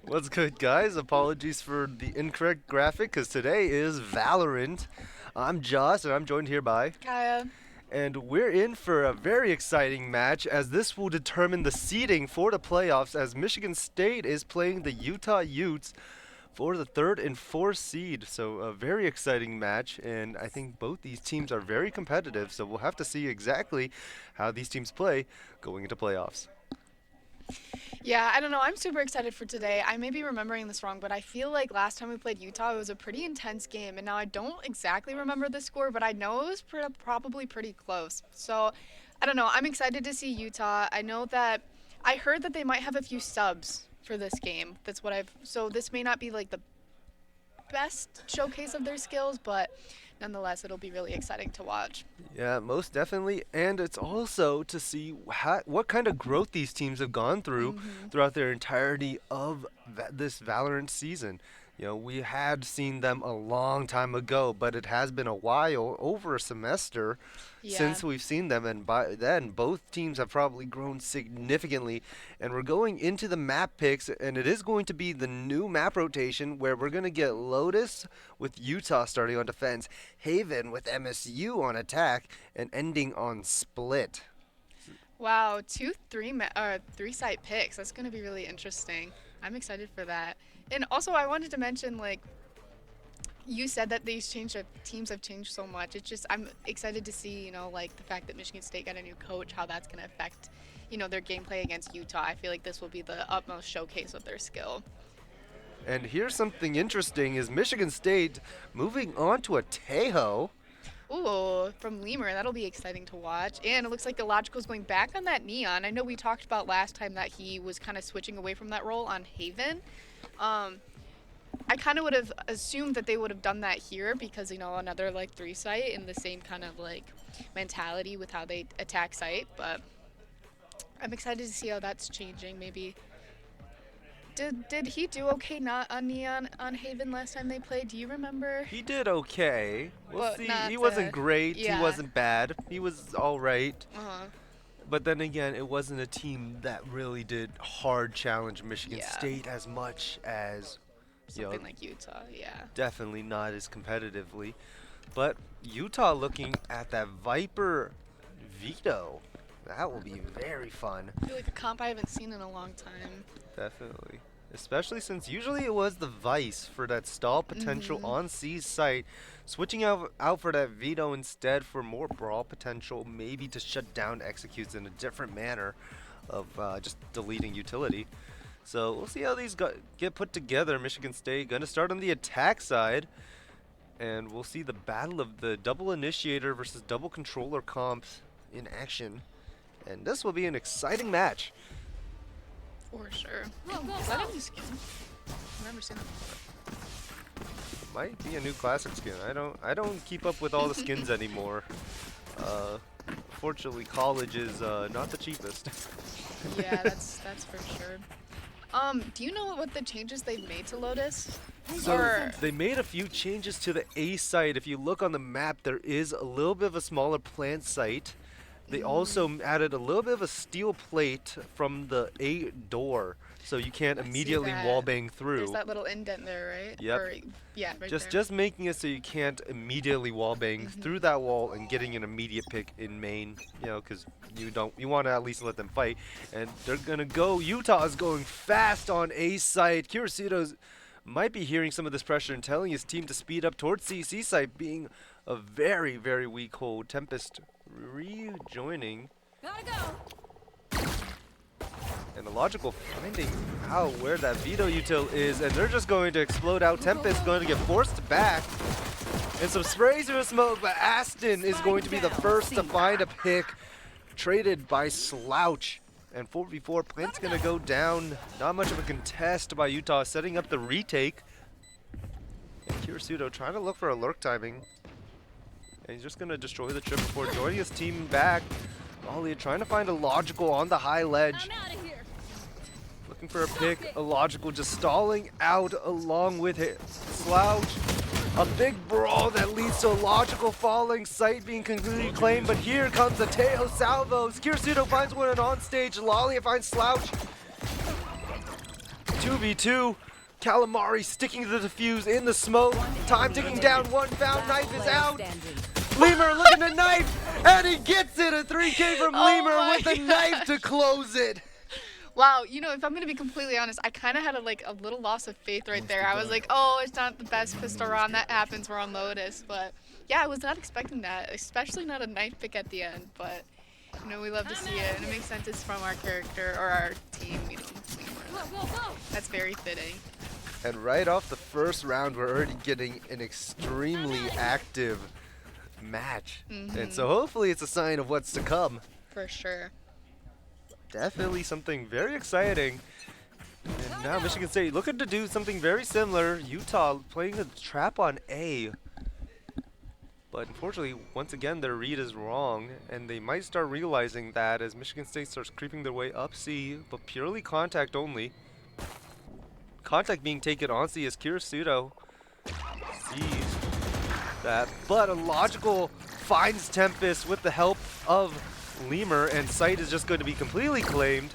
What's good, guys? Apologies for the incorrect graphic, because today is Valorant. I'm Joss, and I'm joined here by... Kaya. And we're in for a very exciting match, as this will determine the seeding for the playoffs, as Michigan State is playing the Utah Utes for the 3rd and 4th seed. So a very exciting match, and I think both these teams are very competitive, so we'll have to see exactly how these teams play going into playoffs. Yeah, I don't know. I'm super excited for today. I may be remembering this wrong, but I feel like last time we played Utah, it was a pretty intense game. And now I don't exactly remember the score, but I know it was probably pretty close. So I don't know. I'm excited to see Utah. I know that I heard that they might have a few subs for this game. That's what I've. So this may not be like the best showcase of their skills, but nonetheless, it'll be really exciting to watch. Yeah, most definitely. And it's also to see what kind of growth these teams have gone through throughout their entirety of this Valorant season. You know, we had seen them a long time ago, but it has been a while, over a semester, Yeah. since we've seen them. And by then, both teams have probably grown significantly. And we're going into the map picks, and it is going to be the new map rotation where we're going to get Lotus with Utah starting on defense, Haven with MSU on attack, and ending on Split. Wow, three site picks. That's going to be really interesting. I'm excited for that. And also, I wanted to mention, like, you said that teams have changed so much. It's just, I'm excited to see, like the fact that Michigan State got a new coach, how that's going to affect, their gameplay against Utah. I feel like this will be the utmost showcase of their skill. And here's something interesting: is Michigan State moving on to a Tejo. Ooh, from Lemur, that'll be exciting to watch. And it looks like Illogical's going back on that Neon. I know we talked about last time that he was kind of switching away from that role on Haven. I kind of would have assumed that they would have done that here because, another like 3 site in the same kind of like mentality with how they attack site. But I'm excited to see how that's changing. Maybe did he do okay not on Neon on Haven last time they played? Do you remember? He did okay. We'll Well, see. not, He wasn't great. yeah. He wasn't bad. He was all right. Uh-huh. But then again, it wasn't a team that really did hard challenge Michigan Yeah. State as much as, Something like Utah, yeah. definitely not as competitively. But Utah looking at that Viper veto, that will be very fun. I feel like a comp I haven't seen in a long time. Definitely. Especially since usually it was the Vice for that stall potential on C's site. Switching out for that veto instead for more brawl potential, maybe to shut down executes in a different manner of just deleting utility. So we'll see how these get put together. Michigan State going to start on the attack side. And we'll see the battle of the double initiator versus double controller comps in action. And this will be an exciting match. For sure. Is that a new skin? I've never seen that before. might be a new classic skin. I don't keep up with all the skins anymore. Fortunately, college is not the cheapest. Yeah, that's for sure. Do you know what the changes they've made to Lotus? So Or they made a few changes to the A site. If you look on the map, there is a little bit of a smaller plant site. They also added a little bit of a steel plate from the A door, so you can't I see immediately that. wallbang through. there's that little indent there, right? Yep. Or, yeah, right Just there. just making it so you can't immediately wallbang through that wall and getting an immediate pick in main, you know, because you want to at least let them fight. And they're gonna go. Utah is going fast on A site. Kirisuto's might be hearing some of this pressure and telling his team to speed up towards CC site, being a very, very weak hold. Tempest rejoining. Gotta go. And the logical finding out where that veto util is, and they're just going to explode out. Tempest going to get forced back. And some sprays through the smoke, but Aston is going to be the first to find a pick. Traded by Slouch. And 4v4, Plant's going to go down. Not much of a contest by Utah, setting up the retake. And Kirisuto trying to look for a lurk timing. And he's just going to destroy the trip before joining his team back. Ollie trying to find a logical on the high ledge. I'm out of here. Looking for a pick, a logical just stalling out along with it. Slouch. A big brawl that leads to a logical falling, site being completely claimed, but here comes the Teo Salvos. Kirisuto finds one on stage, Lalia finds Slouch. 2v2, Calamari sticking to the defuse in the smoke. Time ticking down, one found, knife is out. Lemur looking to knife, and he gets it, a 3K from Oh Lemur my with a knife to close it. Wow, you know, if I'm gonna be completely honest, I kind of had a little loss of faith right there. I was like, oh, it's not the best pistol round that happens. We're on Lotus, but yeah, I was not expecting that, especially not a knife pick at the end. But you know, we love to see it, and it makes sense it's from our character or our team. You know, Go, go, go. that's very fitting. And right off the first round, we're already getting an extremely active match. And so hopefully it's a sign of what's to come. For sure. Definitely something very exciting. And now Michigan State looking to do something very similar. Utah playing the trap on A. But unfortunately, once again, their read is wrong. And they might start realizing that as Michigan State starts creeping their way up C, but purely contact only. Contact being taken on C as Kirisuto sees that. But a logical finds Tempest with the help of Lemur, and Sight is just going to be completely claimed.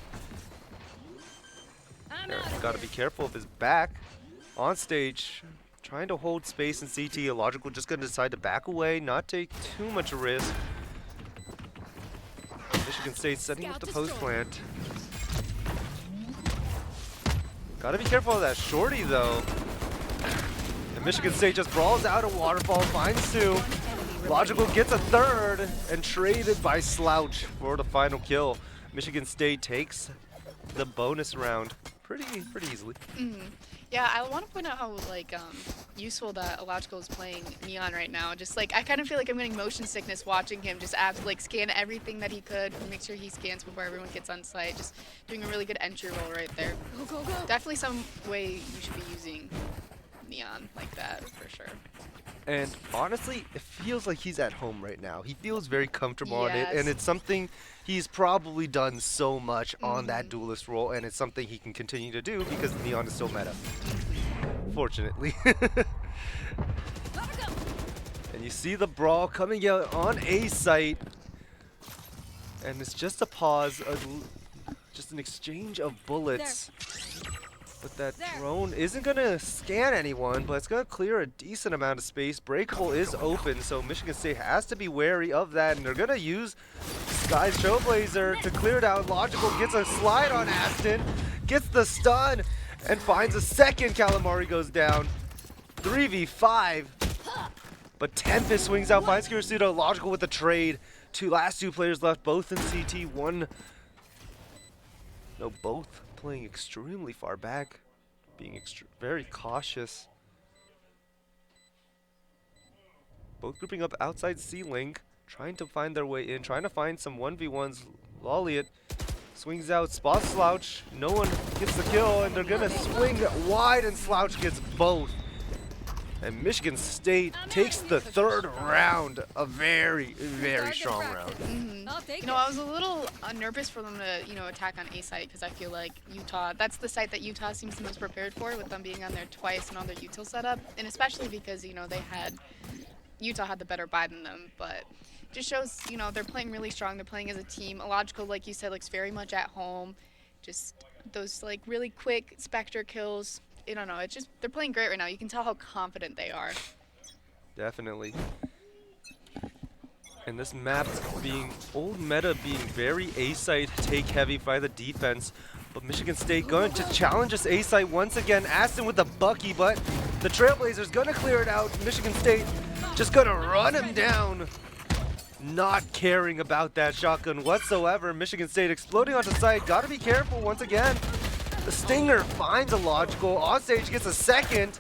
Got to be careful of his back. On stage, trying to hold space in CT. A logical just going to decide to back away, not take too much risk. Michigan State setting up the post plant. Got to be careful of that shorty though. And Michigan State just brawls out a waterfall, finds two. Logical gets a third and traded by Slouch for the final kill. Michigan State takes the bonus round pretty easily. Yeah, I want to point out how useful that Illogical is playing Neon right now. Just like I kind of feel like I'm getting motion sickness watching him just scan everything that he could, make sure he scans before everyone gets on site. Just doing a really good entry roll right there. Go, go, go. Definitely some way you should be using Neon like that for sure. And honestly, it feels like he's at home right now. He feels very comfortable on it, Yes. and it's something he's probably done so much on that duelist role, and it's something he can continue to do because Neon is so meta. Fortunately. Gotta go. And you see the brawl coming out on A site, and it's just a pause, just an exchange of bullets. But that drone isn't going to scan anyone, but it's going to clear a decent amount of space. Breakable is open, so Michigan State has to be wary of that, and they're going to use Sky's Trailblazer to clear it out. Logical gets a slide on Aston, gets the stun, and finds a second. Calamari goes down. 3v5. But Tempest swings out, finds Kirisuto. Logical with the trade. Last two players left, both in CT. Both playing extremely far back, being very cautious. Both grouping up outside C-Link, trying to find their way in, trying to find some 1v1s. Loliot swings out, spots Slouch, no one gets the kill, and they're gonna swing wide, and Slouch gets both. And Michigan State takes the third round. A very, very strong round. I'll take You know, I was a little nervous for them to, you know, attack on A site because I feel like Utah, that's the site that Utah seems the most prepared for with them being on there twice and on their util setup. And especially because, you know, Utah had the better buy than them. But just shows, you know, they're playing really strong. They're playing as a team. Illogical, like you said, looks very much at home. Just those, like, really quick Spectre kills. I don't know. It's just, they're playing great right now. You can tell how confident they are. Definitely. And this map being, old meta being very A-site take heavy by the defense. But Michigan State going to challenge this A-site once again. Aston with the Bucky, but the Trailblazers gonna clear it out. Michigan State just gonna run him down. Not caring about that shotgun whatsoever. Michigan State exploding onto site. Gotta be careful once again. The Stinger finds Illogical. Onstage gets a second.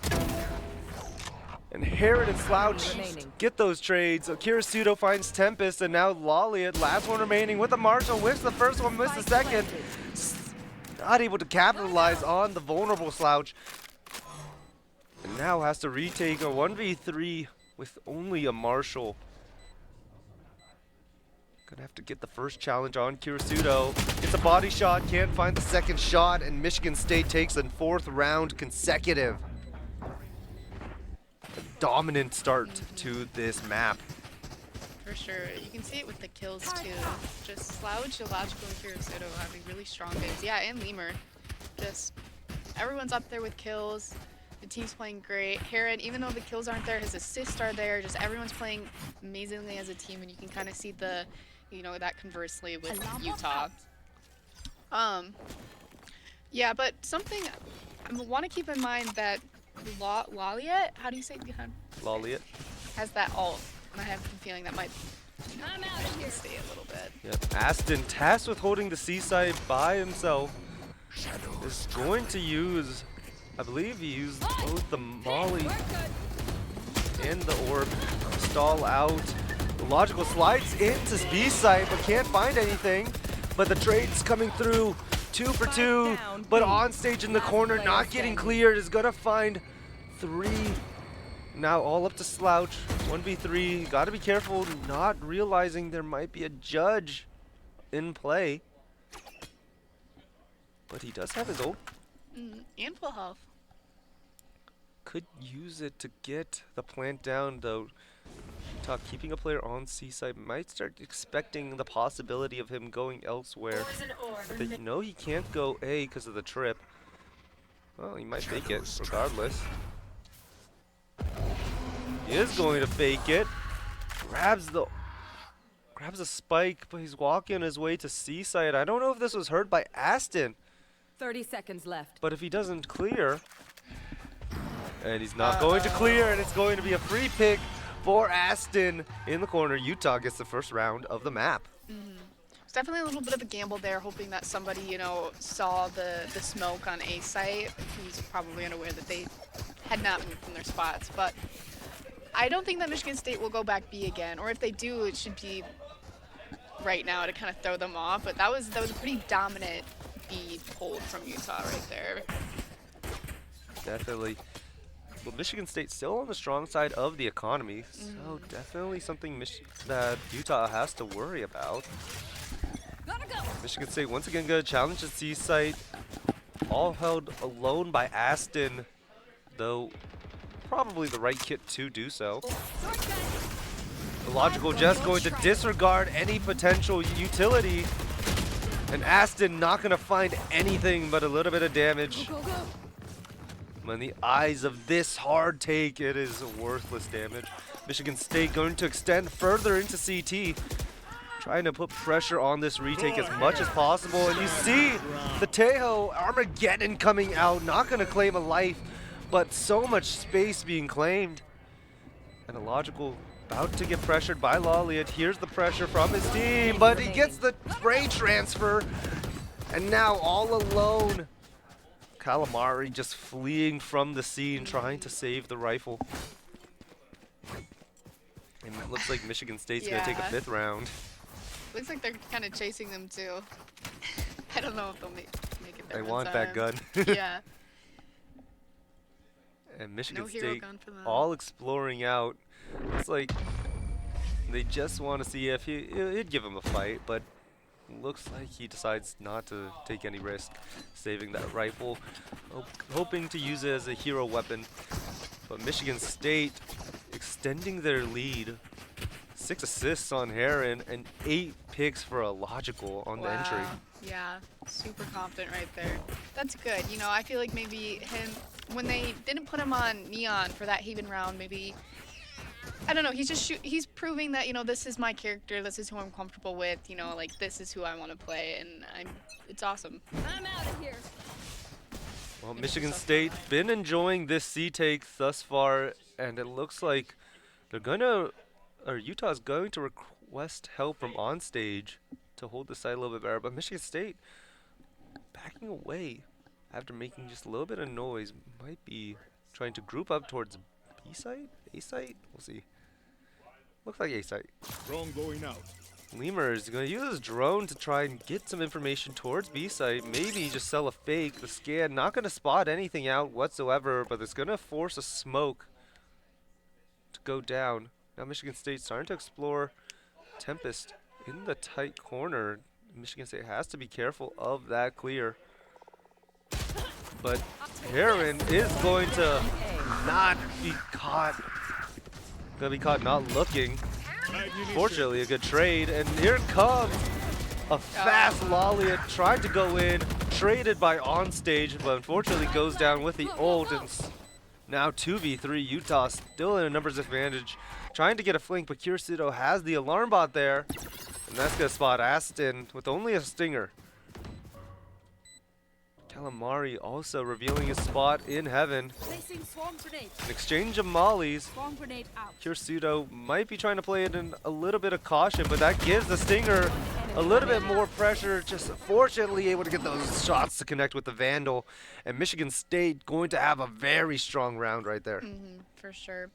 And Herod and Slouch get those trades. Akira Sudo finds Tempest, and now Lolliot, last one remaining with the Marshall. Whiffs the first one, missed the second. Not able to capitalize on the vulnerable Slouch. And now has to retake a 1v3 with only a Marshall. Gonna have to get the first challenge on Kirisudo. Gets a body shot, can't find the second shot, and Michigan State takes a fourth round consecutive. A dominant start to this map. For sure. You can see it with the kills too. Just Slouch, Illogical, and Kirisudo having really strong games. Yeah, and Lemur. Just everyone's up there with kills. The team's playing great. Herod, even though the kills aren't there, his assists are there. Just everyone's playing amazingly as a team, and you can kind of see the, you know, that conversely with Utah. Yeah, but something I want to keep in mind that Lolliet, how do you say it? Lolliet. Has that ult, and I have a feeling that might, you know, I'm out of here. stay a little bit. Yep. Aston, tasked with holding the seaside by himself, is going to use, I believe he used both the Molly and the orb. Stall out. The Logical slides into B site, but can't find anything. But the trade's coming through. 2 for 2, but on stage in the corner, not getting cleared, is gonna find 3. Now all up to Slouch, 1v3. Gotta be careful, not realizing there might be a judge in play. But he does have his ult. And full health. Could use it to get the plant down, though. Keeping a player on C-side might start expecting the possibility of him going elsewhere. But you know he can't go A because of the trip. Well, he might fake it regardless. He is going to fake it. Grabs a spike, but he's walking his way to C-side. I don't know if this was heard by Aston. 30 seconds left. But if he doesn't clear, and he's not going to clear, and it's going to be a free pick for Aston in the corner. Utah gets the first round of the map. It's definitely a little bit of a gamble there, hoping that somebody, you know, saw the smoke on A site, who's probably unaware that they had not moved from their spots. But I don't think that Michigan State will go back B again, or if they do, it should be right now to kind of throw them off. But that was a pretty dominant B hold from Utah right there. Definitely. Well, Michigan State still on the strong side of the economy, so definitely something that Utah has to worry about. Gotta go. Michigan State once again going to challenge the C site, all held alone by Aston, though probably the right kit to do so. The Logical just going to disregard any potential utility, and Aston not going to find anything but a little bit of damage. Go, go, go. In the eyes of this hard take, it is worthless damage. Michigan State going to extend further into CT, trying to put pressure on this retake as much as possible. And you see the Tejo Armageddon coming out, not going to claim a life, but so much space being claimed. And Illogical about to get pressured by Lolliot. Here's the pressure from his team, but he gets the spray transfer, and now all alone. Calamari just fleeing from the scene, trying to save the rifle. And it looks like Michigan State's going to take a 5th round. Looks like they're kind of chasing them too. I don't know if they'll make it. They want that gun. Yeah. And Michigan No hero State gun for them. all exploring out. It's like they just want to see if he'd give him a fight, but looks like he decides not to take any risk, saving that rifle, hoping to use it as a hero weapon. But Michigan State extending their lead. 6 assists on Heron and 8 picks for a logical on the entry. Yeah, super confident right there. That's good. You know, I feel like maybe him, when they didn't put him on Neon for that Haven round, maybe, I don't know, he's just he's proving that, you know, this is my character, this is who I'm comfortable with, you know, like this is who I want to play, and it's awesome. I'm out of here. Well, Michigan State been enjoying this C take thus far, and it looks like they're gonna, or Utah's going to request help from onstage to hold the side a little bit better, but Michigan State backing away after making just a little bit of noise. Might be trying to group up towards B site, A site. We'll see. Looks like A site. Drone going out. Lemur is going to use his drone to try and get some information towards B site. Maybe just sell a fake. The scan not going to spot anything out whatsoever, but it's going to force a smoke to go down. Now Michigan State starting to explore Tempest in the tight corner. Michigan State has to be careful of that clear. But Heron is going to not be caught. Gonna be caught not looking. Fortunately, a good trade, and here comes a fast Lolly trying to go in, traded by onstage, but unfortunately goes down with the ult. And now 2v3, Utah still in a numbers advantage, trying to get a flank, but Kirisudo has the alarm bot there, and that's gonna spot Aston with only a stinger. Calamari also revealing his spot in heaven. Placing swarm grenade. An exchange of mollies. Swarm grenade out. Kirisudo might be trying to play it in a little bit of caution, but that gives the Stinger a little bit more pressure. Just fortunately able to get those shots to connect with the Vandal. And Michigan State going to have a very strong round right there. For sure.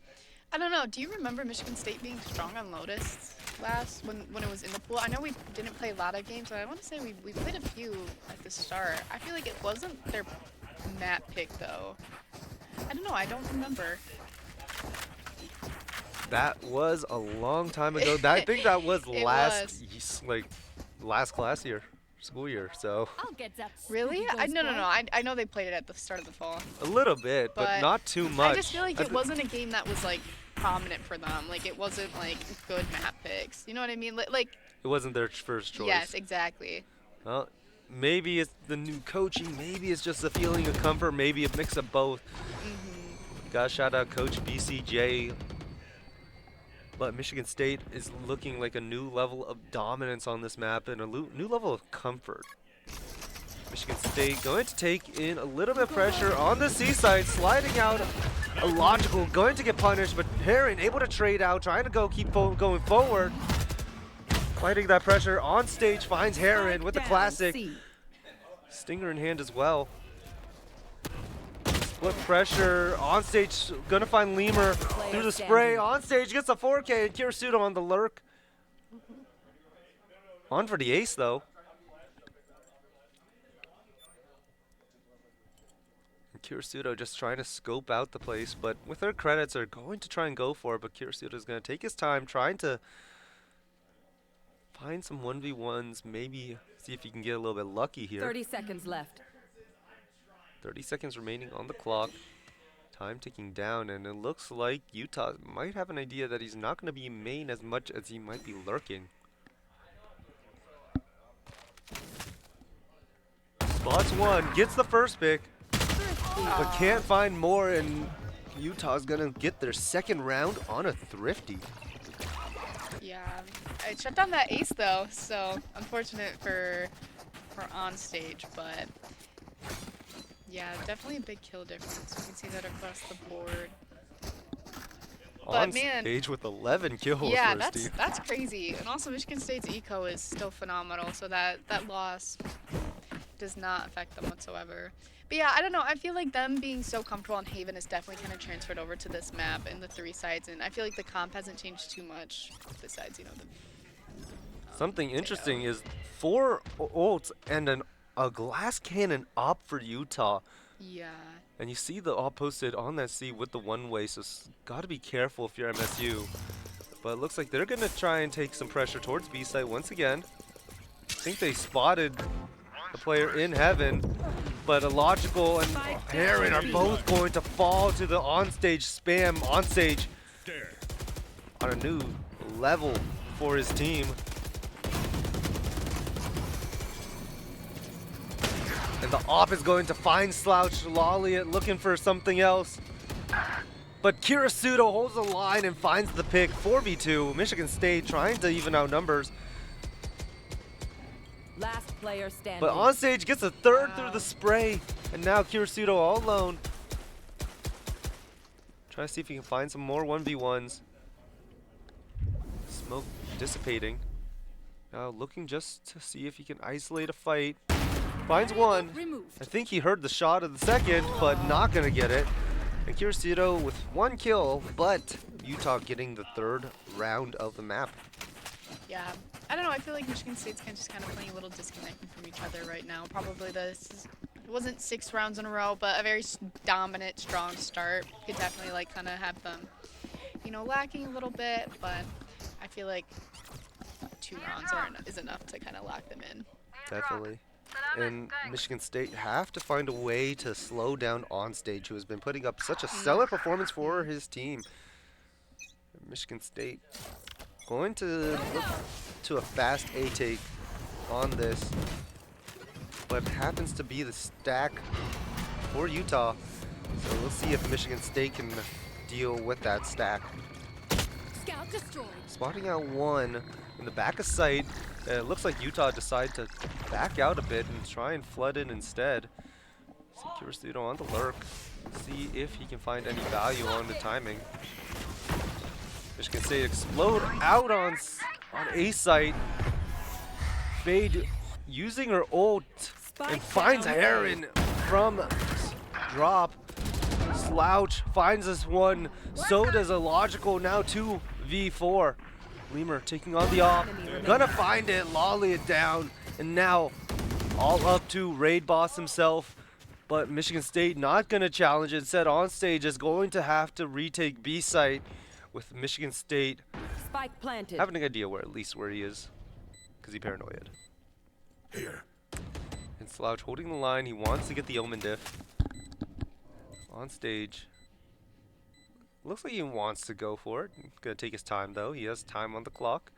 I don't know. Do you remember Michigan State being strong on Lotus last when it was in the pool? I know we didn't play a lot of games, but I want to say we played a few at the start. I feel like it wasn't their map pick though. I don't know. I don't remember. That was a long time ago. I think that was last class year, school year. So I'll get that. Really? spooky No. ghost boy. I know they played it at the start of the fall. a little bit, but not too much. I just feel like it wasn't a game that was like prominent for them. Like it wasn't like good map picks. You know what I mean? Like It wasn't their first choice. yes, exactly. Well, maybe it's the new coaching. Maybe it's just a feeling of comfort. Maybe a mix of both. Gotta shout out Coach BCJ. But Michigan State is looking like a new level of dominance on this map and a new level of comfort. Michigan State going to take in a little bit of pressure on the seaside, sliding out a logical, going to get punished, but Heron able to trade out, trying to keep going forward. Fighting that pressure on stage, finds Heron with the classic. Stinger in hand as well. Split pressure on stage, gonna find Lemur through the spray. On stage gets a 4K and Kirisudo on the lurk. On for the ace though. And Kirisudo just trying to scope out the place, but with her credits are going to try and go for it, but Kirisudo is gonna take his time trying to find some 1v1s, maybe see if he can get a little bit lucky here. 30 seconds left. 30 seconds remaining on the clock. Time ticking down, and it looks like Utah might have an idea that he's not going to be main as much as he might be lurking. Spots one, gets the first pick, but can't find more, and Utah's going to get their second round on a Thrifty. Yeah, I shut down that ace though, so unfortunate for on stage, but yeah, definitely a big kill difference. You can see that across the board. On But man, stage with 11 kills yeah, for his team. that's crazy. And also Michigan State's eco is still phenomenal, so that loss does not affect them whatsoever. But yeah, I don't know. I feel like them being so comfortable on Haven is definitely kind of transferred over to this map and the 3 sides, and I feel like the comp hasn't changed too much besides, you know, the Something interesting is 4 ults and a glass cannon op for Utah. Yeah. And you see the all posted on that C with the one-way, so gotta be careful if you're MSU. But it looks like they're gonna try and take some pressure towards B site once again. I think they spotted the player in heaven, but Illogical and Heron are both going to fall to the onstage spam. Onstage on a new level for his team. And the op is going to find Slouch. Lolliot looking for something else. But Kirisudo holds the line and finds the pick. 4v2. Michigan State trying to even out numbers. Last player standing. But Onstage gets a third through the spray. And now Kirisudo all alone. Trying to see if he can find some more 1v1s. Smoke dissipating. Now looking just to see if he can isolate a fight. Finds one. I think he heard the shot of the second, but not gonna get it. And Kirisudo with 1 kill, but Utah getting the 3rd round of the map. Yeah. I don't know. I feel like Michigan State's just kind of playing a little disconnected from each other right now. Probably it wasn't 6 rounds in a row, but a very dominant, strong start. Could definitely like kind of have them, you know, lacking a little bit, but I feel like 2 rounds is enough to kind of lock them in. Definitely. And Michigan State have to find a way to slow down Onstage, who has been putting up such a stellar performance for his team. Michigan State going to look to a fast A take on this, but it happens to be the stack for Utah. So we'll see if Michigan State can deal with that stack. Scout destroyed. Spotting out one in the back of sight. It looks like Utah decided to back out a bit and try and flood in instead. Kirisudo on the lurk. See if he can find any value on the timing. Michigan State explode out on A site. Fade using her ult and finds Heron from drop. Slouch finds this one. So does Illogical. Now 2v4. Lemur taking on the op. Gonna find it. Lolly it down. And now all up to Raid Boss himself. But Michigan State not gonna challenge it. Said Onstage is going to have to retake B site, with Michigan State Spike planted. having an idea where at least where he is, because he paranoid. Here. And Slouch holding the line. He wants to get the Omen diff. On stage. Looks like he wants to go for it. Gonna take his time though. He has time on the clock.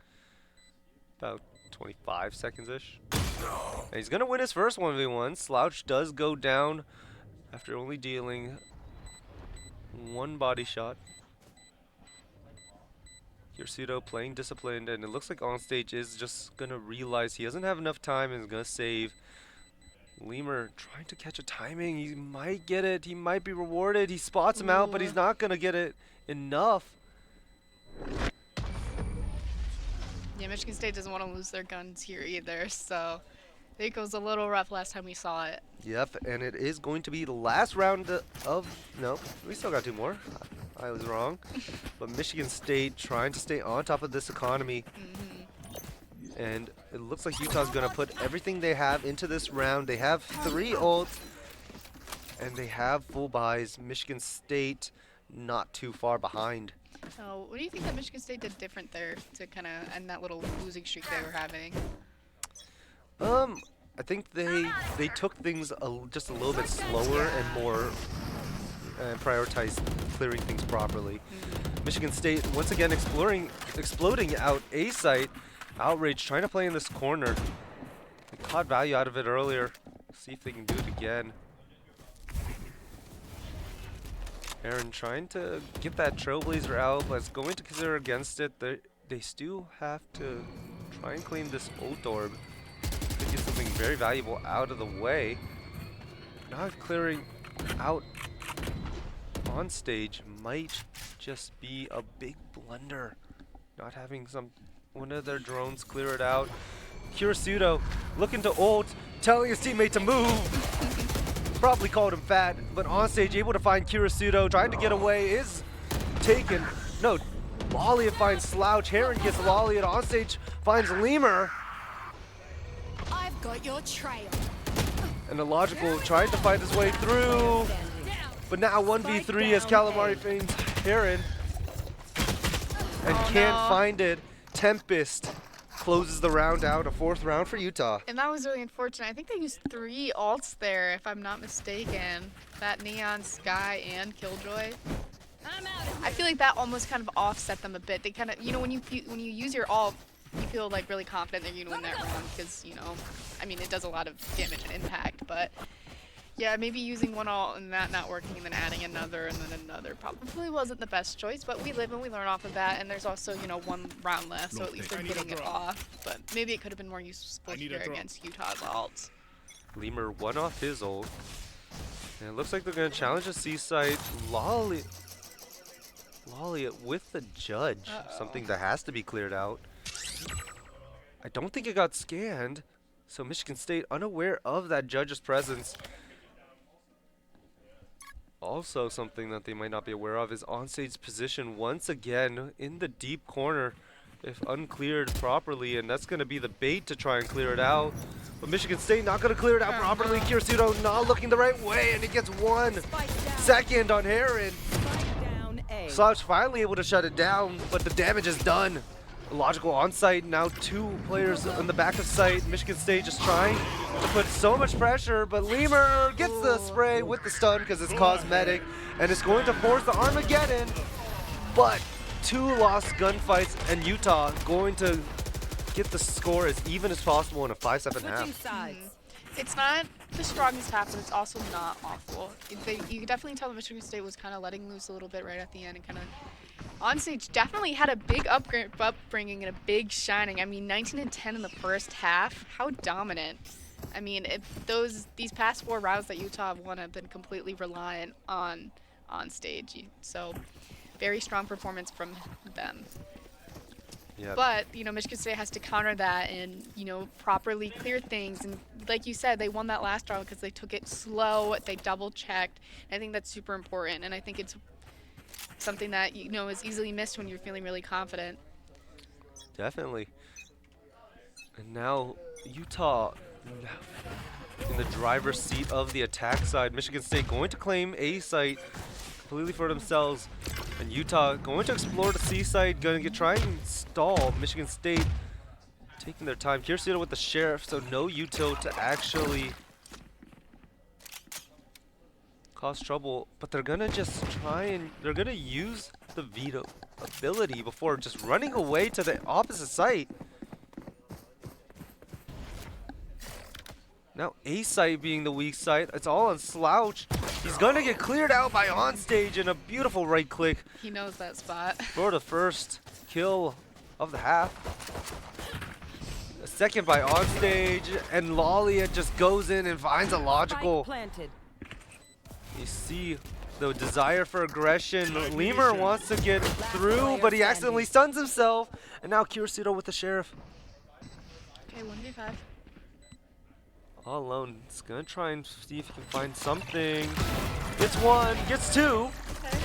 About 25 seconds-ish. And he's gonna win his first 1v1. Slouch does go down after only dealing 1 body shot. Kirisudo playing disciplined, and it looks like Onstage is just gonna realize he doesn't have enough time and is gonna save. Lemur trying to catch a timing. He might get it. He might be rewarded. He spots him out, but he's not gonna get it enough. Yeah, Michigan State doesn't want to lose their guns here either, so I think it was a little rough last time we saw it. Yep, and it is going to be the last round of... No, we still got 2 more. I was wrong. But Michigan State trying to stay on top of this economy. And it looks like Utah's going to put everything they have into this round. They have 3 ults, and they have full buys. Michigan State not too far behind. So what do you think that Michigan State did different there to kind of end that little losing streak they were having? I think they took things just a little bit slower and more prioritized clearing things properly. Michigan State once again exploding out A site. Outrage trying to play in this corner. They caught value out of it earlier. See if they can do it again. Aaron trying to get that Trailblazer out, but it's going to consider against it. They still have to try and claim this ult orb to get something very valuable out of the way. Not clearing out on stage might just be a big blunder. Not having one of their drones clear it out. Kirisudo looking to ult, telling his teammate to move. Probably called him fat, but Onstage able to find Kirisudo, trying to get away, is taken. No, Lolliot finds Slouch, Heron gets Lolliot, Onstage finds Lemur. I've got your trail. And the Logical tried to fight his way through. But now 1v3 as Calamari feigns Heron. And can't find it. Tempest closes the round out, a 4th round for Utah. And that was really unfortunate. I think they used 3 ults there, if I'm not mistaken. That Neon, Sky, and Killjoy. I feel like that almost kind of offset them a bit. They kind of, you know, when you use your ult, you feel like really confident that you're gonna win that round because, you know, I mean, it does a lot of damage and impact, but yeah, maybe using one ult and that not working and then adding another and then another probably wasn't the best choice, but we live and we learn off of that, and there's also, you know, 1 round left, so at least we're getting it off, but maybe it could have been more useful here against Utah's ults. Lemur won off his ult. And it looks like they're going to challenge a C-site. Lolly with the judge. Something that has to be cleared out. I don't think it got scanned. So Michigan State unaware of that judge's presence. Also something that they might not be aware of is Onstage's position once again in the deep corner if uncleared properly, and that's going to be the bait to try and clear it out. But Michigan State not going to clear it out properly. Kirisudo not looking the right way, and he gets 1 second on Heron. Slouch finally able to shut it down, but the damage is done. Logical on site, now 2 players in the back of site. Michigan State just trying to put so much pressure, but Lemur gets the spray with the stun because it's cosmetic, and it's going to force the Armageddon. But 2 lost gunfights, and Utah going to get the score as even as possible in a 5-7 half. It's not the strongest half, but it's also not awful. You could definitely tell that Michigan State was kind of letting loose a little bit right at the end, and kind of Onstage definitely had a big upbringing and a big shining. I mean, 19-10 in the first half. How dominant! I mean, these past 4 rounds that Utah have won have been completely reliant on Onstage. So, very strong performance from them. Yep. But, you know, Michigan State has to counter that and, you know, properly clear things. And like you said, they won that last round because they took it slow, they double-checked. I think that's super important, and I think it's something that, you know, is easily missed when you're feeling really confident. Definitely. And now Utah in the driver's seat of the attack side. Michigan State going to claim A site completely for themselves, and Utah going to explore the C site, going to try and stall Michigan State, taking their time. Kirisudo with the Sheriff, so no util to actually cause trouble, but they're gonna just try and they're gonna use the veto ability before just running away to the opposite site. Now A site being the weak site, it's all on Slouch. He's gonna get cleared out by Onstage in a beautiful right click. He knows that spot. For the first kill of the half. A second by Onstage, and Lolly just goes in and finds a Logical. You see the desire for aggression. Lemur wants to get through, but he accidentally stuns himself. And now Kirisudo with the Sheriff. Okay, 1v5. All alone. It's gonna try and see if he can find something. Gets 1, gets 2. Okay.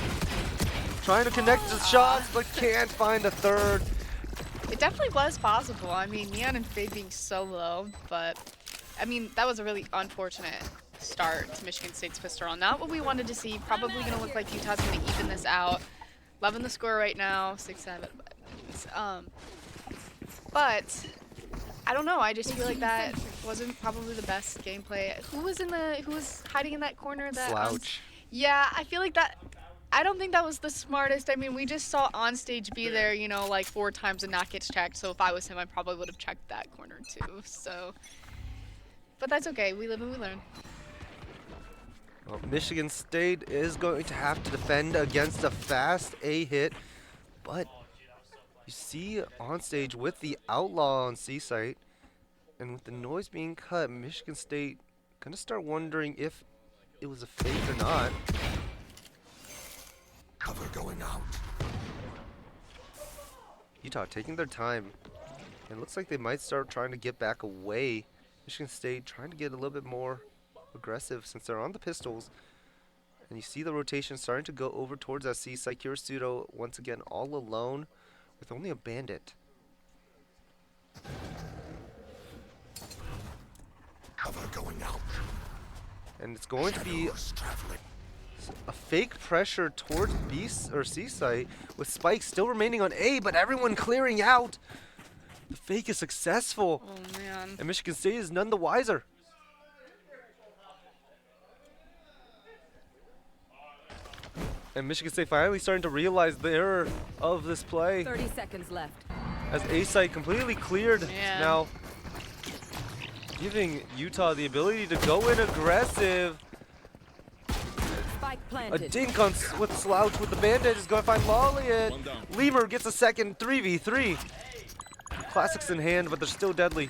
Trying to connect the shots, but can't find a 3rd. It definitely was possible. I mean, Neon and Fade being so low, but I mean, that was a really unfortunate start to Michigan State's pistol round. Not what we wanted to see. Probably gonna look like Utah's gonna even this out. Loving the score right now, 6-7. But I don't know. I just feel like that wasn't probably the best gameplay. Who was hiding in that corner? That Slouch. Yeah, I feel like that. I don't think that was the smartest. I mean, we just saw Onstage be there, you know, like 4 times and not get checked. So if I was him, I probably would have checked that corner too. So, but that's okay. We live and we learn. Well, Michigan State is going to have to defend against a fast A hit, but you see Onstage with the Outlaw on C site, and with the noise being cut, Michigan State gonna start wondering if it was a fake or not. Cover going out. Utah taking their time, and it looks like they might start trying to get back away. Michigan State trying to get a little bit more aggressive since they're on the pistols, and you see the rotation starting to go over towards that C site. Kirisudo once again all alone with only a bandit. Cover going out. And it's going to be a fake pressure towards B or C site with Spike still remaining on A, but everyone clearing out. The fake is successful. Oh man. And Michigan State is none the wiser. And Michigan State finally starting to realize the error of this play 30 seconds left. as A site completely cleared. Man. Now giving Utah the ability to go in aggressive. Spike A planted. dink on with Slouch with the bandit is going to find Lolliot. Lemur gets a second 3v3. Classics in hand, but they're still deadly.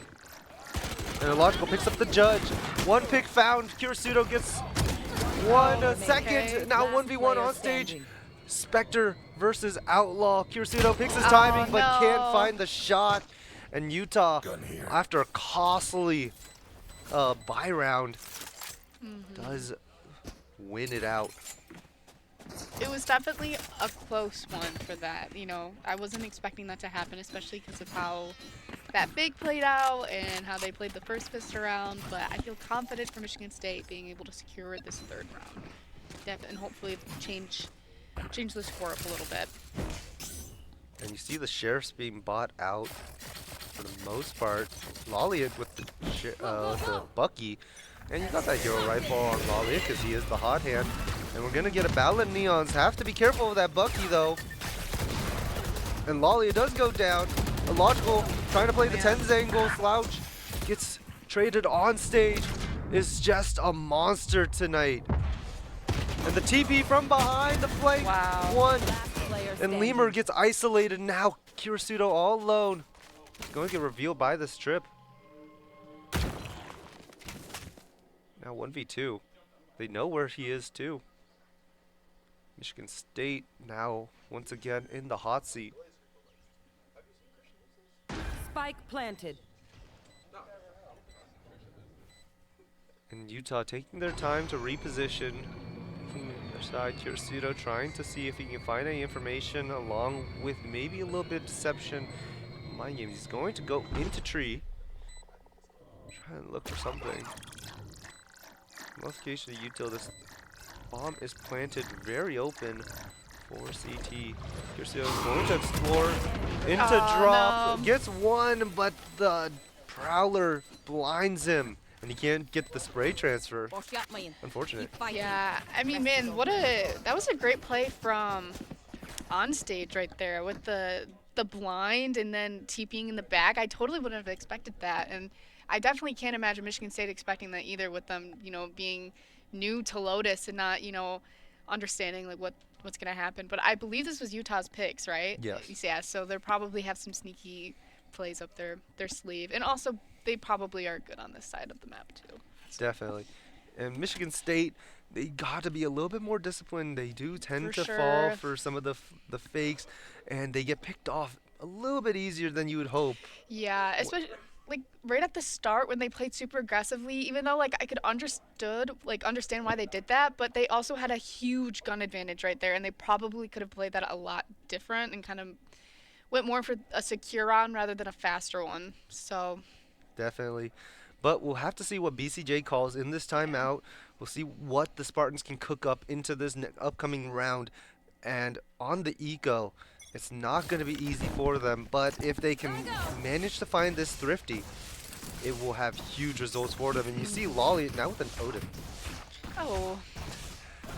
And Illogical picks up the judge. One pick found. Kirisudo gets one second. okay. Now Last 1v1 player on stage. standing. Spectre versus Outlaw. Kirisudo picks his timing, but can't no. find the shot. And Utah, after a costly buy round, does win it out. It was definitely a close one for that. You know, I wasn't expecting that to happen, especially because of how that big played out and how they played the first fist around. But I feel confident for Michigan State being able to secure this third round. And hopefully change the score up a little bit. And you see the sheriffs being bought out for the most part. Lolliot with the Bucky. And you got that hero rifle on Lolliot because he is the hot hand. And we're going to get a battle of Neons. Have to be careful with that Bucky though. And Lolliot does go down. Illogical trying to play the tens angle. Slouch gets traded on stage. Is just a monster tonight. And the TP from behind the flank. Wow. One. Last player And standing. Lemur gets isolated. Now Kirisudo all alone. Going to get revealed by this trip. Now 1v2. They know where he is too. Michigan State now once again in the hot seat. Spike planted. And Utah taking their time to reposition. Taking their side. Kirisudo trying to see if he can find any information along with maybe a little bit of deception. Mind games. He's going to go into tree. Try and look for something. Notification to Utah. This bomb is planted very open for CT. Kirisudo is going to explore into drop. No. Gets one, but the Prowler blinds him. And he can't get the spray transfer. Unfortunate. Yeah, I mean, man, that was a great play from on stage right there with the blind and then TPing in the back. I totally wouldn't have expected that, and I definitely can't imagine Michigan State expecting that either, with them, you know, being new to Lotus and not, you know, understanding like what's gonna happen. But I believe this was Utah's picks, right? Yes. Yeah, so they probably have some sneaky plays up their sleeve, and also they probably are good on this side of the map too. Definitely. And Michigan State, they got to be a little bit more disciplined. They do tend For to fall sure. for some of the fakes, and they get picked off a little bit easier than you would hope. Yeah, especially like right at the start when they played super aggressively, even though like I could understand why they did that, but they also had a huge gun advantage right there, and they probably could have played that a lot different and kind of went more for a secure round rather than a faster one. So Definitely. But we'll have to see what BCJ calls in this timeout. We'll see what the Spartans can cook up into this upcoming round. And on the eco, it's not going to be easy for them. But if they can manage to find this Thrifty, it will have huge results for them. And you see Lolly now with an Odin. oh,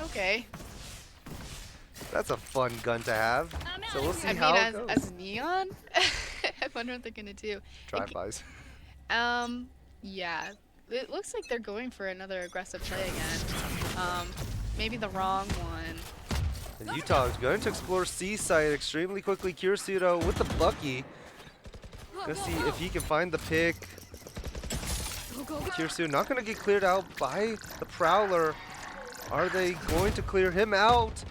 okay. That's a fun gun to have. So we'll see I mean, how it goes. as Neon, I wonder what they're gonna do. Drive-bys. Yeah, it looks like they're going for another aggressive play again. Maybe the wrong one. And Utah is going to explore C-side extremely quickly. Kirisudo with the Bucky. Gonna see if he can find the pick. Kirisudo not gonna get cleared out by the Prowler. Are they going to clear him out?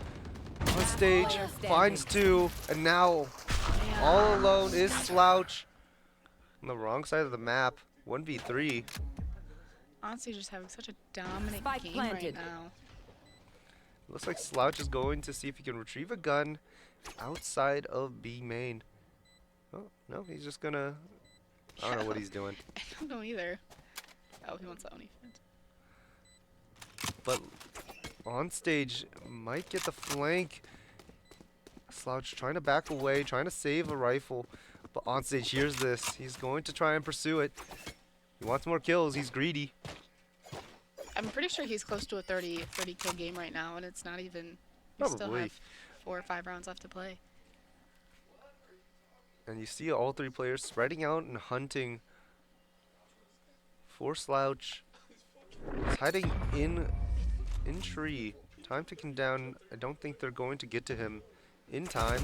On stage, finds two, and now all alone is Slouch. On the wrong side of the map, 1v3. Honestly, just having such a dominant Spike game planted. right now. Looks like Slouch is going to see if he can retrieve a gun outside of B main. Oh, no, he's just gonna... I don't know what he's doing. I don't know either. Oh, he wants the OnlyFans. but on stage might get the flank. Slouch trying to back away, trying to save a rifle, but on stage hears this. He's going to try and pursue it. He wants more kills. He's greedy. I'm pretty sure he's close to a 30 kill game right now, and it's not even. We still Probably. have 4 or 5 rounds left to play. And you see all three players spreading out and hunting for Slouch. He's hiding in tree. Time ticking down. I don't think they're going to get to him in time.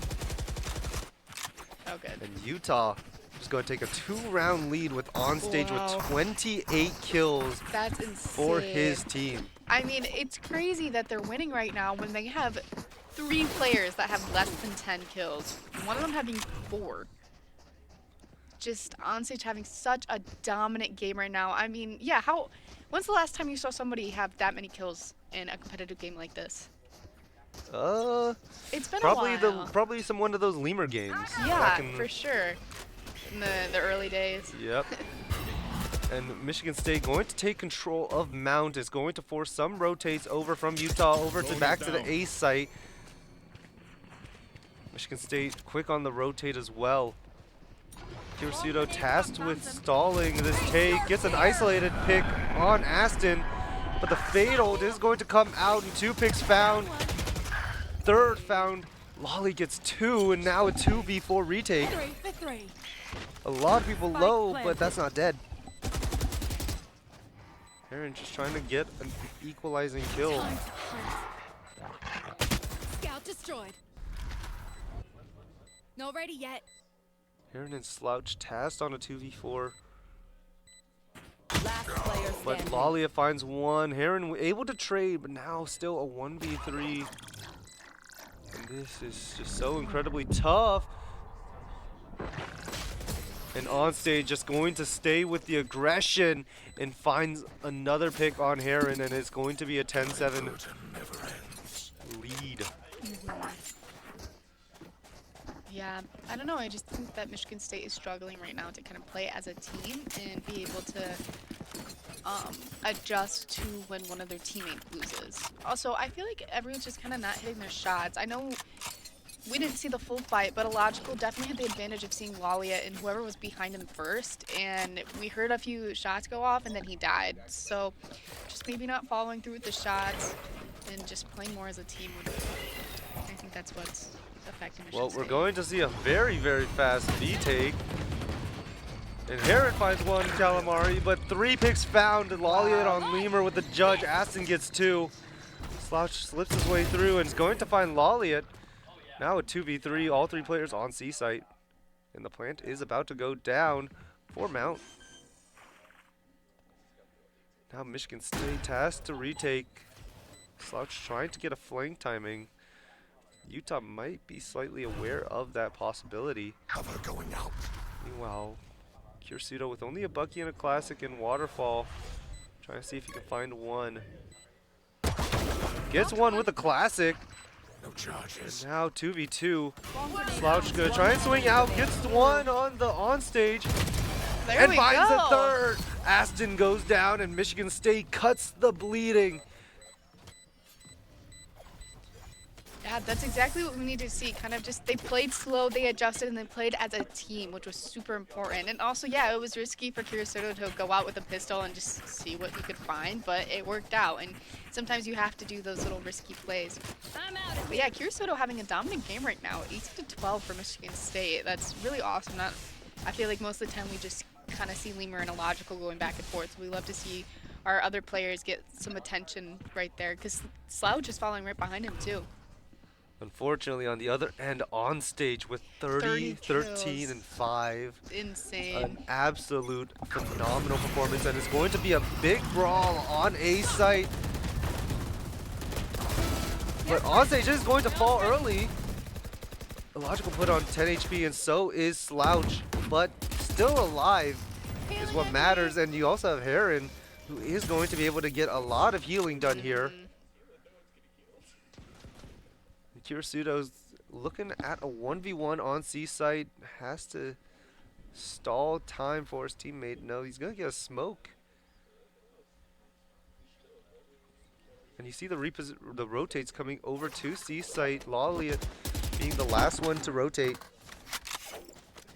Oh, good. And Utah is going to take a 2-round lead with onstage Wow. with 28 kills That's insane. for his team. I mean, it's crazy that they're winning right now when they have 3 players that have less than 10 kills. One of them having 4. Just onstage having such a dominant game right now. I mean, yeah, when's the last time you saw somebody have that many kills in a competitive game like this? It's been Probably a while. probably one of those lemur games. Yeah, back in- for sure. In the early days. Yep. And Michigan State going to take control of Mount, is going to force some rotates over from Utah over to back to the A site. Michigan State quick on the rotate as well. Kirsudo tasked with stalling this take, gets an isolated pick on Aston, but the fatal is going to come out and 2 picks found. Third found. Lolly gets 2 and now a 2v4 retake. 3 for 3. A lot of people Spike low, but planted. that's not dead. Aaron just trying to get an equalizing kill. Time to hunt. Scout destroyed. Not ready yet. Aaron and Slouch tasked on a 2v4, Last player but standing. Lalia finds one. Heron able to trade, but now still a 1v3. And this is just so incredibly tough. And onstage just going to stay with the aggression and finds another pick on Heron, and it's going to be a 10-7 lead. Yeah, I don't know. I just think that Michigan State is struggling right now to kind of play as a team and be able to adjust to when one of their teammates loses. Also, I feel like everyone's just kind of not hitting their shots. I know we didn't see the full fight, but Illogical definitely had the advantage of seeing Lalia and whoever was behind him first, and we heard a few shots go off and then he died. So just maybe not following through with the shots and just playing more as a team. I think that's what's affecting Michigan Well, we're State. going to see a very, very fast V-take. And Heron finds one Calamari, but 3 picks found. And Lolliot on Lemur with the judge. Aston gets 2. Slouch slips his way through and is going to find Lolliot. Now a 2v3, all 3 players on C site. And the plant is about to go down for Mount. Now Michigan State tasked to retake. Slouch trying to get a flank timing. Utah might be slightly aware of that possibility. Cover going out. Meanwhile, Kirsudo with only a Bucky and a Classic in Waterfall. Trying to see if he can find one. Gets one with a Classic. No charges. Now 2v2. Slouch gonna try and swing out. Gets one on the onstage. There And we finds go. a third. Aston goes down and Michigan State cuts the bleeding. Yeah, that's exactly what we need to see. Kind of just, they played slow, they adjusted, and they played as a team, which was super important. And also, yeah, it was risky for Kirisudo to go out with a pistol and just see what he could find, but it worked out. And sometimes you have to do those little risky plays. I'm out of But yeah, Kirisudo having a dominant game right now, 18-12 for Michigan State. That's really awesome. I feel like most of the time we just kind of see Lemur and Illogical going back and forth. So we love to see our other players get some attention right there, because Slouch is following right behind him too. Unfortunately, on the other end, on stage with 30, 30 13, kills. and 5. Insane. An absolute phenomenal performance, and it's going to be a big brawl on A site. But onstage is going to fall early. Illogical put on 10 HP, and so is Slouch, but still alive is what matters. And you also have Heron, who is going to be able to get a lot of healing done here. Kirisudo's looking at a 1v1 on C site, has to stall time for his teammate. No, he's gonna get a smoke. And you see the rotates coming over to C site. Lolly being the last one to rotate.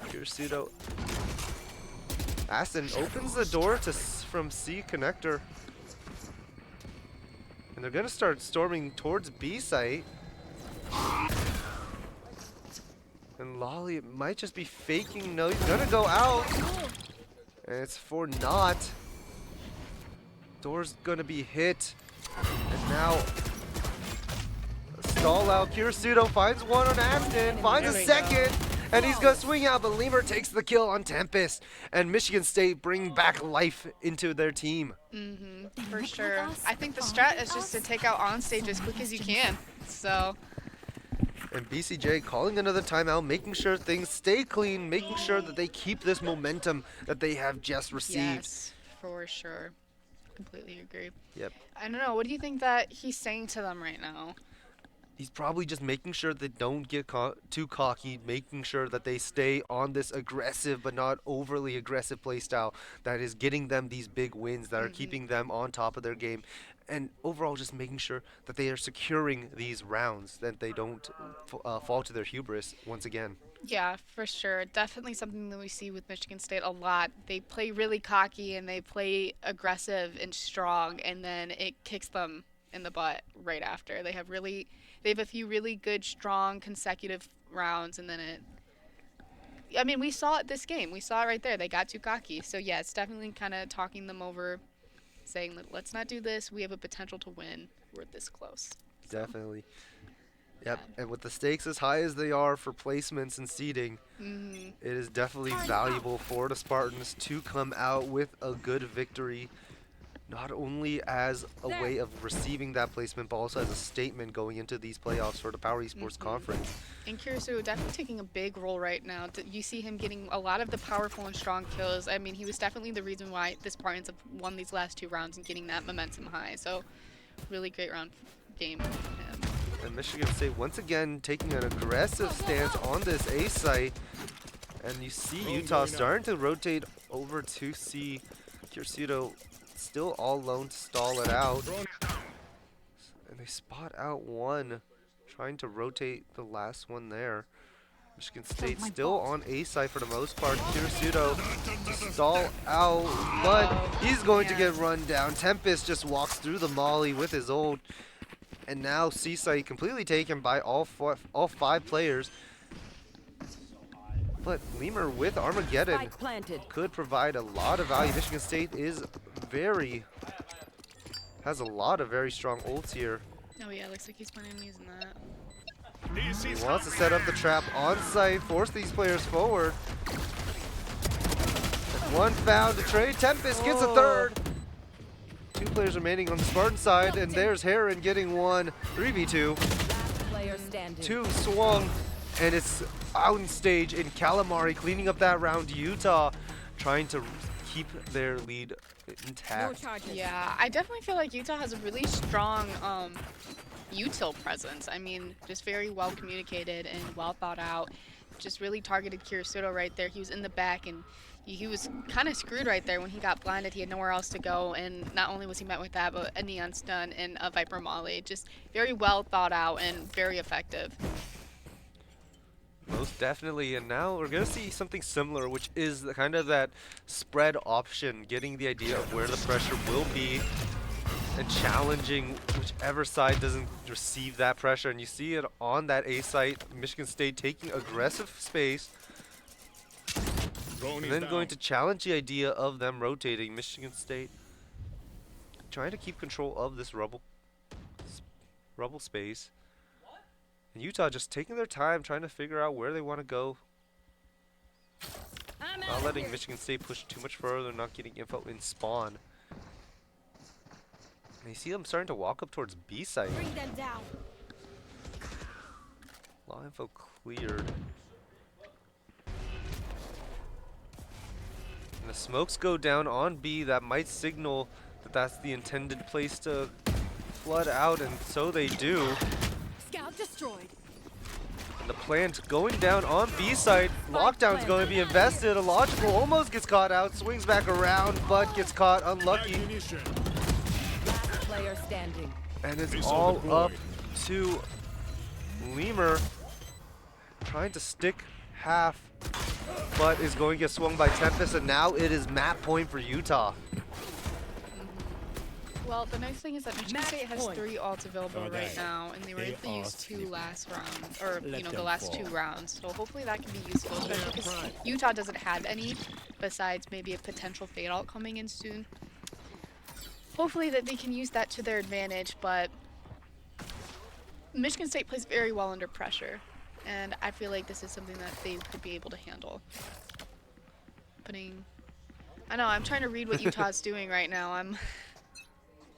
Kirsudo. Aston opens the door from C connector. And they're gonna start storming towards B site. And Lolly might just be faking. No, he's gonna go out. And it's for naught. Door's gonna be hit. And now stall out. Kirsudo finds one on Aston, finds a second, and he's gonna swing out, but Lemur takes the kill on Tempest. And Michigan State bring back life into their team. For sure. I think the strat is just to take out on stage as quick as you can. So And BCJ calling another timeout, making sure things stay clean, making sure that they keep this momentum that they have just received. yes, for sure. Completely agree. Yep. I don't know. What do you think that he's saying to them right now? He's probably just making sure they don't get too cocky, making sure that they stay on this aggressive but not overly aggressive playstyle that is getting them these big wins, that are keeping them on top of their game. And overall just making sure that they are securing these rounds, that they don't fall to their hubris once again. Yeah, for sure. Definitely something that we see with Michigan State a lot. They play really cocky and they play aggressive and strong, and then it kicks them in the butt right after. They have a few really good, strong, consecutive rounds, and then I mean, we saw it this game. We saw it right there. They got too cocky. So yeah, it's definitely kind of talking them over, saying, let's not do this. We have a potential to win. We're this close. Definitely. Yep, and with the stakes as high as they are for placements and seeding, it is definitely valuable for the Spartans to come out with a good victory, not only as a way of receiving that placement, but also as a statement going into these playoffs for the Power Esports Conference. And Kirsu definitely taking a big role right now. You see him getting a lot of the powerful and strong kills. I mean, he was definitely the reason why the Spartans have won these last 2 rounds and getting that momentum high. So, really great round game from him. And Michigan State once again taking an aggressive stance on this A site. And you see Utah starting to rotate over to C. Kirsudo still all alone to stall it out. And they spot out one, trying to rotate the last one there. Michigan State still on A side for the most part. Kirsudo to stall out, but he's going to get run down. Tempest just walks through the molly with his ult. And now C side completely taken by all 5 players. But Lemur with Armageddon Spike planted. could provide a lot of value. Michigan State has a lot of very strong ults here. Oh yeah, looks like he's planning on using that. He wants to set up the trap on site, force these players forward. And one found to trade. Tempest gets a third. 2 players remaining on the Spartan side, and there's Heron getting one. 3v2. Last player standing. 2 swung, and it's on stage in Calamari cleaning up that round. Utah trying to keep their lead No intact. charges. Yeah, I definitely feel like Utah has a really strong util presence. I mean, just very well communicated and well thought out. Just really targeted Kirisudo right there. He was in the back, and he was kind of screwed right there when he got blinded. He had nowhere else to go, and not only was he met with that, but a Neon Stun and a Viper Molly. Just very well thought out and very effective. Most definitely, and now we're gonna see something similar, which is kind of that spread option, getting the idea of where the pressure will be and challenging whichever side doesn't receive that pressure. And you see it on that A site, Michigan State taking aggressive space, and then going to challenge the idea of them rotating. Michigan State trying to keep control of this rubble space. And Utah just taking their time, trying to figure out where they want to go. Not letting Michigan State push too much further, not getting info in spawn. And you see them starting to walk up towards B site. Bring them down. Law info cleared. And the smokes go down on B. That might signal that that's the intended place to flood out, and so they do. Scout destroyed. And the plant going down on B site. Lockdown's going to be invested. A logical almost gets caught out, swings back around, but gets caught unlucky. Last player standing. And it's Missile all deployed. up to Lemur, trying to stick half, but is going to get swung by Tempest, and now it is map point for Utah. Well, the nice thing is that Michigan Match State has point. 3 ults available Okay. right now, and they were They able to use are 2 sleeping. last round, or Let the them last 2 fall. rounds. So hopefully that can be useful, especially because prime. Utah doesn't have any, besides maybe a potential fade alt coming in soon. Hopefully that they can use that to their advantage, but Michigan State plays very well under pressure, and I feel like this is something that they could be able to handle. I know, I'm trying to read what Utah's doing right now.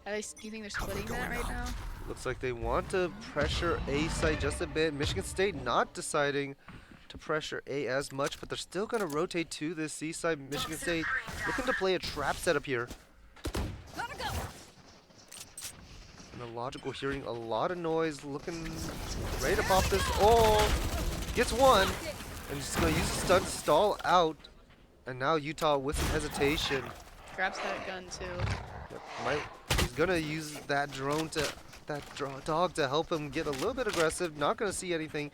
Do you think they're splitting that right now? Looks like they want to pressure A site just a bit. Michigan State not deciding to pressure A as much, but they're still going to rotate to this C side. Michigan State looking to play a trap setup here. And a logical hearing a lot of noise, looking ready to pop this. Oh, gets one, and just going to use the stun to stall out. And now Utah with some hesitation. Grabs that gun too. Yep, he's gonna use that drone dog to help him get a little bit aggressive. Not gonna see anything.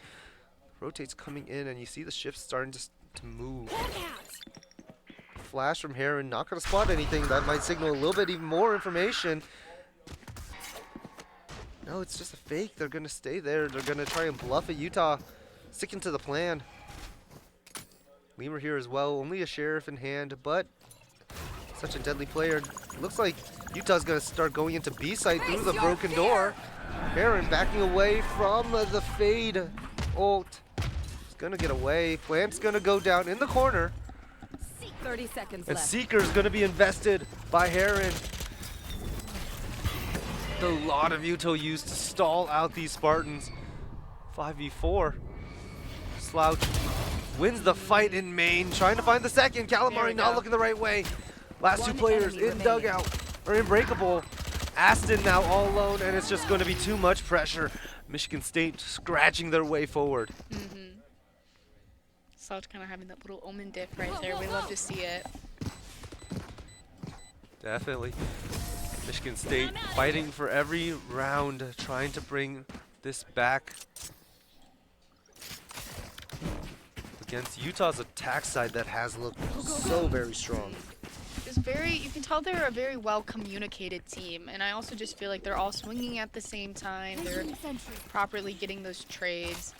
Rotates coming in, and you see the shift starting to move. Flash from Heron, not gonna spot anything. That might signal a little bit even more information. No, it's just a fake. They're gonna stay there. They're gonna try and bluff it. Utah sticking to the plan. Lemur here as well. Only a sheriff in hand, but such a deadly player. Looks like Utah's going to start going into B site through the broken door. Heron backing away from the fade ult. He's going to get away. Plamp's going to go down in the corner. 30 seconds And left. Seeker's going to be invested by Heron. A lot of Utah used to stall out these Spartans. 5v4. Slouch wins the fight in main, trying to find the second. There we Calamari not go. looking the right way. Last two One players enemy in remaining. dugout or in breakable. Aston now all alone, and it's just going to be too much pressure. Michigan State scratching their way forward. Slouch kind of having that little omen diff right there. We love to see it. Definitely. Michigan State fighting for every round, trying to bring this back against Utah's attack side that has looked so very strong. You can tell they're a very well communicated team, and I also just feel like they're all swinging at the same time. They're properly getting those trades.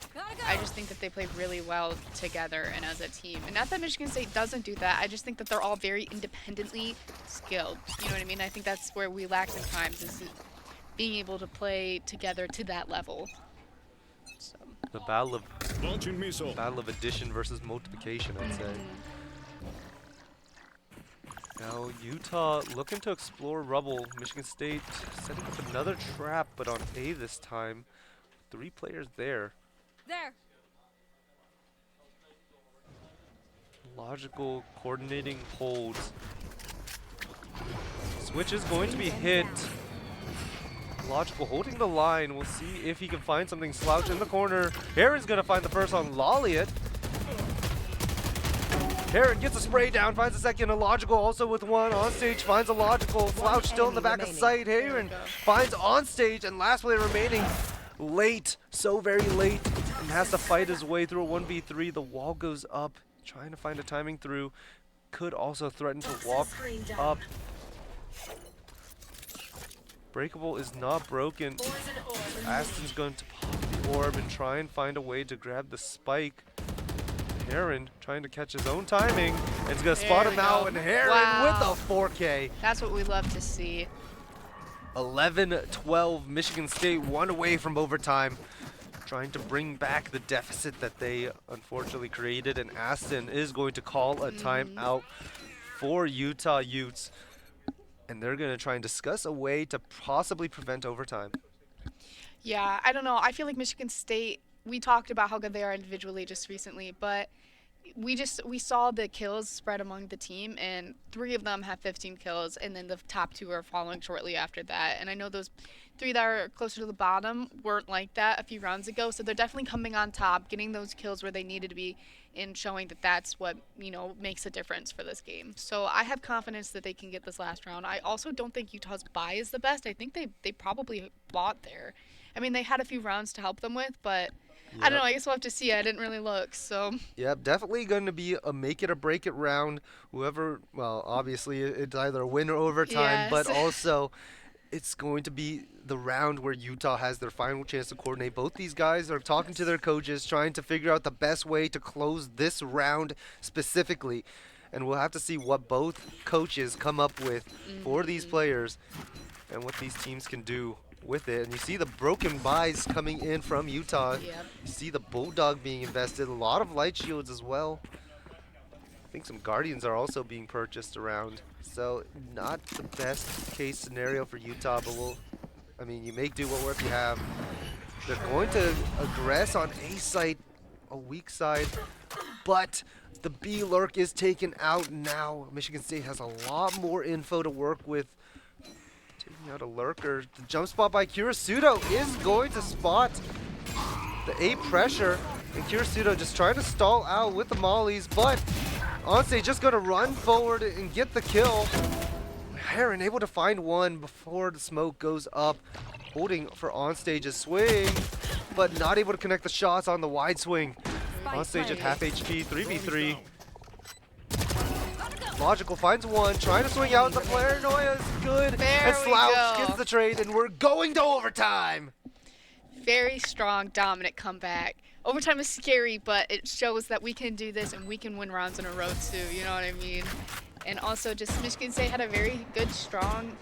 I just think that they play really well together and as a team. And not that Michigan State doesn't do that, I just think that they're all very independently skilled. You know what I mean? I think that's where we lack sometimes, is being able to play together to that level. So. The battle Launching missile. of addition versus multiplication, I'd say. Now Utah looking to explore rubble. Michigan State setting up another trap, but on A this time. 3 players there. There. Logical coordinating holds. Switch is going to be hit. Logical holding the line. We'll see if he can find something. Slouch in the corner. Heron's gonna find the first on Lolliot. Heron gets a spray down, finds a second. A logical also with one on stage, finds a logical. Slouch still in the back of remaining. sight. Heron finds on stage, and last player remaining. Late, so very late, and has to fight his way through a 1v3. The wall goes up, trying to find a timing through. Could also threaten to walk up. Breakable is not broken. Aston's going to pop the orb and try and find a way to grab the spike. Heron trying to catch his own timing. And it's going to spot There him we out, go. and Heron Wow. with a 4K. That's what we love to see. 11-12, Michigan State, 1 away from overtime. Trying to bring back the deficit that they unfortunately created, and Aston is going to call a timeout for Utah Utes. And they're going to try and discuss a way to possibly prevent overtime. Yeah, I don't know. I feel like Michigan State, we talked about how good they are individually just recently, but we saw the kills spread among the team, and 3 of them have 15 kills, and then the top 2 are following shortly after that. And I know those 3 that are closer to the bottom weren't like that a few rounds ago, so they're definitely coming on top, getting those kills where they needed to be, and showing that that's what, makes a difference for this game. So I have confidence that they can get this last round. I also don't think Utah's buy is the best. I think they probably bought there. I mean, they had a few rounds to help them with, but I don't know. I guess we'll have to see. I didn't really look, so. Yep, definitely going to be a make it or break it round. Whoever, well, obviously it's either a win or overtime, but Yes. also it's going to be the round where Utah has their final chance to coordinate. Both these guys are talking to their coaches, trying to figure out the best way to close this round specifically. And we'll have to see what both coaches come up with for these players and what these teams can do with it. And you see the broken buys coming in from Utah. Yep. You see the Bulldog being invested, a lot of light shields as well. I think some Guardians are also being purchased around. So not the best case scenario for Utah, but you make do what you have. They're going to aggress on A site, a weak side, but the B lurk is taken out now. Michigan State has a lot more info to work with. Taking out a lurker. The jump spot by Kurasudo is going to spot the A pressure. And Kurasudo just trying to stall out with the mollies, but Onstage just going to run forward and get the kill. Heron able to find one before the smoke goes up. Holding for Onstage's swing, but not able to connect the shots on the wide swing. Onstage at half HP, 3v3. Logical finds one, trying to swing out. The paranoia is good. There And we Slouch go. gets the trade, and we're going to overtime. Very strong, dominant comeback. Overtime is scary, but it shows that we can do this and we can win rounds in a row too, you know what I mean? And also just Michigan State had a very good, strong,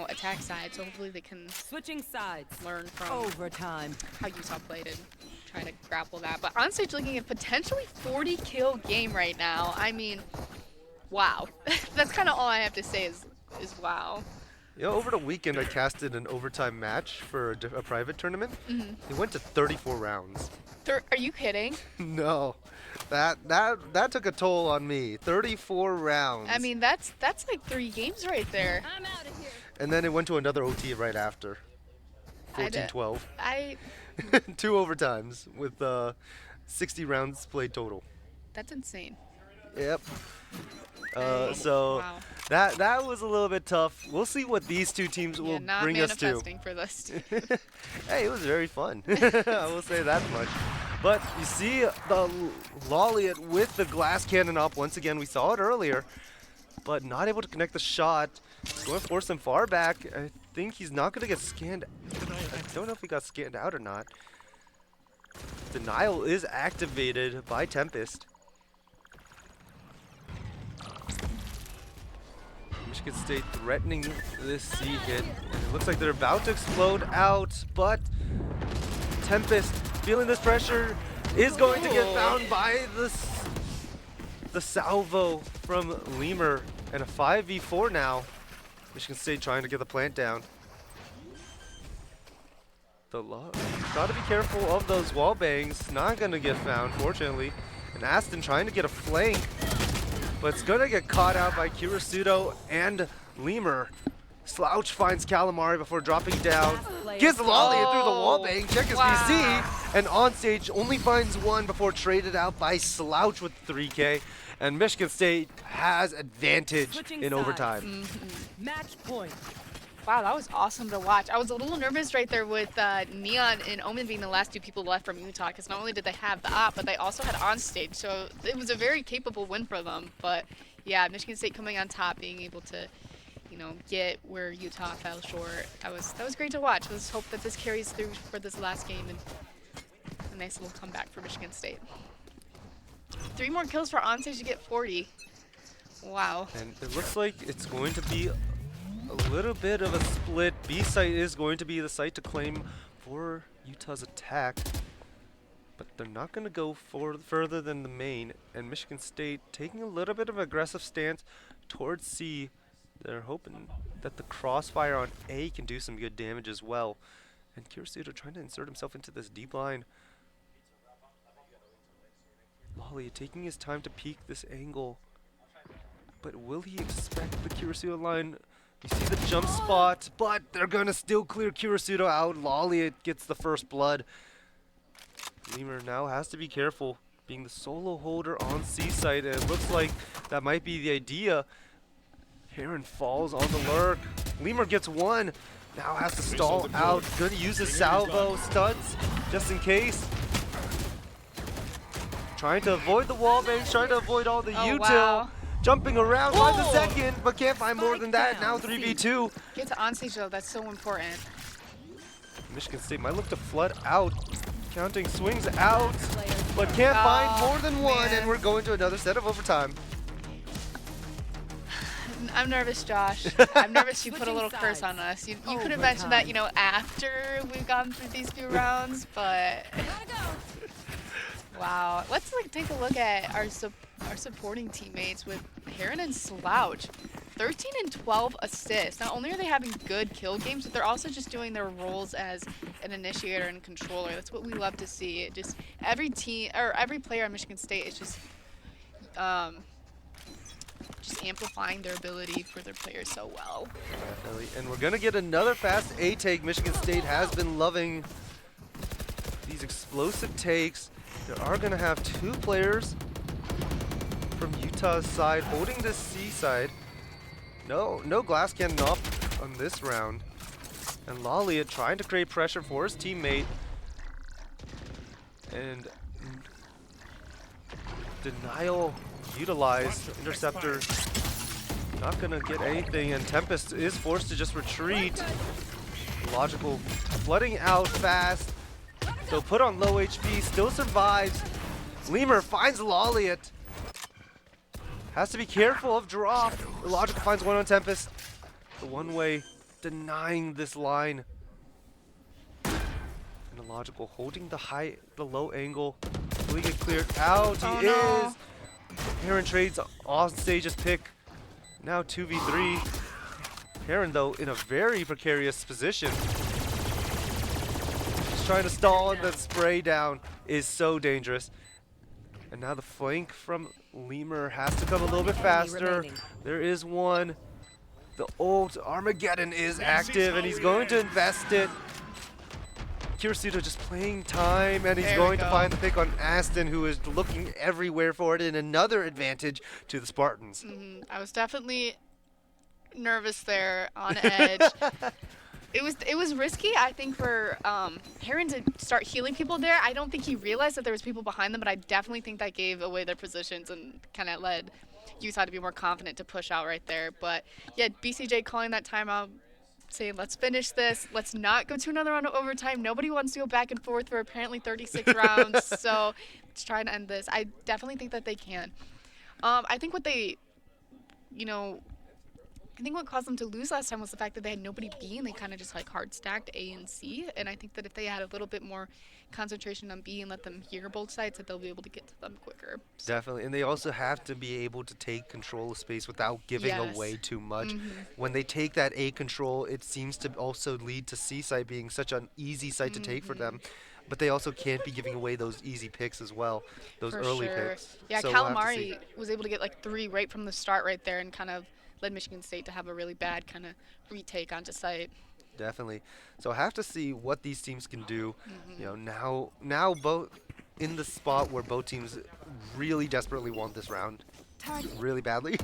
attack side, so hopefully they can Switching sides. learn from Overtime. how Utah played and try to grapple that. But Onstage looking at potentially 40 kill game right now. I mean, wow. That's kind of all I have to say is wow. Over the weekend I casted an overtime match for a private tournament. It went to 34 rounds. Are you kidding? No, that took a toll on me. 34 rounds. I mean, that's like 3 games right there. I'm out of here. And then it went to another OT right after. I did- 14-12. I 2 overtimes with 60 rounds played total. that's insane. Yep. I- So wow. that was a little bit tough. We'll see what these two teams Yeah, will not bring us to. manifesting for this team. Hey, it was very fun. I will say that much. But you see the Lolliot with the glass cannon up. Once again, we saw it earlier, but not able to connect the shot. He's going to force him far back. I think he's not going to get scanned. I don't know if he got scanned out or not. Denial is activated by Tempest. Michigan State threatening this C hit. And it looks like they're about to explode out, but Tempest, feeling this pressure, is going to get found by the salvo from Lemur. And a 5v4 now. Michigan State trying to get the plant down. Gotta be careful of those wall bangs. Not gonna get found, fortunately. And Aston trying to get a flank, but it's gonna get caught out by Kurasudo and Lemur. Slouch finds Calamari before dropping down. Gets Lolly through the wall bang. Check his Wow. PC. And Onstage only finds one before traded out by Slouch with 3K. And Michigan State has advantage Switching in sides. overtime. Match point. Wow, that was awesome to watch. I was a little nervous right there with Neon and Omen being the last 2 people left from Utah, because not only did they have the op, but they also had Onstage, so it was a very capable win for them. But yeah, Michigan State coming on top, being able to, get where Utah fell short. That was great to watch. Let's hope that this carries through for this last game and a nice little comeback for Michigan State. 3 more kills for Onstage to get 40. Wow. And it looks like it's going to be a little bit of a split. B site is going to be the site to claim for Utah's attack, but they're not going to go further than the main. And Michigan State taking a little bit of an aggressive stance towards C. They're hoping that the crossfire on A can do some good damage as well. And Kurasudo trying to insert himself into this deep line. Lolly taking his time to peek this angle. But will he expect the Kirisuto line? You see the jump spot, but they're gonna still clear Kirisuto out. Lolly gets the first blood. Lemur now has to be careful, being the solo holder on C site, and it looks like that might be the idea. Heron falls on the lurk. Lemur gets one. Now has to stall out. Gonna use his salvo stuns just in case. Trying to avoid the wall bangs, trying to avoid all the util. Wow. Jumping around, finds a Whoa. second, but can't find more than that. Now Spike 3v2. Get to onstage though, that's so important. Michigan State might look to flood out. Counting swings out, but can't find more than one, man. and we're going to another set of overtime. I'm nervous, Josh. I'm nervous you put a little curse on us. You could have mentioned that, you know, after we've gone through these few rounds, but wow. Let's take a look at our supporting teammates with Heron and Slouch. 13 and 12 assists. Not only are they having good kill games, but they're also just doing their roles as an initiator and controller. That's what we love to see. It just every team or every player on Michigan State is just amplifying their ability for their players so well. Definitely. And we're gonna get another fast A take. Michigan State has been loving these explosive takes. They are gonna have two players from Utah's side holding the C side. No glass cannon off on this round. And Lolly trying to create pressure for his teammate. And denial utilized. Interceptor not gonna get anything, and Tempest is forced to just retreat. Logical flooding out fast. So put on low HP, still survives. Lemur finds Lolliot. Has to be careful of drop. Logical finds one on Tempest. The one-way denying this line. And Illogical holding the low angle. Will he get cleared out? He is. Heron trades on stage's pick. Now 2v3. Heron, though, in a very precarious position. Just trying to stall, and the spray down is so dangerous. And now the flank from Lemur has to come a little bit faster. There is one. The ult Armageddon is active, and he's going to invest it. Kirisuto just playing time, and he's going to find the pick on Aston, who is looking everywhere for it, and another advantage to the Spartans. I was definitely nervous there, on edge. It was risky, I think, for Heron to start healing people there. I don't think he realized that there was people behind them, but I definitely think that gave away their positions and kind of led Utah to be more confident to push out right there. But yeah, BCJ calling that timeout, saying, let's finish this. Let's not go to another round of overtime. Nobody wants to go back and forth for apparently 36 rounds. So let's try and end this. I definitely think that they can. I think what they, I think what caused them to lose last time was the fact that they had nobody B, and they kind of just hard stacked A and C. And I think that if they had a little bit more concentration on B and let them hear both sides, that they'll be able to get to them quicker. Definitely, and they also have to be able to take control of space without giving away too much. When they take that A control, it seems to also lead to C site being such an easy site to take for them. But they also can't be giving away those easy picks as well, those early picks. Yeah, so Calamari was able to get 3 right from the start right there, and kind of led Michigan State to have a really bad kind of retake onto site. Definitely. So I have to see what these teams can do. Now both in the spot where both teams really desperately want this round, really badly.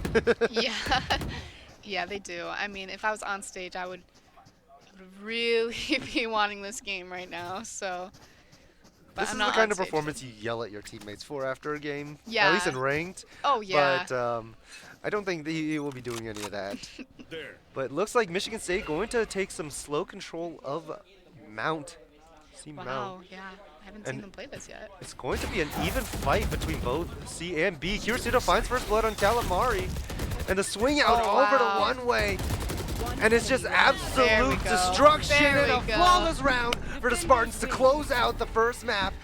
Yeah, they do. I mean, if I was on stage, I would really be wanting this game right now. So, but This is the kind of performance you yell at your teammates for after a game. Yeah. At least in ranked. Oh yeah. But I don't think he will be doing any of that. But it looks like Michigan State going to take some slow control of Mount. Wow, yeah. I haven't seen them play this yet. It's going to be an even fight between both C and B. Kirisuto finds first blood on Calamari. And the swing out over the one-way. And it's just absolute destruction and a flawless round for the Spartans to close out the first map.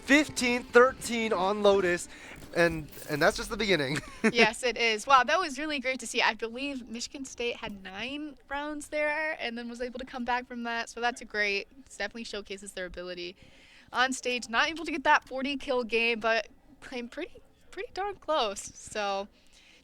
15-13 on Lotus. And that's just the beginning. Yes, it is. Wow, that was really great to see. I believe Michigan State had 9 rounds there and then was able to come back from that. So that's great. It definitely showcases their ability. On stage, not able to get that 40 kill game, but playing pretty darn close. So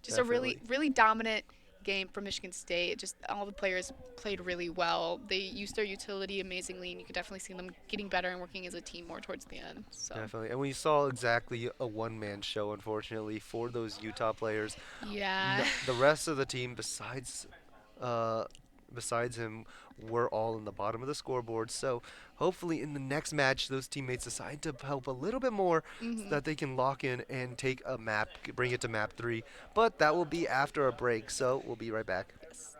just a Definitely. really dominant game from Michigan State. Just all the players played really well. They used their utility amazingly, and you could definitely see them getting better and working as a team more towards the end. So Definitely. And we saw exactly a one-man show, unfortunately, for those Utah players. yeah. The rest of the team, uh, besides him, were all in the bottom of the scoreboard. So hopefully in the next match, those teammates decide to help a little bit more so hmm that they can lock in and take a map, bring it to map 3. But that will be after a break, so we'll be right back. Yes.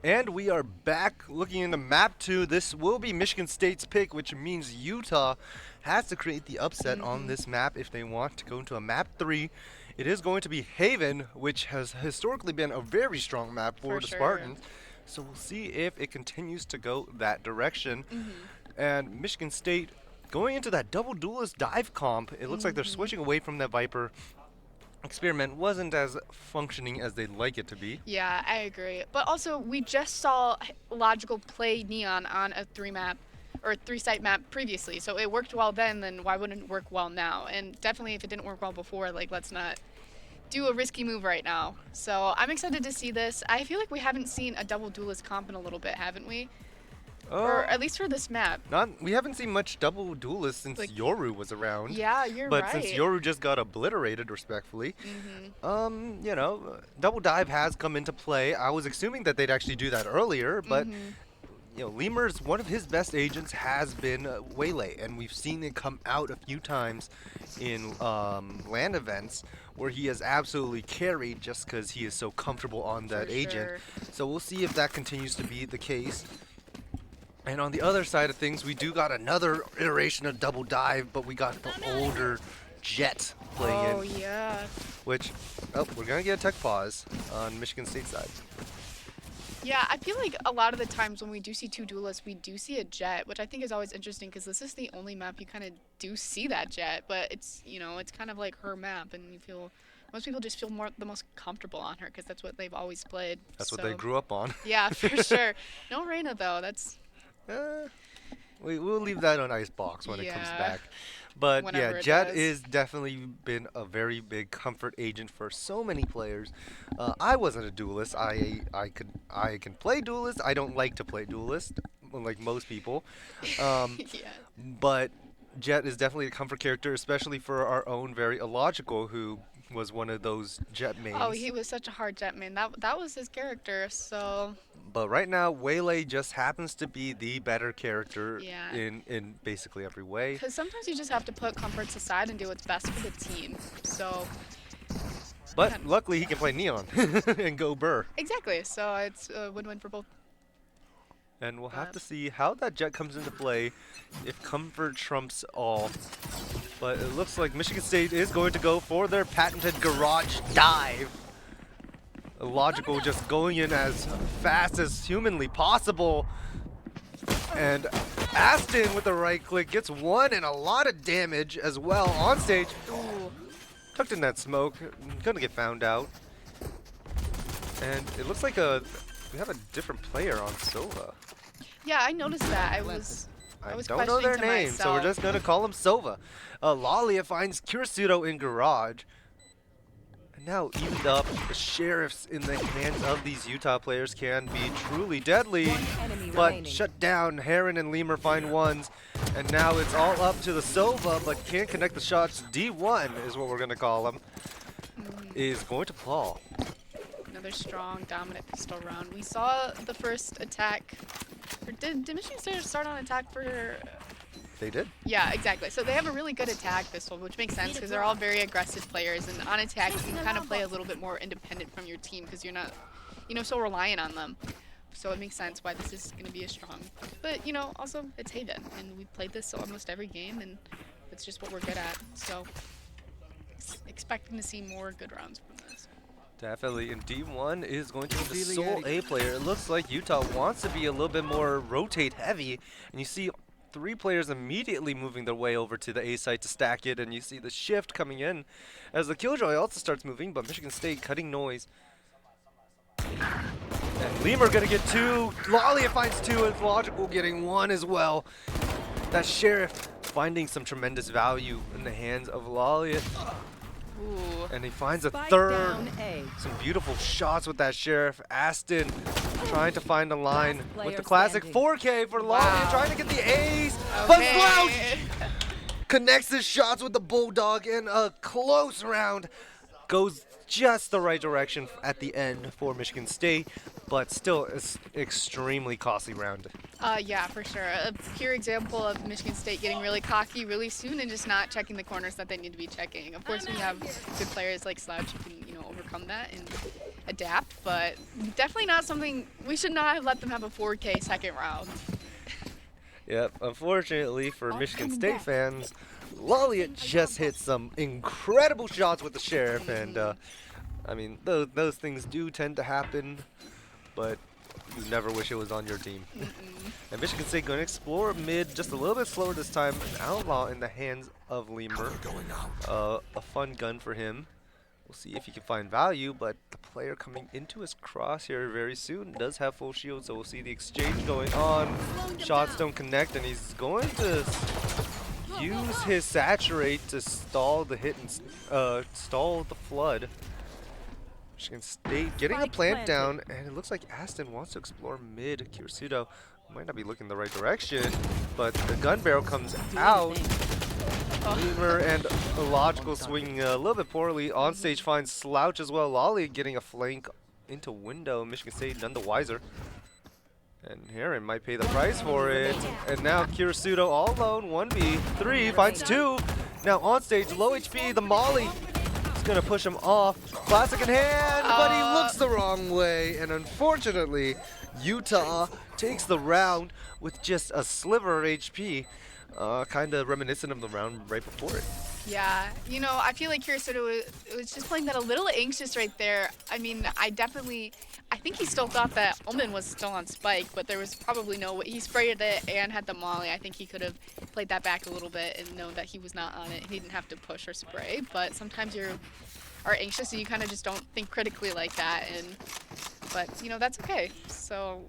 And we are back looking into map 2. This will be Michigan State's pick, which means Utah has to create the upset on this map if they want to go into a map 3. It is going to be Haven, which has historically been a very strong map for the sure. Spartans. So we'll see if it continues to go that direction. And Michigan State going into that double duelist dive comp, it looks like they're switching away from that Viper. Experiment wasn't as functioning as they'd like it to be. Yeah, I agree. But also, we just saw Logical play Neon on a 3-site map previously. So it worked well then why wouldn't it work well now? And definitely if it didn't work well before, like, let's not do a risky move right now. So I'm excited to see this. I feel like we haven't seen a double duelist comp in a little bit, haven't we? Or at least for this map. We haven't seen much double duelists since Like- Yoru was around. Yeah, you're But right. since Yoru just got obliterated, respectfully, you know, double dive has come into play. I was assuming that they'd actually do that earlier, but you know, Lemur's one of his best agents has been Waylay, and we've seen it come out a few times in LAN events where he has absolutely carried just because he is so comfortable on that agent. sure. So we'll see if that continues to be the case. And on the other side of things, we do got another iteration of double dive, but we got the older Jet playing Oh, in, yeah. which, we're gonna get a tech pause on Michigan State side. Yeah, I feel like a lot of the times when we do see two duelists, we do see a Jet, which I think is always interesting because this is the only map you kind of do see that Jet, but it's, you know, it's kind of like her map, and you feel, most people just feel the most comfortable on her because that's what they've always played. That's what they grew up on. Yeah, for sure. No Reyna though, that's... We'll leave that on icebox when it comes Yeah. back. But Whenever yeah, it Jet does. is definitely been a very big comfort agent for so many players. I wasn't a duelist. I can play duelist. I don't like to play duelist, like most people. Yeah. But Jet is definitely a comfort character, especially for our own very illogical, who was one of those Jet mains. Oh, he was such a hard Jet main. That was his character, so... But right now, Waylay just happens to be the better character Yeah. in basically every way. Because sometimes you just have to put comforts aside and do what's best for the team. So, But luckily, he can play Neon and go Burr. exactly. So it's a win-win for both. And we'll have to see how that Jet comes into play, if comfort trumps all. But it looks like Michigan State is going to go for their patented garage dive. Logical just going in as fast as humanly possible. And Aston with the right click gets one and a lot of damage as well on stage. Ooh. Tucked in that smoke, gonna get found out. And it looks like we have a different player on Sova. Yeah, I noticed that. I was don't know their questioning to name, so we're myself. just gonna call him Sova. Lalia finds Kirisuto in garage. And now evened up, the sheriffs in the hands of these Utah players can be truly deadly. One enemy But remaining. shut down, Heron and Lemur find ones. And now it's all up to the Sova, but can't connect the shots. D1 is what we're gonna call him. Is going to fall. Another strong, dominant pistol round. We saw the first attack. Or did Michigan State start on attack for... They did. Yeah, exactly. So they have a really good attack pistol, which makes sense because they're all very aggressive players. And on attack, you can kind of play a little bit more independent from your team because you're not, you know, so reliant on them. So it makes sense why this is going to be a strong. But, you know, also it's Haven. And we've played this almost every game, and it's just what we're good at. So expecting to see more good rounds from this. Definitely, and D1 is going to be the sole A player. It looks like Utah wants to be a little bit more rotate heavy, and you see 3 players immediately moving their way over to the A site to stack it, and you see the shift coming in as the Killjoy also starts moving, but Michigan State cutting noise. And Lemur gonna get 2, Lalia finds 2, and Logical getting 1 as well. That Sheriff finding some tremendous value in the hands of Lalia. Ooh. And he finds a Spike third. down A. Some beautiful shots with that Sheriff. Aston trying to find a line Last with player the classic standing. 4K for Lalia, Wow. trying to get the A's. But Okay. Slouch connects his shots with the Bulldog in a close round. Goes just the right direction at the end for Michigan State, but still is extremely costly round. Yeah, for sure. A pure example of Michigan State getting really cocky really soon and just not checking the corners that they need to be checking. Of course, we have good players like Slouch who can, you know, overcome that and adapt, but definitely not something we should not have let them have a 4K second round. Yep, unfortunately for Michigan State fans, Lolly just hit some incredible shots with the Sheriff, and I mean, those things do tend to happen, but you never wish it was on your team. And Michigan State going to explore mid just a little bit slower this time. An Outlaw in the hands of Lemur. Going out. A fun gun for him. We'll see if he can find value, but the player coming into his crosshair very soon does have full shield, so we'll see the exchange going on. Shots don't connect, and he's going to use his saturate to stall the hit and stall the flood. Michigan State getting a plant down, and it looks like Aston wants to explore mid. Kirsudo might not be looking the right direction, but the gun barrel comes out. Lemur and Illogical swinging a little bit poorly. On stage finds Slouch as well. Lolly getting a flank into window. Michigan State none the wiser. And Heron might pay the price for it. And now Kirisudo all alone. 1v3 finds 2. Now on stage, low HP. The Molly is going to push him off. Classic in hand, but he looks the wrong way. And unfortunately, Utah takes the round with just a sliver of HP. Kind of reminiscent of the round right before it. Yeah, you know, I feel like Kirisudo was just playing that a little anxious right there. I mean, I think he still thought that Omen was still on Spike, but there was probably no way. He sprayed it and had the molly. I think he could have played that back a little bit and known that he was not on it. He didn't have to push or spray, but sometimes you are anxious and you kind of just don't think critically like that. But, you know, that's okay. So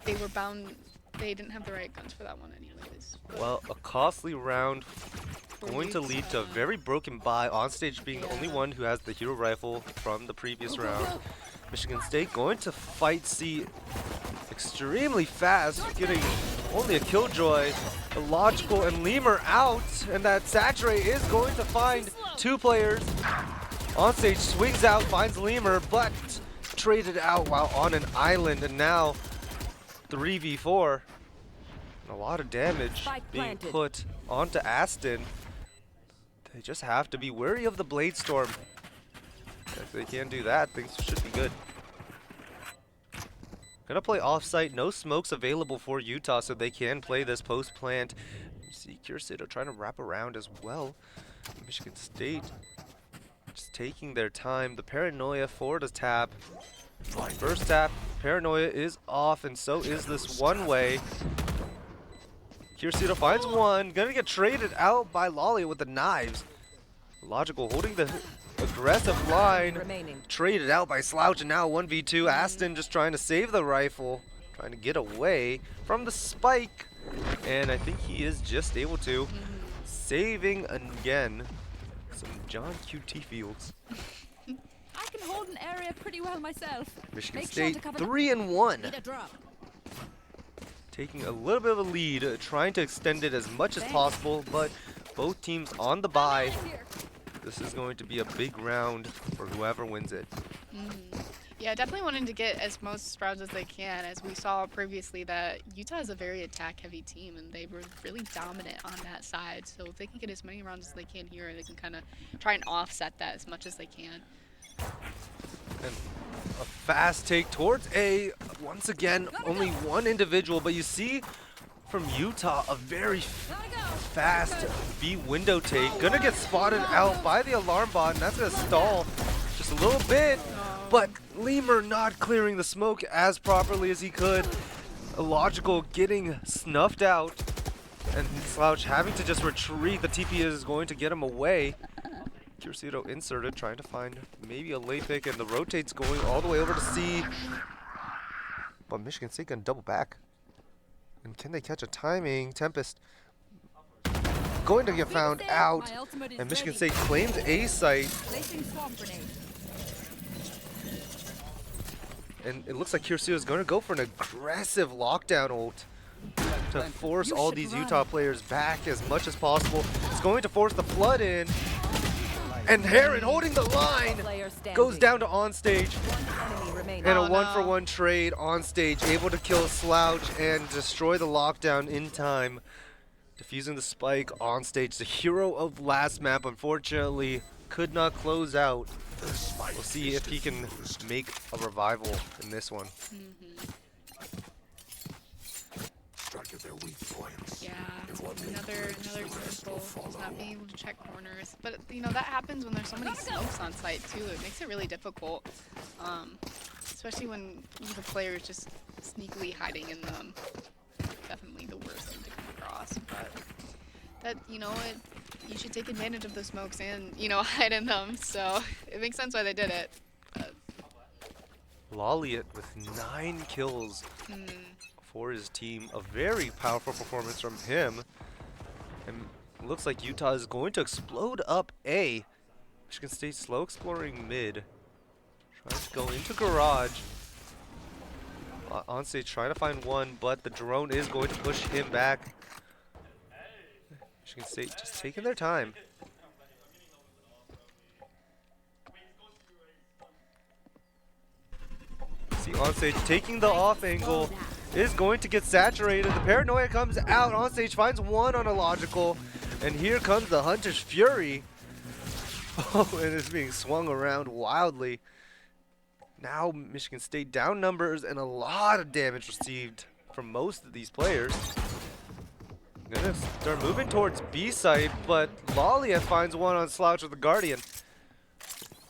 they were bound. They didn't have the right guns for that one anyways. Well, a costly round going to lead to a very broken buy. On stage being the only one who has the hero rifle from the previous round. Michigan State going to fight C extremely fast, getting only a killjoy. Illogical and Lemur out, and that Saturate is going to find 2 players. On stage swings out, finds Lemur, but traded out while on an island, and now 3v4. And a lot of damage being put onto Aston. They just have to be wary of the Blade Storm. If they can't do that, things should be good. Gonna play offsite, no smokes available for Utah, so they can play this post-plant. You see Kirsudo trying to wrap around as well. Michigan State just taking their time. The Paranoia for the tap. First tap, Paranoia is off, and so is this one-way. Kirsudo finds one, gonna get traded out by Lolly with the knives. Illogical holding the aggressive line, traded out by Slouch, and now 1v2. Aston just trying to save the rifle, trying to get away from the spike, and I think he is just able to. Saving again some John QT Fields. I can hold an area pretty well myself. Michigan Make sure State to cover 3-1. Need a drop. Taking a little bit of a lead, trying to extend it as much as possible, but both teams on the bye. This is going to be a big round for whoever wins it. Yeah, definitely wanting to get as most rounds as they can. As we saw previously, that Utah is a very attack-heavy team, and they were really dominant on that side. So if they can get as many rounds as they can here, they can kind of try and offset that as much as they can. And a fast take towards A. Once again, only one individual, but you see from Utah a very fast B window take. Gonna get spotted out by the alarm bot, and that's gonna stall just a little bit. But Lemur not clearing the smoke as properly as he could. Illogical getting snuffed out, and Slouch having to just retreat. The TP is going to get him away. Kirsudo inserted, trying to find maybe a late pick, and the rotate's going all the way over to C. But Michigan State gonna double back. And can they catch a timing? Tempest going to get found out, and Michigan State claims A site. And it looks like Kirsudo is going to go for an aggressive lockdown ult to force all these Utah players back as much as possible. It's going to force the flood in. And Heron holding the line goes down to on stage. And a one-for-one trade on stage, able to kill Slouch and destroy the lockdown in time. Defusing the spike on stage. The hero of last map, unfortunately, could not close out. This fight We'll see is if he can diffused. make a revival in this one. Strike at their weak points. Yeah, If one man another breaks, the rest example will is not follow. being able to check corners. But you know that happens when there's so many smokes on site too. It makes it really difficult, especially when the player is just sneakily hiding in them. Definitely the worst thing to come across. But that you should take advantage of the smokes and hide in them. So it makes sense why they did it. But, Lolliot with 9 kills for his team. A very powerful performance from him. And it looks like Utah is going to explode up A. Michigan State slow exploring mid. Trying to go into garage. On stage trying to find one, but the drone is going to push him back. Michigan State just taking their time. See on stage taking the off angle is going to get saturated. The paranoia comes out on stage, finds one on a logical, and here comes the Hunter's Fury. Oh, and it's being swung around wildly. Now Michigan State down numbers and a lot of damage received from most of these players. Gonna start moving towards B site, but Lolliet finds one on Slouch with the Guardian.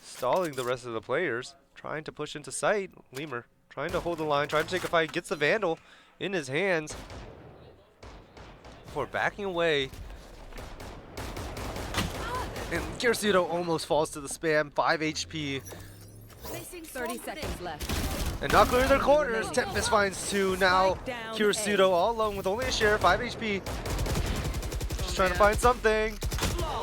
Stalling the rest of the players. Trying to push into sight. Lemur trying to hold the line, trying to take a fight, gets the Vandal in his hands. Before backing away. And Kirsudo almost falls to the spam, 5 HP. 30 seconds left. And not clearing their corners. Tempest finds 2. Now Kirsudo all alone with only a share, 5 HP. Just trying to find something.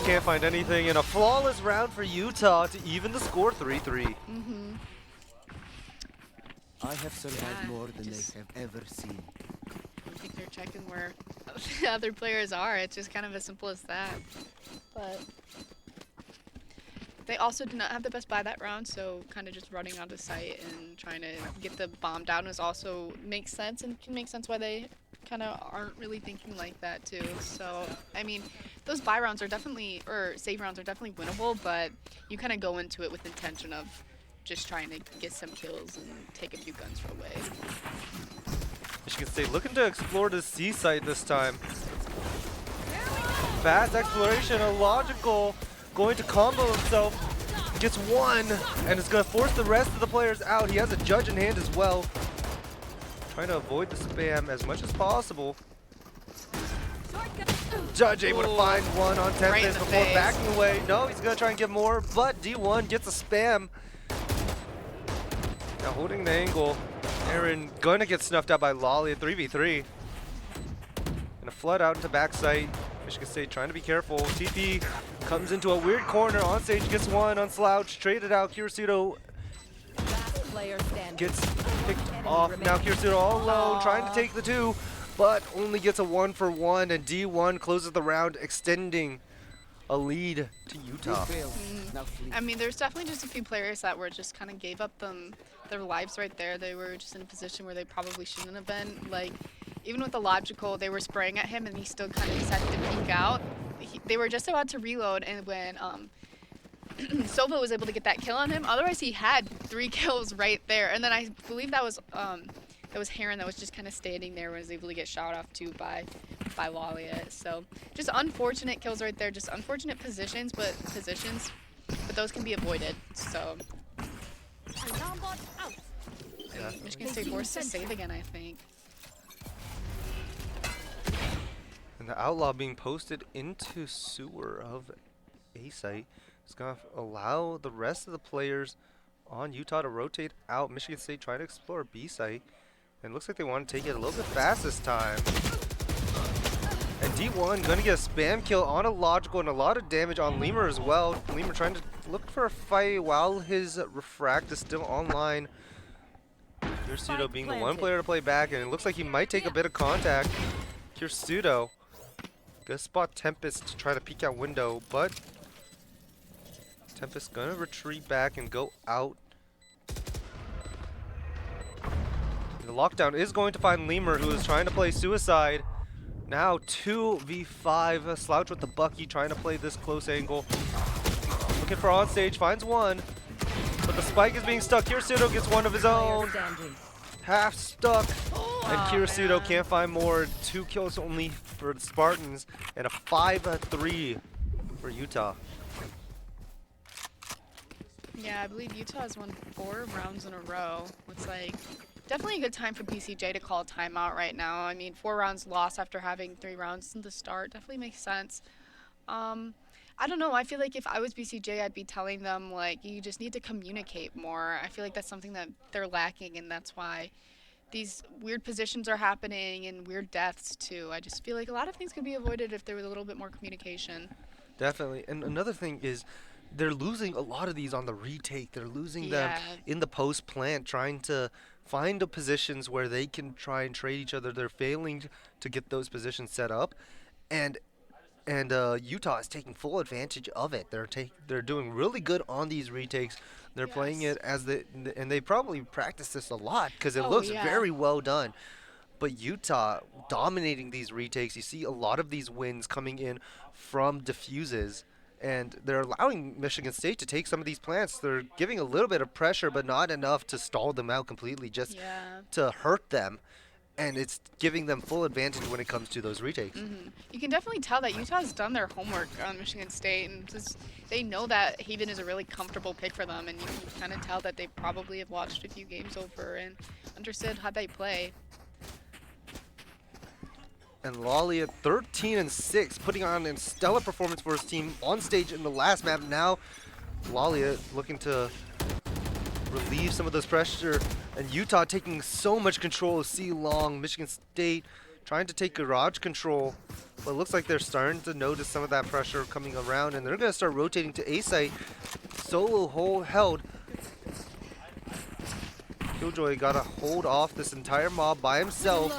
Can't find anything. And a flawless round for Utah to even the score 3-3. I have survived Yeah, more than just- they have ever seen. I think they're checking where the other players are. It's just kind of as simple as that. But they also did not have the best buy that round, so kind of just running onto site and trying to get the bomb down is also makes sense and can make sense why they kind of aren't really thinking like that too. So I mean, those buy rounds are definitely, or save rounds are definitely winnable, but you kind of go into it with intention of just trying to get some kills and take a few guns away. Michigan State looking to explore the C site this time. Fast exploration, a logical going to combo himself. Gets one, and it's going to force the rest of the players out. He has a judge in hand as well. Trying to avoid the spam as much as possible. Judge able to find one on Right in Tempest the before face. backing away. No, he's going to try and get more, but D1 gets a spam. Now holding the angle. Aaron gonna get snuffed out by Lolly at 3v3. And a flood out into backside. Michigan State trying to be careful. TP comes into a weird corner. On stage gets one on Slouch. Traded out. Kirsudo Last player standing. gets picked off. Now Kirsudo all alone trying to take the 2, but only gets a 1-for-1. And D1 closes the round, extending a lead to Utah. Now flee. I mean, there's definitely just a few players that were just kind of gave up their lives right there. They were just in a position where they probably shouldn't have been. Like, even with the logical, they were spraying at him and he still kind of decided to peek out. They were just about to reload, and when Sova was able to get that kill on him, otherwise he had 3 kills right there. And then I believe that was Heron that was just kind of standing there and was able to get shot off too by Lolliet. So just unfortunate kills right there, just unfortunate positions, but those can be avoided. So Alarm bot out. Michigan State forced to save again, I think. And the outlaw being posted into sewer of A site is going to allow the rest of the players on Utah to rotate out. Michigan State trying to explore B site. And it looks like they want to take it a little bit fast this time. And D1 going to get a spam kill on a logical and a lot of damage on Lemur as well. Lemur trying to look for a fight while his refract is still online. Kirsudo being the one player to play back, and it looks like he might take a bit of contact. Kirsudo gonna spot Tempest to try to peek out window, but Tempest gonna retreat back and go out. And the lockdown is going to find Lemur, who is trying to play suicide. Now 2v5, Slouch with the Bucky trying to play this close angle. Looking for on stage, finds one. But the spike is being stuck. Kirisudo gets one of his own. Standing. Half stuck. And Oh, Kirisudo man. can't find more. 2 kills only for the Spartans. And a 5-3 for Utah. Yeah, I believe Utah has won 4 rounds in a row. Looks like definitely a good time for BCJ to call a timeout right now. I mean, 4 rounds lost after having 3 rounds in the start definitely makes sense. I don't know. I feel like if I was BCJ, I'd be telling them, like, you just need to communicate more. I feel like that's something that they're lacking, and that's why these weird positions are happening and weird deaths, too. I just feel like a lot of things could be avoided if there was a little bit more communication. Definitely. And another thing is they're losing a lot of these on the retake. They're losing them Yeah. in the post plant, trying to find the positions where they can try and trade each other. They're failing to get those positions set up. And Utah is taking full advantage of it. They're doing really good on these retakes. They're playing Yes. it as and they probably practice this a lot because it Oh, looks yeah. very well done. But Utah dominating these retakes. You see a lot of these wins coming in from defuses, and they're allowing Michigan State to take some of these plants. They're giving a little bit of pressure, but not enough to stall them out completely, just Yeah. to hurt them. And it's giving them full advantage when it comes to those retakes. You can definitely tell that Utah's done their homework on Michigan State, and just, they know that Haven is a really comfortable pick for them, and you can kind of tell that they probably have watched a few games over and understood how they play. And Lolly at 13-6, putting on a stellar performance for his team on stage in the last map. Now, Lolly looking to relieve some of this pressure, and Utah taking so much control of C-Long. Michigan State trying to take garage control, but it looks like they're starting to notice some of that pressure coming around, and they're going to start rotating to A-site. Solo hold held. Killjoy got to hold off this entire mob by himself.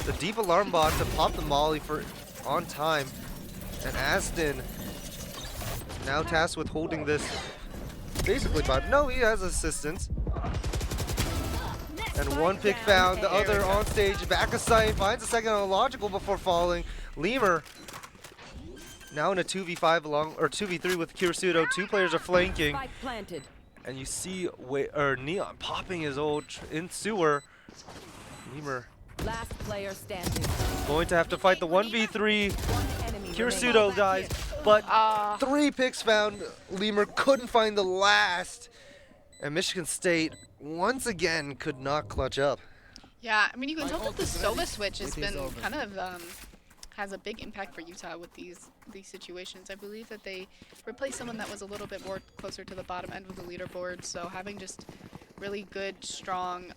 The deep alarm bot to pop the molly for on time, and Aston now tasked with holding this basically bot. No, he has assistance. And one pick found, the other on stage, back of sight, finds a second on logical before falling. Lemur now in a 2v5 or 2v3 with Kirisudo. 2 players are flanking, Spike planted. and you see Neon popping his ult in sewer. Lemur Last player standing. going to have to fight the 1v3. One enemy Kirisudo remaining. dies, but Ah. 3 picks found. Lemur couldn't find the last. And Michigan State, once again, could not clutch up. Yeah, I mean, you can tell that the Sova switch has been kind of has a big impact for Utah with these situations. I believe that they replaced someone that was a little bit more closer to the bottom end of the leaderboard, so having just really good, strong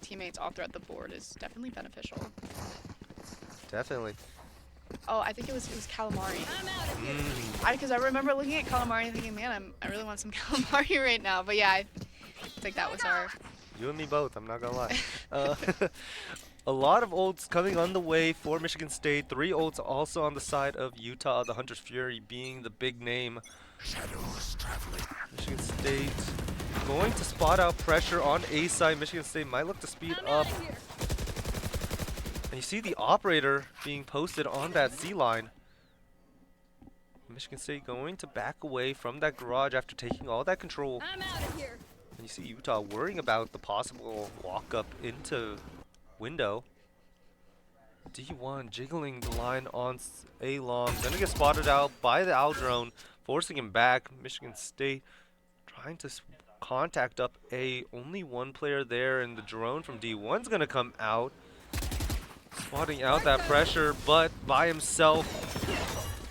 teammates all throughout the board is definitely beneficial. Definitely. Oh, I think it was Calamari. Because I remember looking at Calamari and thinking, man, I really want some Calamari right now. But yeah, I think that was our. You and me both, I'm not gonna lie. A lot of ults coming on the way for Michigan State. 3 ults also on the side of Utah, the Hunter's Fury being the big name. Shadows traveling. Michigan State going to spot out pressure on A side. Michigan State might look to speed up. And you see the operator being posted on that C line. Michigan State going to back away from that garage after taking all that control. I'm out of here. And you see Utah worrying about the possible walk up into window. D1 jiggling the line on A long. Gonna get spotted out by the Owl drone, forcing him back. Michigan State trying to contact up A. Only 1 player there, and the drone from D1's gonna come out. Spotting out that pressure, but by himself.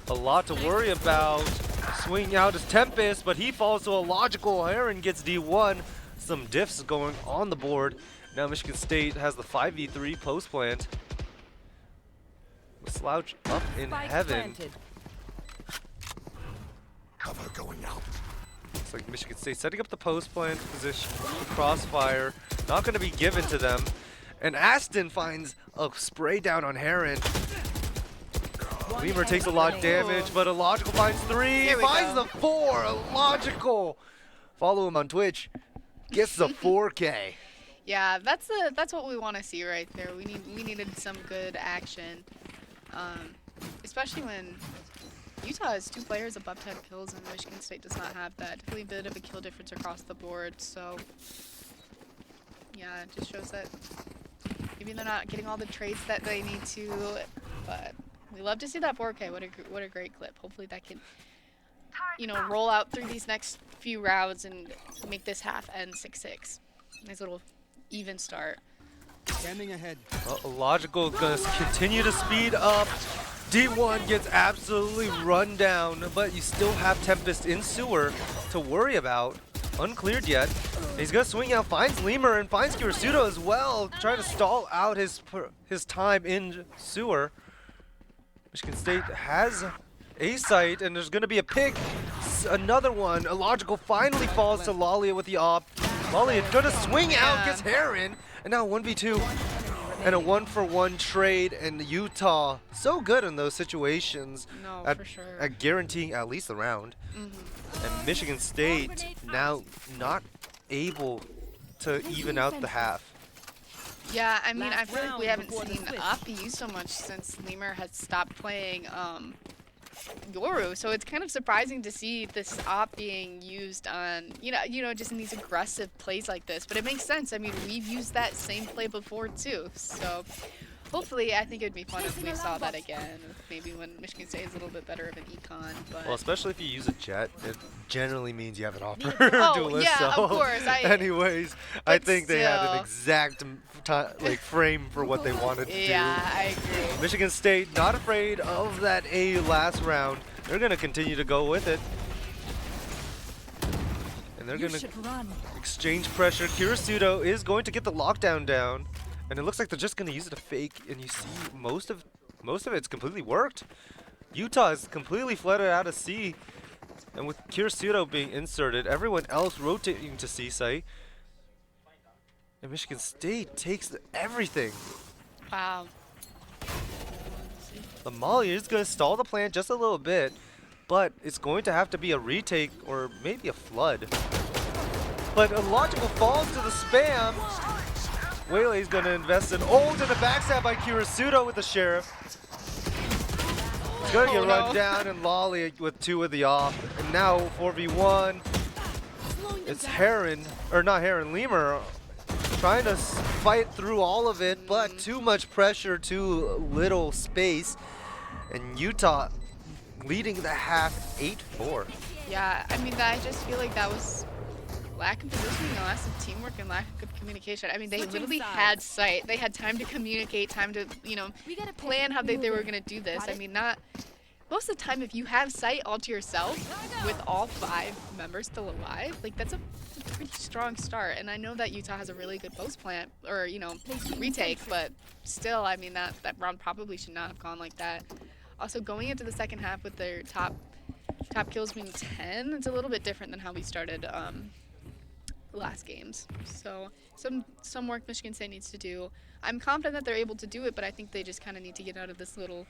A lot to worry about. Swinging out is Tempest, but he falls to a logical. Heron gets D1. Some diffs going on the board. Now Michigan State has the 5v3 post plant. Slouch up in Spike heaven. planted. Cover going out. Looks like Michigan State setting up the post plant position. Crossfire not going to be given to them. And Aston finds a spray down on Heron. Lemur takes a lot of damage, but a logical finds 3. Here we Finds go. the 4. A logical. Follow him on Twitch. Gets the 4K. Yeah, that's what we want to see right there. We needed some good action, especially when Utah has 2 players above 10 kills, and Michigan State does not have that. Definitely a bit of a kill difference across the board. So, yeah, it just shows that maybe they're not getting all the trades that they need to. But we love to see that 4K. What a great clip. Hopefully that can, you know, roll out through these next few rounds and make this half end 6-6. Nice little even start. Scanning ahead. Well, Logical gonna continue to speed up. D1 gets absolutely run down, but you still have Tempest in sewer to worry about. Uncleared yet. He's gonna swing out, finds Lemur and finds Kirisudo as well, trying to stall out his time in sewer. Michigan State has a site, and there's gonna be a pick. Another one. Illogical finally falls to Lalia with the op. Lalia gonna swing out, gets Heron, and now 1v2 and a 1-for-1 trade. And Utah so good in those situations For sure. at guaranteeing at least a round. And Michigan State now not able to even out the half. Yeah, I mean, I Last feel like we round haven't before the seen switch. Up be used so much since Lemur has stopped playing Yoru. So it's kind of surprising to see this Op being used on, you know, just in these aggressive plays like this. But it makes sense. I mean, we've used that same play before too. So hopefully, I think it would be fun if we saw that again. Maybe when Michigan State is a little bit better of an econ. But Well, especially if you use a jet, it generally means you have an offer Oh, duelist. yeah, so of course, anyways, I but think they had still. an exact frame for what they wanted to yeah, I agree. do. Michigan State not afraid of that A last round. They're gonna continue to go with it. And they're You gonna should run. exchange pressure. Kirisudo is going to get the lockdown down. And it looks like they're just gonna use it to fake, and you see most of it's completely worked. Utah is completely flooded out of C. And with Kirisudo being inserted, everyone else rotating to C site. And Michigan State takes everything. Wow. Amalia is going to stall the plan just a little bit, but it's going to have to be a retake or maybe a flood. But Illogical falls to the spam. Waylay is going to invest an ult and a backstab by Kirisudo with the Sheriff. He's going to get run down, and Lolly with 2 with the off. And now 4v1. It's Heron, or not Heron, Lemur trying to fight through all of it, but too much pressure, too little space. And Utah leading the half 8-4. Yeah, I mean, I just feel like that was lack of positioning, loss of teamwork, and lack of communication. I mean, they Switching literally sides. had sight. They had time to communicate, time to, you know, We gotta plan how they were going to do this. Got I it. mean, not most of the time, if you have sight all to yourself with all 5 members still alive, like that's a pretty strong start. And I know that Utah has a really good post plant or, you know, retake, but still, I mean, that round probably should not have gone like that. Also, going into the second half with their top kills being 10, it's a little bit different than how we started last games. So some work Michigan State needs to do. I'm confident that they're able to do it, but I think they just kind of need to get out of this little,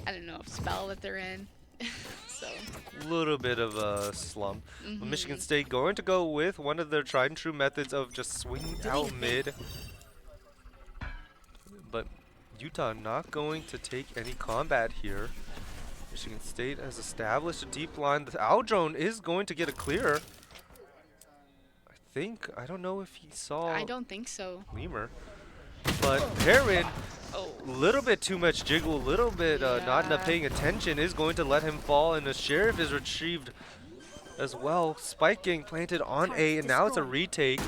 I don't know, spell that they're in. So Little bit of a slump. But Michigan State going to go with one of their tried and true methods of just swinging out mid. But Utah not going to take any combat here. Michigan State has established a deep line. The Aldrone is going to get a clear. I don't know if he saw I don't think so. Lemur. But Heron, Oh, little bit too much jiggle, little bit not enough Yeah. paying attention, is going to let him fall, and the Sheriff is retrieved as well. Spike getting planted on A, and now it's a retake.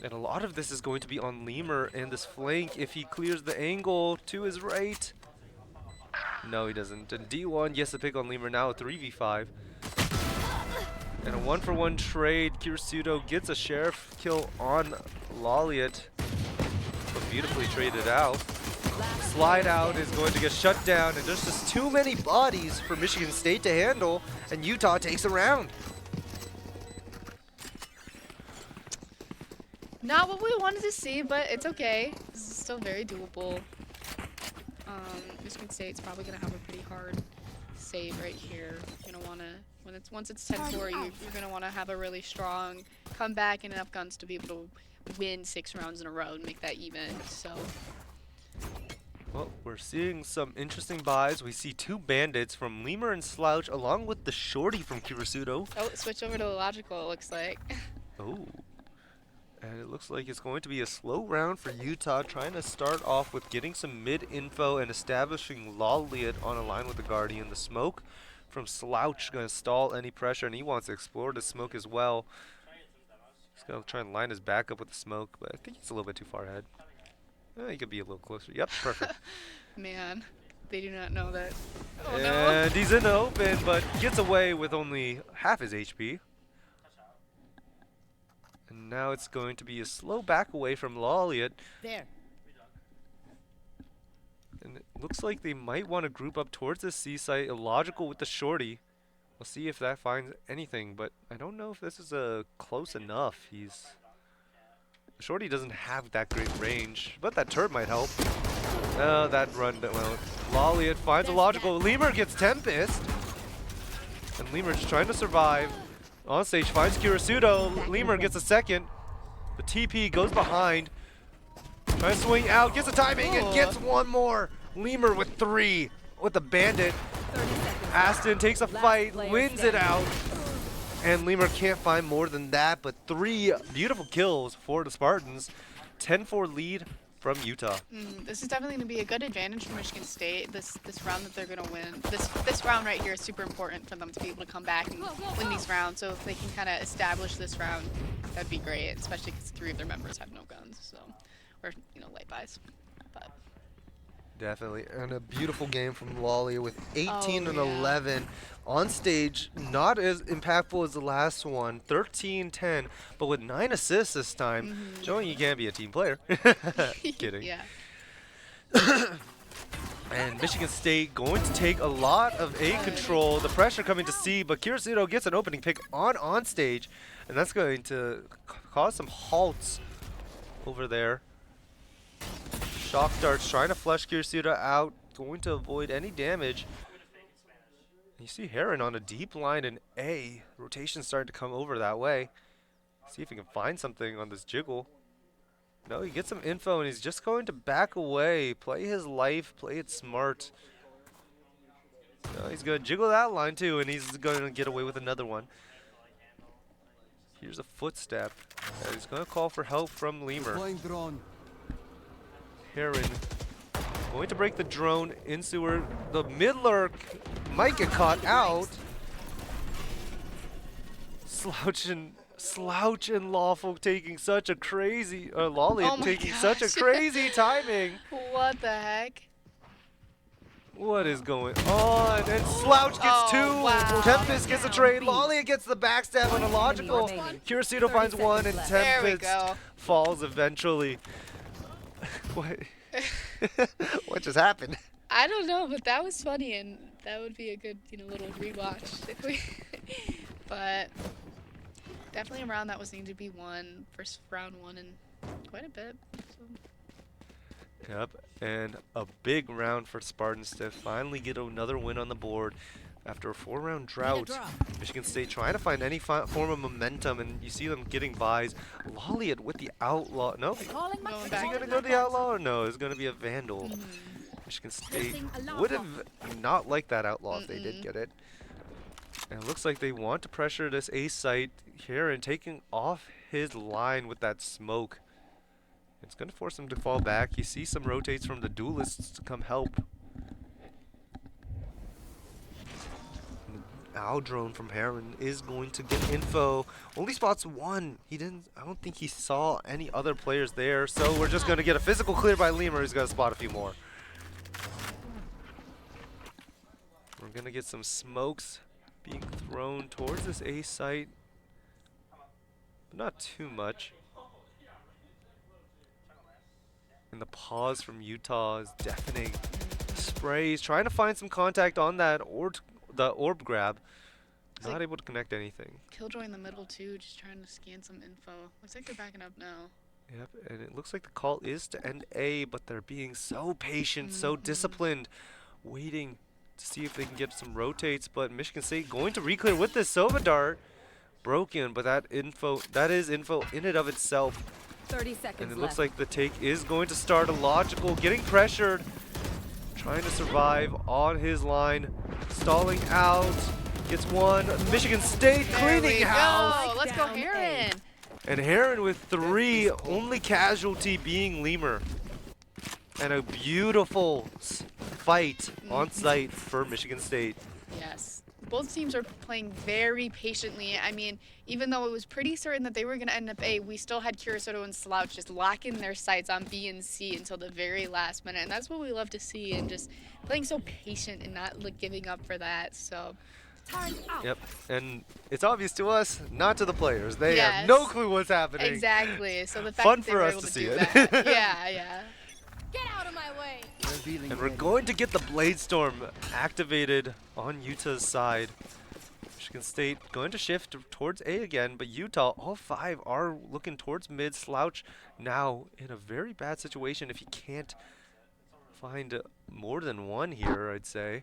And a lot of this is going to be on Lemur and this flank if he clears the angle to his right. No, he doesn't. And D1 gets the pick on Lemur, now a 3v5. And a 1-for-1 trade. Kirisudo gets a Sheriff kill on Loliot. But beautifully traded out. Slide out is going to get shut down, and there's just too many bodies for Michigan State to handle, and Utah takes a round. not what we wanted to see, but it's okay. This is still very doable. Michigan State's probably gonna have a pretty hard save right here. You're gonna wanna, once it's 10-4, you're gonna wanna have a really strong comeback and enough guns to be able to win 6 rounds in a row and make that even. So Well, we're seeing some interesting buys. We see 2 bandits from Lemur and Slouch, along with the shorty from Kirisudo. Oh, switch over to the logical, it looks like. Oh. And it looks like it's going to be a slow round for Utah, trying to start off with getting some mid info and establishing Lawliet on a line with the Guardian. The smoke from Slouch going to stall any pressure, and he wants to explore the smoke as well. He's going to try and line his back up with the smoke, but I think he's a little bit too far ahead. He could be a little closer. Yep, perfect. Man, they do not know that. Oh And no. he's in the open, but gets away with only half his HP. And now it's going to be a slow back away from Lawliet. There. And it looks like they might want to group up towards the C site. Illogical with the shorty. We'll see if that finds anything, but I don't know if this is close enough. Shorty doesn't have that great range, but that turret might help. That run, well, Lawliet finds a logical. Lemur gets Tempest. And Lemur's trying to survive. On stage, finds Kirisudo. Lemur gets a second. The TP goes behind. Trying to swing out, gets the timing, and gets one more. Lemur with 3 with the bandit. 30 seconds. Aston takes a fight, player wins it standing. out. And Lemur can't find more than that, but 3 beautiful kills for the Spartans. 10-4 lead from Utah. This is definitely going to be a good advantage for Michigan State. This round that they're going to win. This round right here is super important for them to be able to come back and win these rounds. So if they can kind of establish this round, that'd be great. Especially because 3 of their members have no guns, so or light buys. But Definitely, and a beautiful game from Lawliet with 18 and yeah. 11 on stage. Not as impactful as the last one, 13-10, but with 9 assists this time, showing you can be a team player. Kidding. yeah. And Michigan State going to take a lot of A control. The pressure coming to C, but Kirisudo gets an opening pick on stage, and that's going to cause some halts over there. Shock darts trying to flush Kirisudo out, going to avoid any damage. You see Heron on a deep line in A. Rotation starting to come over that way. See if he can find something on this jiggle. No, he gets some info and he's just going to back away, play his life, play it smart. No, he's going to jiggle that line too, and he's going to get away with another one. Here's a footstep. And he's going to call for help from Lemur. Deploying drone. Heron going to break the drone in sewer. The mid lurk might get caught out. Slouch and Lawful taking such a crazy, Lawliet Oh my taking such a gosh. crazy timing. What the heck? What is going on? And Slouch gets 2. wow. Tempest gets a trade. Lawliet gets the backstab on a logical. remaining. Kirisudo finds 1, and There we Tempest go. falls eventually. What? What just happened? I don't know, but that was funny, and that would be a good, little rewatch if we. But definitely a round that was needed to be won. First round won in quite a bit. So. Yep, and a big round for Spartans to finally get another win on the board after a 4-round drought. Michigan State trying to find any form of momentum, and you see them getting buys. Lawliet with the outlaw. No, Calling my Going is back. he gonna go the outlaw or no? It's gonna be a vandal. Michigan State would have not liked that outlaw if they did get it. And it looks like they want to pressure this A site here and taking off his line with that smoke. It's going to force him to fall back. You see some rotates from the duelists to come help. Owl drone from Heron is going to get info. Only spots 1. I don't think he saw any other players there. So we're just going to get a physical clear by Lemur. He's going to spot a few more. We're going to get some smokes being thrown towards this A site. But not too much. And the pause from Utah is deafening. Sprays, trying to find some contact on that the orb grab. It's Not like able to connect anything. Killjoy in the middle too, just trying to scan some info. Looks like they're backing up now. Yep, and it looks like the call is to end A, but they're being so patient, so disciplined, waiting to see if they can get some rotates. But Michigan State going to reclear with this Sova Dart. Broken, but that is info in and of itself. 30 seconds And it left. looks like the take is going to start. A logical, getting pressured. trying to survive on his line, stalling out, gets one. Michigan State There cleaning we house. go. Let's go, Heron. And Heron with 3, only casualty being Lemur. And a beautiful fight on site for Michigan State. Yes. Both teams are playing very patiently. I mean, even though it was pretty certain that they were going to end up A, we still had Curaçao and Slouch just locking their sights on B and C until the very last minute. And that's what we love to see, and just playing so patient and not giving up for that. So, Yep, and it's obvious to us, not to the players. They have Yes. no clue what's happening. exactly. So the fact Fun that they for were us able to to see do it. that. Yeah. Get out of my way. Revealing And we're area. going to get the Blade Storm activated on Utah's side. Michigan State going to shift towards A again, but Utah, all 5 are looking towards mid. Slouch now in a very bad situation if he can't find more than one here, I'd say.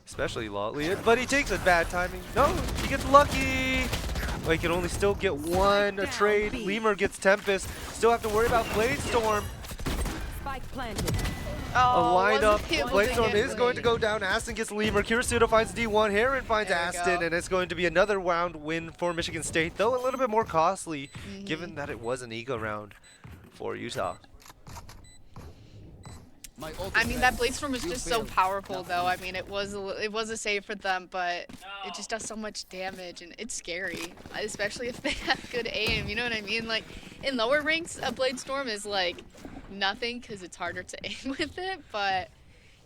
Especially Lotley, but he takes a bad timing. No, he gets lucky. Well, he can only still get one a trade. Lemur gets Tempest. Still have to worry about Blade Storm. Spike planted. Oh, A lineup. wasn't able Blade to Storm get is going to Blade. go down. Aston gets Lemur. Kirisudo finds D1. Heron finds There we Aston, go. and it's going to be another round win for Michigan State, though a little bit more costly, given that it was an ego round for Utah. My ult I is mean, ready. that Blade Storm was You just so failed. powerful, Now though. I flee. mean, it was a save for them, but it just does so much damage, and it's scary, especially if they have good aim. You know what I mean? Like in lower ranks, a Blade Storm is like nothing because it's harder to aim with it. But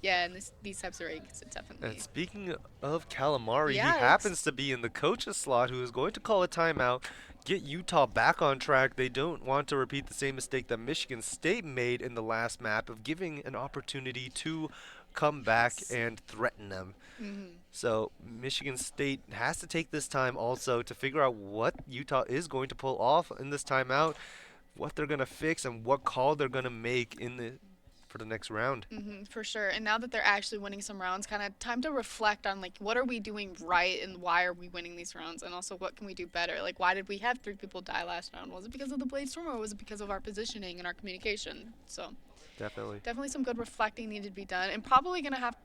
yeah, in these types of ranks, it definitely. And speaking of Calamari, Yeah, he happens to be in the coach's slot who is going to call a timeout, get Utah back on track. They don't want to repeat the same mistake that Michigan State made in the last map of giving an opportunity to come back and threaten them. So Michigan State has to take this time also to figure out what Utah is going to pull off in this timeout, what they're going to fix, and what call they're going to make for the next round. For sure. And now that they're actually winning some rounds, kind of time to reflect on, like, what are we doing right and why are we winning these rounds? And also, what can we do better? Like, why did we have 3 people die last round? Was it because of the Blade Storm, or was it because of our positioning and our communication? So definitely some good reflecting needed to be done. And probably going to have,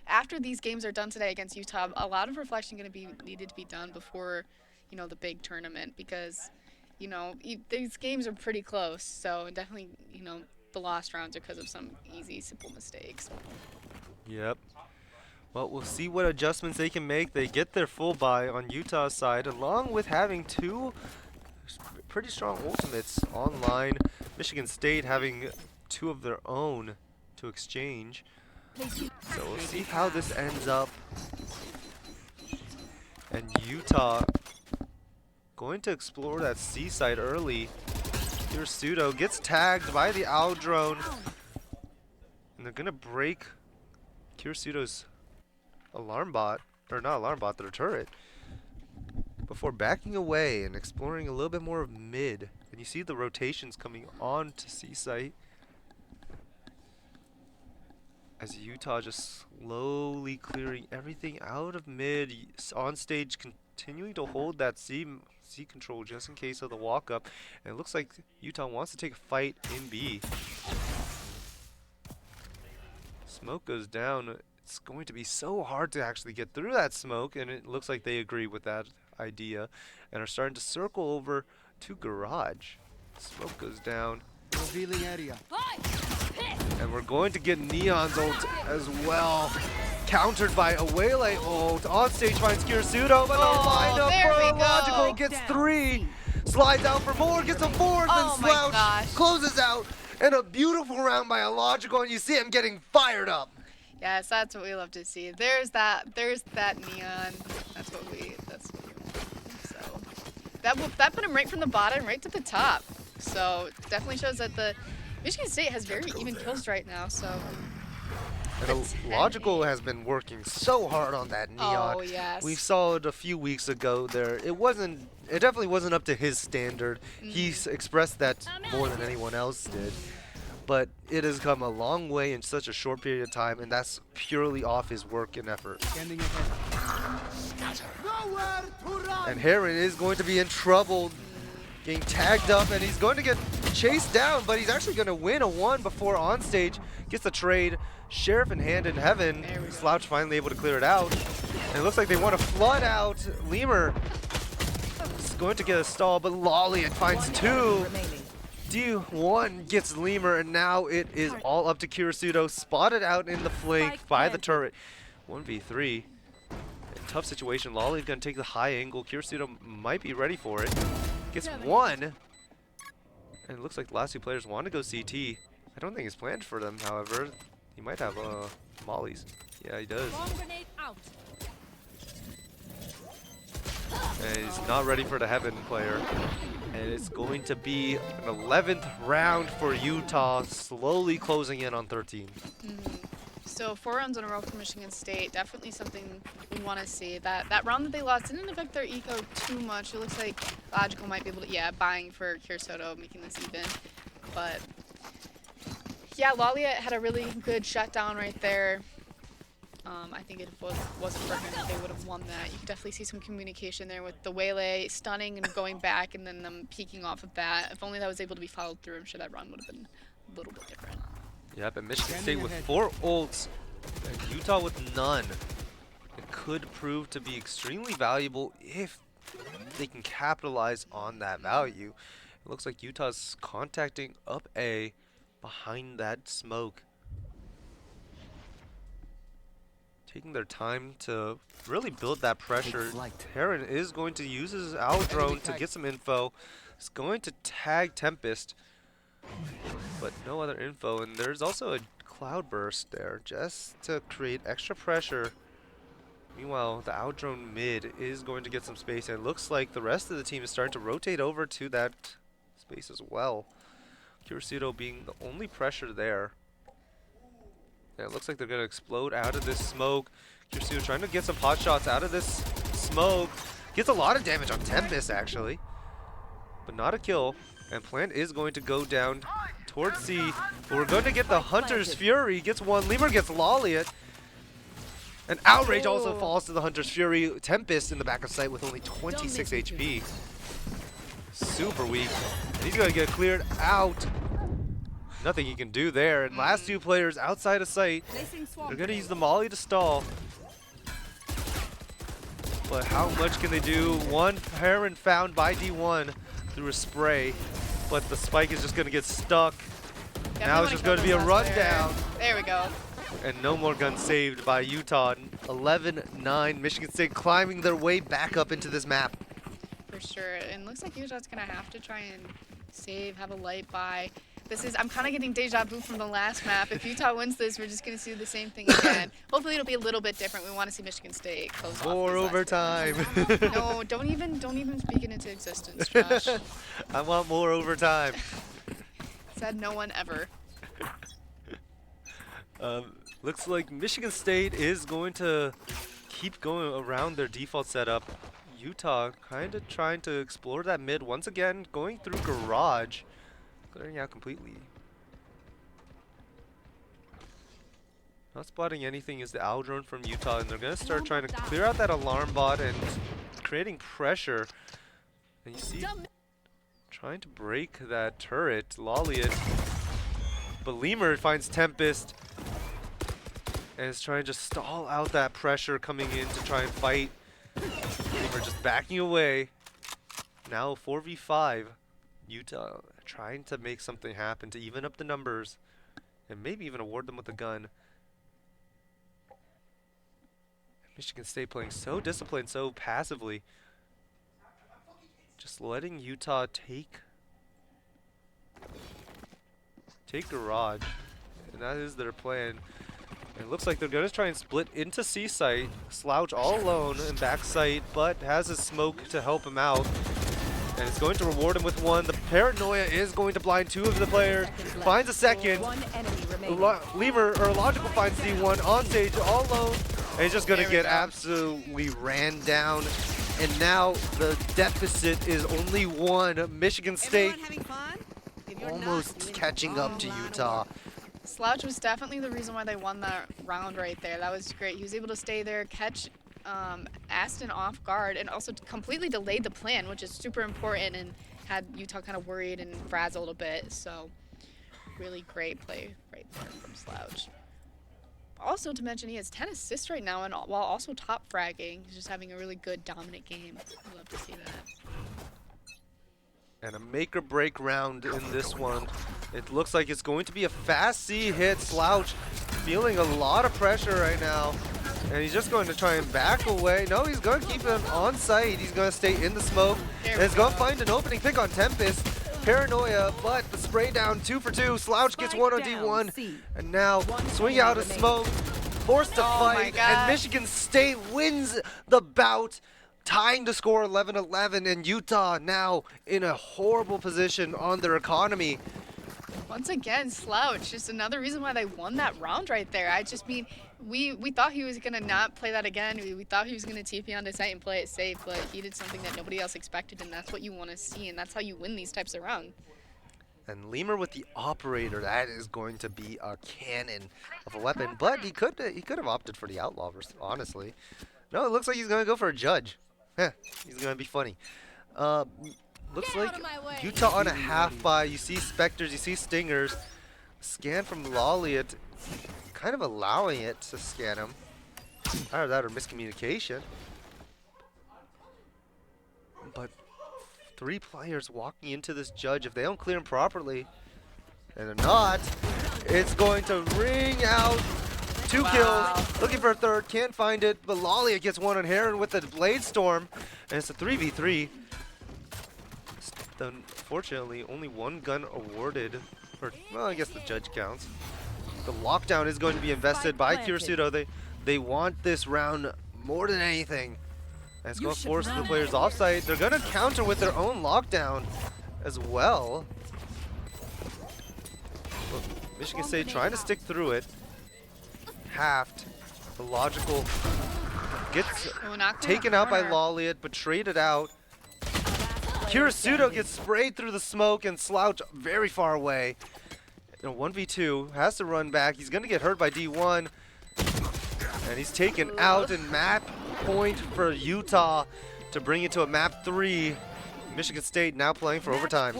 after these games are done today against Utah, a lot of reflection going to be needed to be done before, the big tournament, because, these games are pretty close. So definitely, the lost rounds are because of some easy, simple mistakes. Yep. Well, we'll see what adjustments they can make. They get their full buy on Utah's side, along with having 2 pretty strong ultimates online. Michigan State having 2 of their own to exchange. So we'll see how this ends up. And Utah going to explore that C side early. Kirisudo gets tagged by the owl drone. And they're going to break Kirisudo's alarm bot, or not alarm bot, their turret, before backing away and exploring a little bit more of mid. And you see the rotations coming on to C site as Utah just slowly clearing everything out of mid, on stage continuing to hold that C control just in case of the walk up. And it looks like Utah wants to take a fight in B. Smoke goes down. It's going to be so hard to actually get through that smoke, and it looks like they agree with that idea and are starting to circle over to garage. Smoke goes down, Revealing area. and we're going to get Neon's ult as well. Countered by a Waylay ult. On stage finds Kirisudo, but Oh, the lineup there for we go. Logical gets 3. Slides out for more, gets a 4th, Oh and my Slouch gosh. closes out. And a beautiful round by Illogical, and you see him getting fired up. Yes, that's what we love to see. There's that neon. That's what we want. So that put him right from the bottom right to the top. So definitely shows that the Michigan State has very even kills right now. So And Illogical has been working so hard on that Neon. Oh yes. We saw it a few weeks ago there. It definitely wasn't up to his standard. He expressed that more than anyone else did. But it has come a long way in such a short period of time, and that's purely off his work and effort. Standing ahead. And Heron is going to be in trouble, getting tagged up, and he's going to get chased down, but he's actually going to win a 1 before on stage gets the trade. Sheriff in hand in heaven. Slouch finally able to clear it out. And it looks like they want to flood out. Lemur is going to get a stall, but Lolly finds 2. D1 gets Lemur, and now it is all up to Kirisudo. Spotted out in the flank by the turret. 1v3. Tough situation. Lolly's going to take the high angle. Kirisudo might be ready for it. Gets 1. And it looks like the last 2 players want to go CT. I don't think it's planned for them, however. He might have mollies. Yeah, he does. And he's not ready for the Heaven player. And it's going to be an 11th round for Utah, slowly closing in on 13. So 4 rounds in a row for Michigan State, definitely something we want to see. That round that they lost didn't affect their eco too much. It looks like Logical might be able to, yeah, buying for Kirisudo, making this even. But yeah, Lolly had a really good shutdown right there. I think it wasn't for him, they would have won that. You could definitely see some communication there with the Waylay stunning and going back and then them peeking off of that. If only that was able to be followed through, I'm sure that run would have been a little bit different. Yep, and Michigan State with 4 ults, and Utah with none. It could prove to be extremely valuable if they can capitalize on that value. It looks like Utah's contacting up A behind that smoke. Taking their time to really build that pressure. Terran is going to use his owl drone to get some info. He's going to tag Tempest, but no other info. And there's also a cloud burst there just to create extra pressure. Meanwhile, the owl drone mid is going to get some space, and it looks like the rest of the team is starting to rotate over to that space as well. Kirisudo being the only pressure there. Yeah, it looks like they're going to explode out of this smoke. Kirisudo trying to get some pot shots out of this smoke. Gets a lot of damage on Tempest, actually. But not a kill. And Plant is going to go down towards C. But we're going to get the Hunter's Fury. Gets 1. Lemur gets Lolliot. And Outrage also falls to the Hunter's Fury. Tempest in the back of sight with only 26 HP. Super weak. And he's going to get cleared out. Nothing he can do there. And last 2 players outside of sight. They're going to use the Molly to stall. But how much can they do? 1 Heron found by D1 through a spray. But the spike is just going to get stuck. Now it's just going to be a rundown. There we go. And no more guns saved by Utah. 11-9. Michigan State climbing their way back up into this map. For sure. And looks like Utah's going to have to try and save, have a light buy. I'm kind of getting deja vu from the last map. If Utah wins this, we're just going to see the same thing again. Hopefully it'll be a little bit different. We want to see Michigan State close off. More overtime. No, don't even speak it into existence, Josh. I want more overtime. Said no one ever. Looks like Michigan State is going to keep going around their default setup. Utah kind of trying to explore that mid once again, going through garage. Clearing out completely. Not spotting anything is the owl drone from Utah, and they're going to start trying to clear out that alarm bot and creating pressure. And you see, trying to break that turret, Lolliot. But Lemur finds Tempest and is trying to stall out that pressure coming in to try and fight. Lemur just backing away. Now 4v5. Utah trying to make something happen to even up the numbers and maybe even award them with a gun. Michigan State playing so disciplined, so passively. Just letting Utah take garage. And that is their plan. And it looks like they're going to try and split into C site. Slouch all alone in back site, but has his smoke to help him out. And it's going to reward him with 1. The Paranoia is going to blind 2 of the players. Finds a second. Lemur, or Logical finds D1 on stage all alone. And he's just going to get absolutely ran down. And now the deficit is only 1. Michigan State almost catching up to Utah. Slouch was definitely the reason why they won that round right there. That was great. He was able to stay there, catch Aston off guard, and also completely delayed the plan, which is super important. And had Utah kind of worried and frazzled a bit. So really great play right there from Slouch. Also to mention, he has 10 assists right now, and while also top fragging. He's just having a really good dominant game. I love to see that. And a make or break round in this one. It looks like it's going to be a fast C hit. Slouch feeling a lot of pressure right now. And he's just going to try and back away. No, he's going to keep him on site. He's going to stay in the smoke. And he's going to find an opening pick on Tempest. Paranoia, but the spray down 2 for 2. Slouch gets one on D1. And now swing out of smoke. Forced to fight. And Michigan State wins the bout, tying the score 11-11, and Utah now in a horrible position on their economy. Once again, Slouch, just another reason why they won that round right there. I just mean, we thought he was going to not play that again. We thought he was going to TP onto site and play it safe, but he did something that nobody else expected, and that's what you want to see, and that's how you win these types of rounds. And Lemur with the operator, that is going to be a cannon of a weapon, but he could have opted for the outlaw, honestly. No, it looks like he's going to go for a judge. He's going to be funny. Looks like Utah on a half buy. You see Spectres, you see Stingers. Scan from Lolliot, kind of allowing it to scan him. Either that or miscommunication. But 3 players walking into this judge. If they don't clear him properly, and they're not, it's going to ring out. 2 kills, looking for a third, can't find it, but Lolliot gets one on Heron with the Blade Storm, and it's a 3v3. Unfortunately, only 1 gun awarded, or, well, I guess the judge counts. The lockdown is going to be invested by Kirisudo. They want this round more than anything. And it's going to force the players offsite. They're going to counter with their own lockdown as well. But Michigan State trying to stick through it. Halved, the logical gets taken out by Lolliot, but traded out. Kirisudo gets sprayed through the smoke and Slouch very far away. 1v2, has to run back. He's going to get hurt by D1. And he's taken out, and map point for Utah to bring it to a map 3. Michigan State now playing for overtime.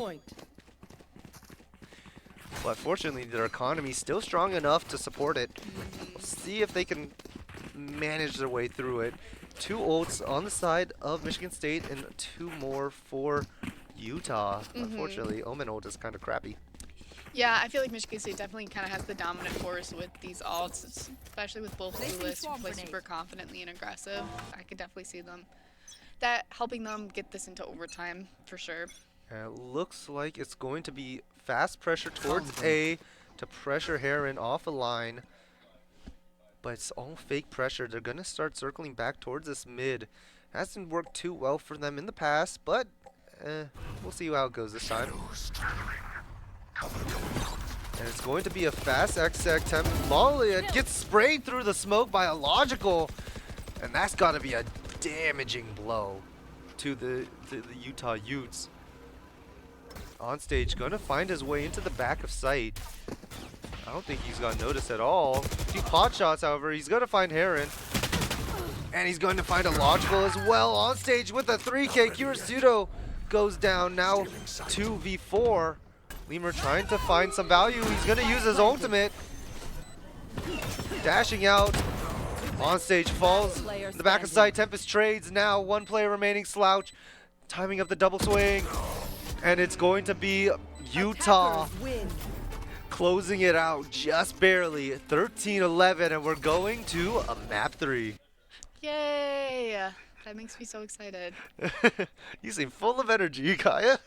But fortunately, their economy is still strong enough to support it. We'll see if they can manage their way through it. 2 ults on the side of Michigan State and 2 more for Utah. Unfortunately, Omen ult is kind of crappy. Yeah, I feel like Michigan State definitely kind of has the dominant force with these alts, especially with both duelists who play super confidently and aggressive. I could definitely see them helping them get this into overtime for sure. It looks like it's going to be fast pressure towards A to pressure Heron off a line. But it's all fake pressure. They're going to start circling back towards this mid. Hasn't worked too well for them in the past, but we'll see how it goes this time. And it's going to be a fast exec attempt. Lolliot gets sprayed through the smoke by a logical, and that's got to be a damaging blow to the Utah Utes. On stage, going to find his way into the back of site. I don't think he's got noticed at all. 2 pot shots, however, he's going to find Heron. And he's going to find a logical as well. On stage with a 3K, Kirisudo goes down. Now 2v4. Lemur trying to find some value. He's going to use his ultimate. Dashing out. On stage falls. In the back of side, Tempest trades. Now 1 player remaining, Slouch. Timing up the double swing. And it's going to be Utah closing it out just barely. 13-11, and we're going to a map 3. Yay! That makes me so excited. You seem full of energy, Kaya.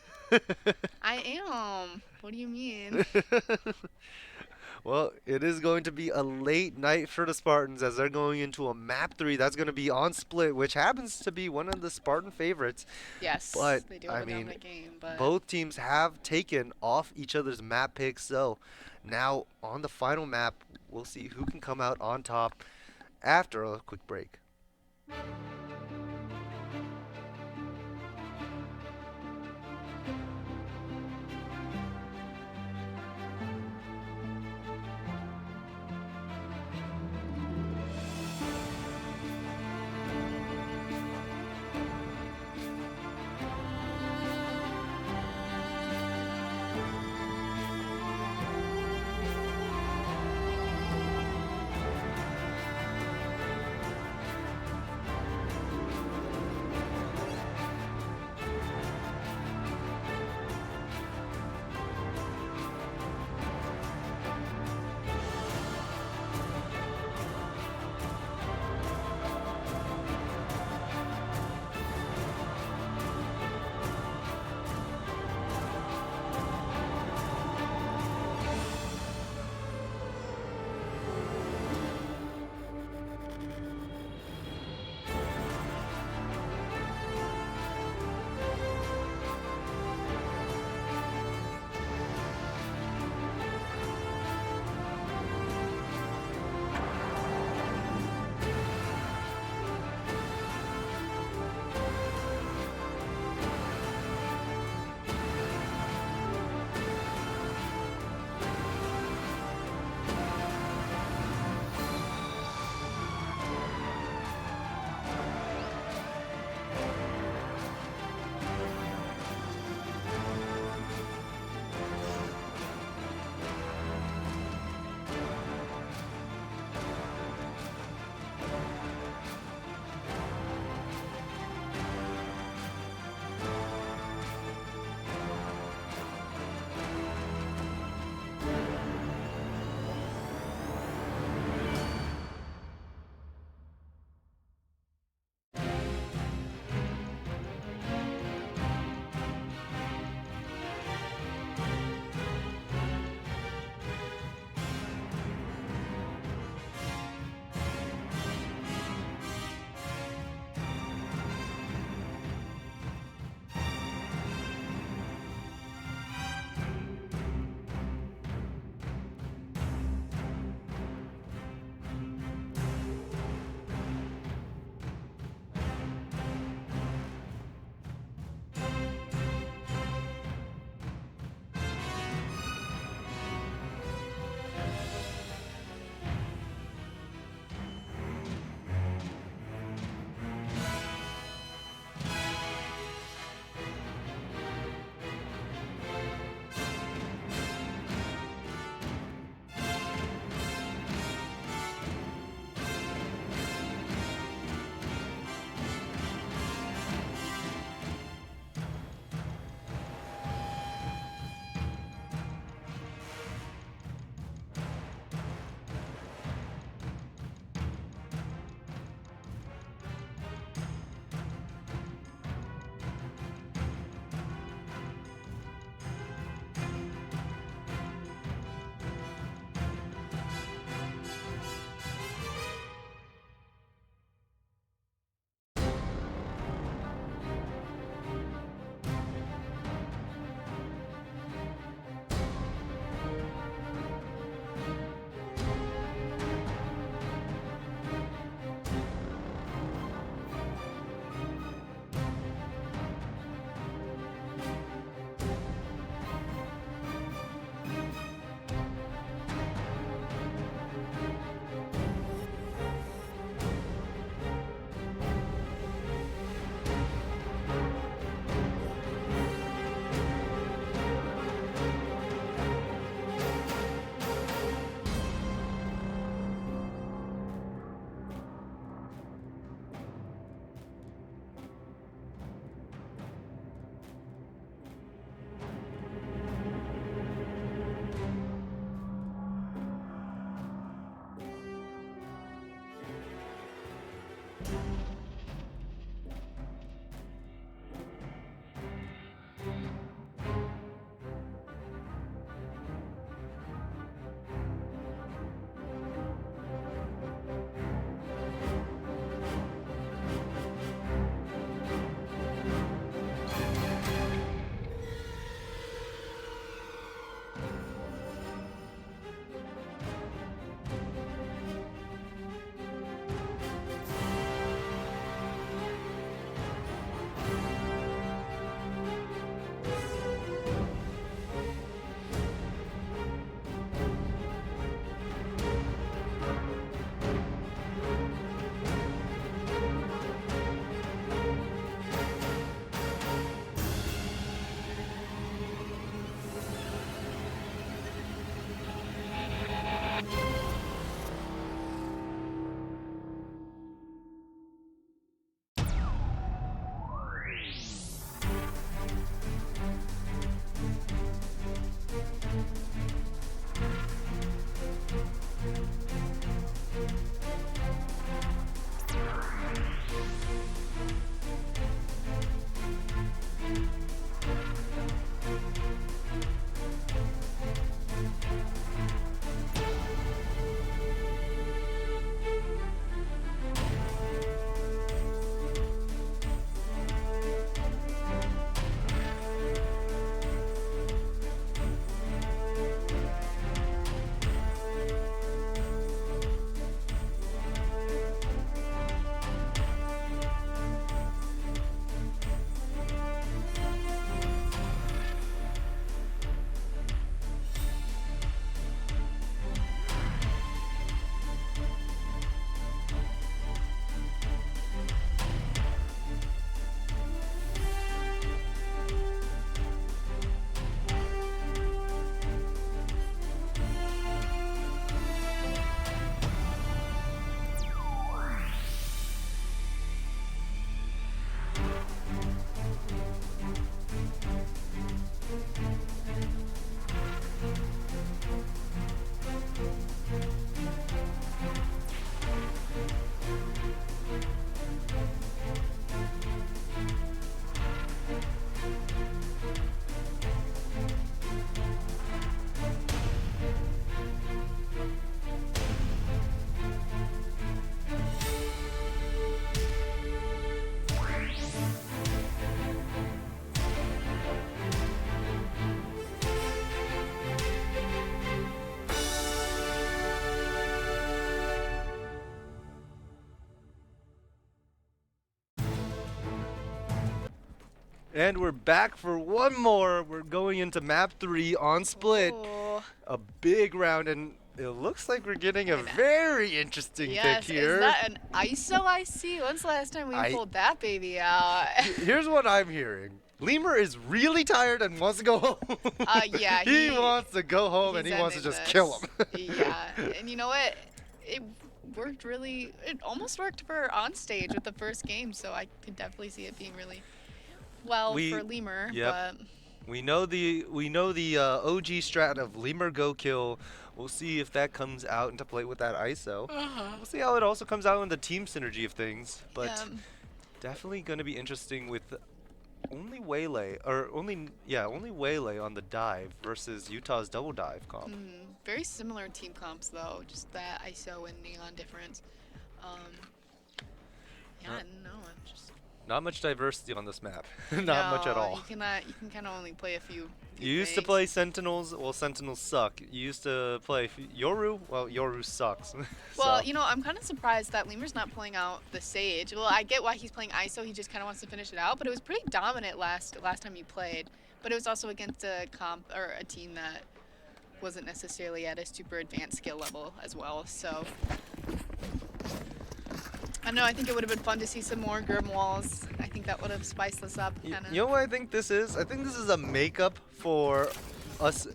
I am. What do you mean? Well, it is going to be a late night for the Spartans as they're going into a map 3. That's going to be on Split, which happens to be one of the Spartan favorites. Yes, but they do have a dominant game, but both teams have taken off each other's map picks. So now on the final map, we'll see who can come out on top after a quick break. And we're back for one more. We're going into map 3 on split. Oh. A big round, and it looks like we're getting a very interesting Yes, pick here. is that an ISO I see? When's the last time we pulled that baby out? Here's what I'm hearing. Lemur is really tired and wants to go home. Yeah, he wants to go home and he wants to just kill him. Yeah, and you know what? It worked really. It almost worked for on stage with the first game, so I could definitely see it being really well for Lemur. Yep. But We know the OG strat of Lemur go kill. We'll see if that comes out into play with that ISO. We'll see how it also comes out in the team synergy of things. But definitely going to be interesting with only Waylay on the dive versus Utah's double dive comp. Very similar team comps though, just that ISO and Neon difference. Yeah, no, just not much diversity on this map. Not much at all. You can kind of only play a few. You used to play Sentinels. Well, Sentinels suck. You used to play Yoru. Well, Yoru sucks. Well, you know, I'm kind of surprised that Lemur's not pulling out the Sage. Well, I get why he's playing ISO. He just kind of wants to finish it out. But it was pretty dominant last time he played. But it was also against a comp or a team that wasn't necessarily at a super advanced skill level as well. So I don't know. I think it would have been fun to see some more Grimwalls. I think that would have spiced this up. You know what I think this is? I think this is a makeup for us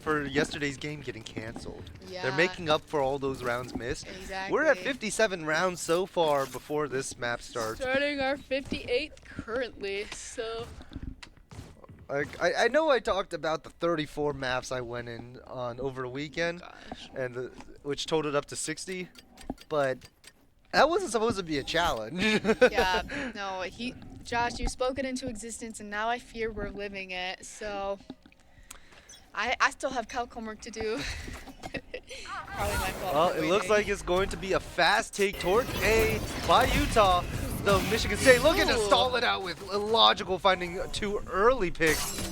for yesterday's game getting canceled. Yeah. They're making up for all those rounds missed. Exactly. We're at 57 rounds so far before this map starts. Starting our 58th currently, so. Like I know I talked about the 34 maps I went in on over the weekend, and which totaled up to 60, but that wasn't supposed to be a challenge. Yeah, no, Josh, you spoke it into existence, and now I fear we're living it. So, I still have calc homework to do. Probably my fault. Well, it looks like it's going to be a fast take toward A by Utah. Though Michigan State looking to stall it out with illogical finding 2 early picks.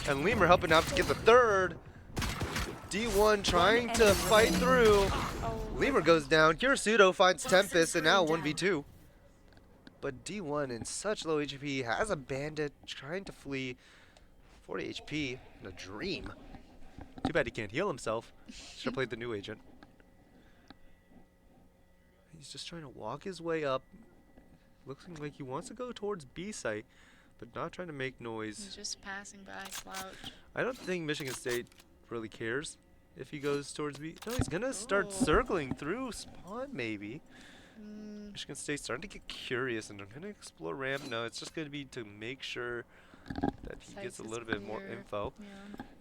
And Lemur helping out to get the 3rd. D1 trying to fight through. Lemur goes down. Kirisudo finds Tempest, and now 1v2. But D1 in such low HP has a bandit trying to flee. 40 HP in a dream. Too bad he can't heal himself. Should have played the new agent. He's just trying to walk his way up. Looking like he wants to go towards B site, but not trying to make noise. He's just passing by, slouch. I don't think Michigan State really cares if he goes towards B. No, he's gonna start circling through spawn maybe. Michigan State's starting to get curious, and they're gonna explore ramp. No, it's just gonna be to make sure that he gets a little bit more info. Yeah.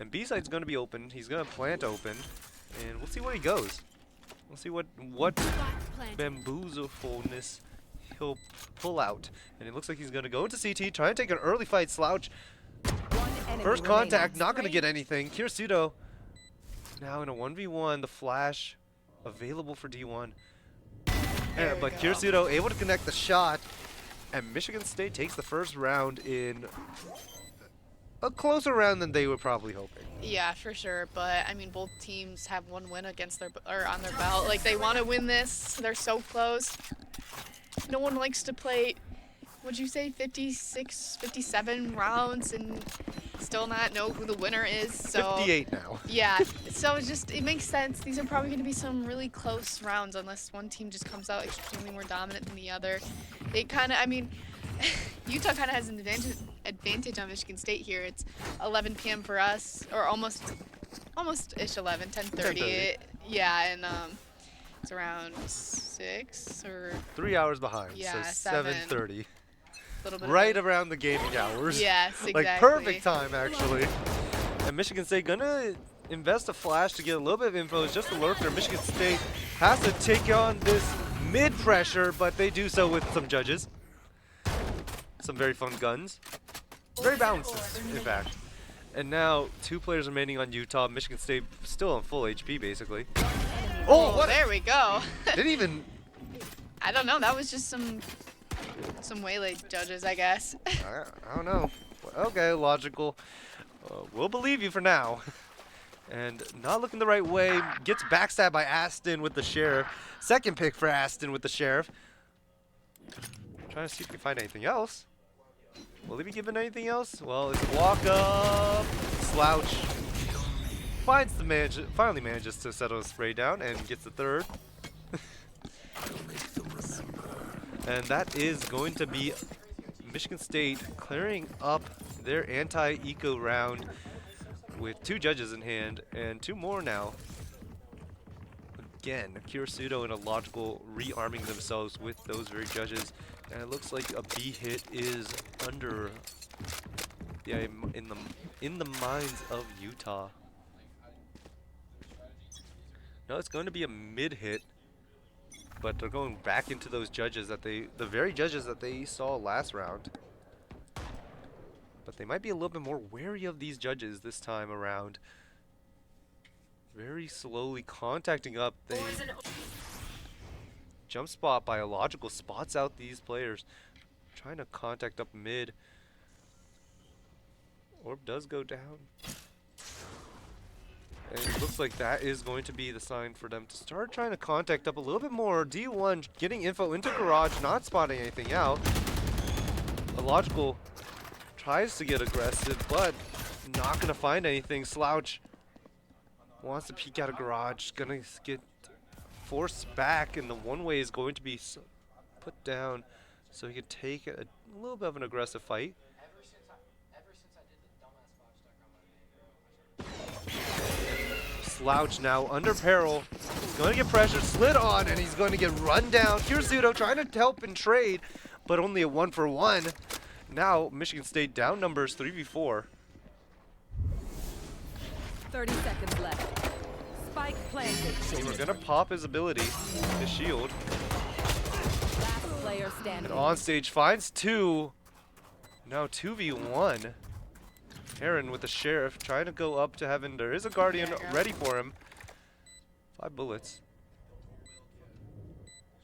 And B site's gonna be open. He's gonna plant open, and we'll see where he goes. We'll see what bamboozlefulness he'll pull out. And it looks like he's going to go into CT, try and take an early fight. Slouch. First contact, not going to get anything. Kirisudo now in a 1v1. The flash available for D1. But Kirisudo able to connect the shot. And Michigan State takes the first round in a closer round than they were probably hoping. Yeah, for sure. But I mean, both teams have one win against on their belt. Like they want to win this. They're so close. No one likes to play. Would you say 56, 57 rounds and still not know who the winner is? So 58 now. Yeah. So it makes sense. These are probably going to be some really close rounds unless one team just comes out extremely more dominant than the other. They kind of, I mean, Utah kind of has an advantage on Michigan State here. It's 11 p.m. for us, or almost-ish 11, 10:30. Yeah, and it's around 6 or 3 hours behind. Yeah, so 7. 7:30. Little bit Right around the gaming hours. Yes, exactly. Like perfect time actually. And Michigan State gonna invest a flash to get a little bit of info. It's just a lurker. Michigan State has to take on this mid pressure, but they do so with some judges. Some very fun guns. Very balanced, in fact. And now 2 players remaining on Utah. Michigan State still on full HP, basically. Oh, what? There we go. Didn't even. I don't know. That was just some waylay judges, I guess. I don't know. Okay, logical. We'll believe you for now. And not looking the right way. Gets backstabbed by Aston with the Sheriff. Second pick for Aston with the Sheriff. Trying to see if we can find anything else. Will he be given anything else? Well, it's walk up. Slouch finds the finally manages to settle his spray down and gets the third. And that is going to be Michigan State clearing up their anti-eco round with 2 judges in hand and 2 more now. Again, Kirisudo and Illogical rearming themselves with those very judges, and it looks like a B hit is under in the minds of Utah. No, it's going to be a mid hit, but they're going back into those judges that the very judges that they saw last round. But they might be a little bit more wary of these judges this time around. Very slowly contacting up. They jump spot by Illogical spots out these players. Trying to contact up mid. Orb does go down. And it looks like that is going to be the sign for them to start trying to contact up a little bit more. D1 getting info into garage, not spotting anything out. Illogical tries to get aggressive, but not going to find anything. Slouch wants to peek out of garage, gonna get forced back, and the one way is going to be put down so he can take a little bit of an aggressive fight. Slouch now under peril. He's going to get pressure slid on, and he's going to get run down. Kirisudo trying to help and trade, but only a 1-for-1. Now Michigan State down numbers 3v4. 30 seconds left. Spike planted. And we're gonna pop his ability, his shield. Last player standing. And on stage finds 2. Now 2v1. Heron with the sheriff trying to go up to heaven. There is a guardian ready for him. 5 bullets.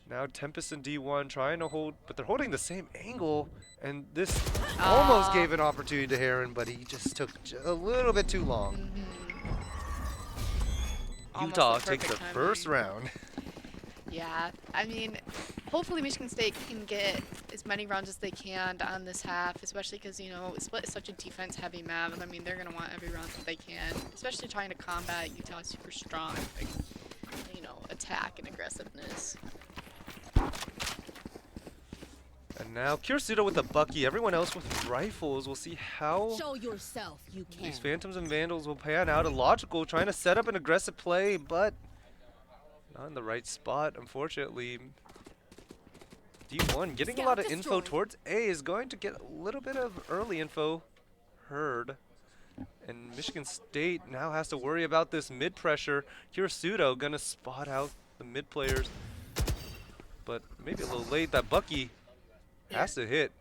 Now Tempest and D1 trying to hold, but they're holding the same angle. And this almost gave an opportunity to Heron, but he just took a little bit too long. Utah takes the first round. Yeah, I mean, hopefully Michigan State can get as many rounds as they can on this half, especially because, you know, Split is such a defense-heavy map, and I mean, they're going to want every round that they can, especially trying to combat Utah's super strong, like, you know, attack and aggressiveness. And now Kirisudo with a Bucky, everyone else with rifles. We'll see how Show yourself, you can. these Phantoms and Vandals will pan out. Illogical trying to set up an aggressive play, but not in the right spot, unfortunately. D1 getting a lot of info towards A is going to get a little bit of early info heard. And Michigan State now has to worry about this mid pressure. Kirisudo gonna spot out the mid players, but maybe a little late. That Bucky has to hit.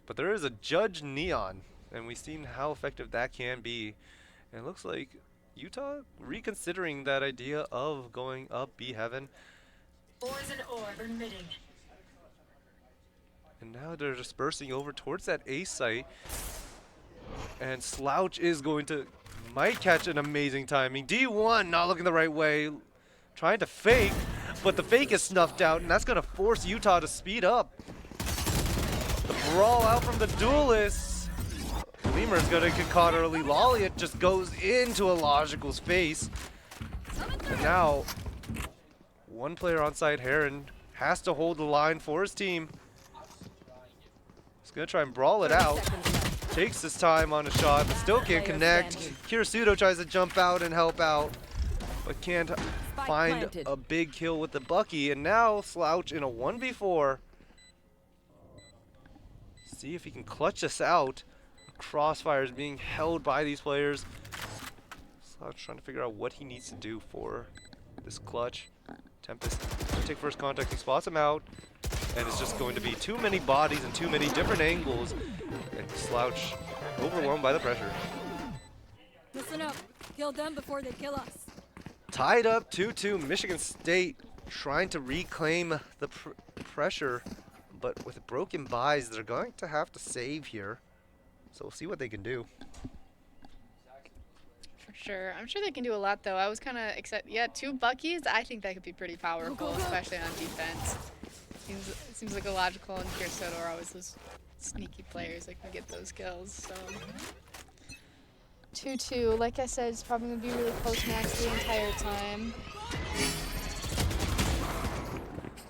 But there is a Judge Neon, and we've seen how effective that can be. And it looks like Utah reconsidering that idea of going up B heaven. Poison orb emitting. And now they're dispersing over towards that A site. And Slouch is going to, might catch an amazing timing. D1 not looking the right way, trying to fake, but the fake is snuffed out, and that's going to force Utah to speed up. The brawl out from the duelists. Lemur's going to get caught early. Lolliot just goes into Illogical's face. And now, one player on site, Heron, has to hold the line for his team. He's going to try and brawl it out. Takes his time on a shot, but still can't connect. Kirisudo tries to jump out and help out, but can't find a big kill with the Bucky. And now Slouch in a 1v4. See if he can clutch this out. Crossfire is being held by these players. Slouch trying to figure out what he needs to do for this clutch. Tempest take first contact, he spots him out, and it's just going to be too many bodies and too many different angles, and Slouch overwhelmed by the pressure. Listen up. Kill them before they kill us. Tied up 2-2, Michigan State trying to reclaim the pressure, but with broken buys, they're going to have to save here. So we'll see what they can do. Sure, I'm sure they can do a lot though. I was kind of excited. Yeah, 2 Buckies. I think that could be pretty powerful, especially on defense. Seems like Illogical and Kirsoto are always those sneaky players that can get those kills. So 2-2. Like I said, it's probably gonna be really close match the entire time.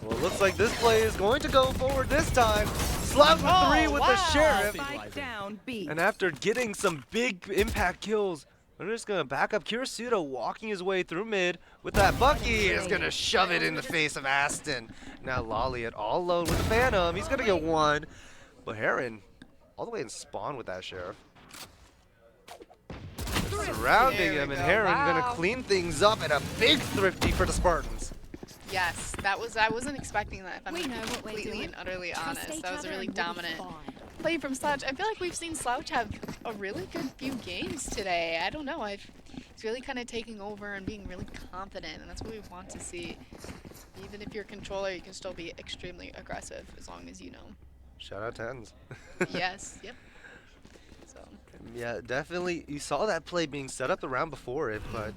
Well, it looks like this play is going to go forward this time. Slap with 3 with the Sheriff. Spike down B. And after getting some big impact kills, they're just going to back up. Kirisuto walking his way through mid with that Bucky is going to shove it in the face of Aston. Now Lolly at all alone with the Phantom. He's going to get 1. But Heron all the way in spawn with that Sheriff. Surrounding him, and Heron going to clean things up at a big thrifty for the Spartans. Yes, I wasn't expecting that, if I'm We know what we're completely doing. and utterly Trust honest. each That was a other really and we'll be dominant fine. play from Slouch. I feel like we've seen Slouch have a really good few games today. I don't know. He's really kind of taking over and being really confident, and that's what we want to see. Even if you're a controller, you can still be extremely aggressive as long as you know. Shout out Tens. Yes, yep. So, Yeah, definitely. You saw that play being set up the round before it, but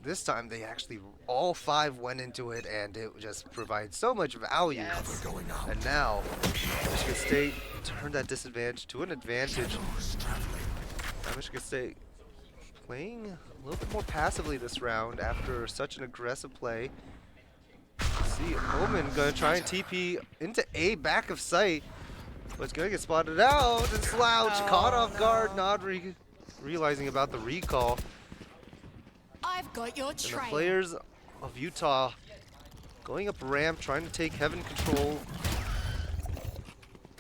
this time they actually all 5 went into it, and it just provides so much value. yes. Going out. And now, Michigan State turned that disadvantage to an advantage. Shadows traveling. Now Michigan State playing a little bit more passively this round after such an aggressive play. See, Omen gonna try and TP into A back of sight, but it's gonna get spotted out, and Slouch caught off guard, not realizing about the recall. I've got your And the trail. players of Utah going up ramp, trying to take heaven control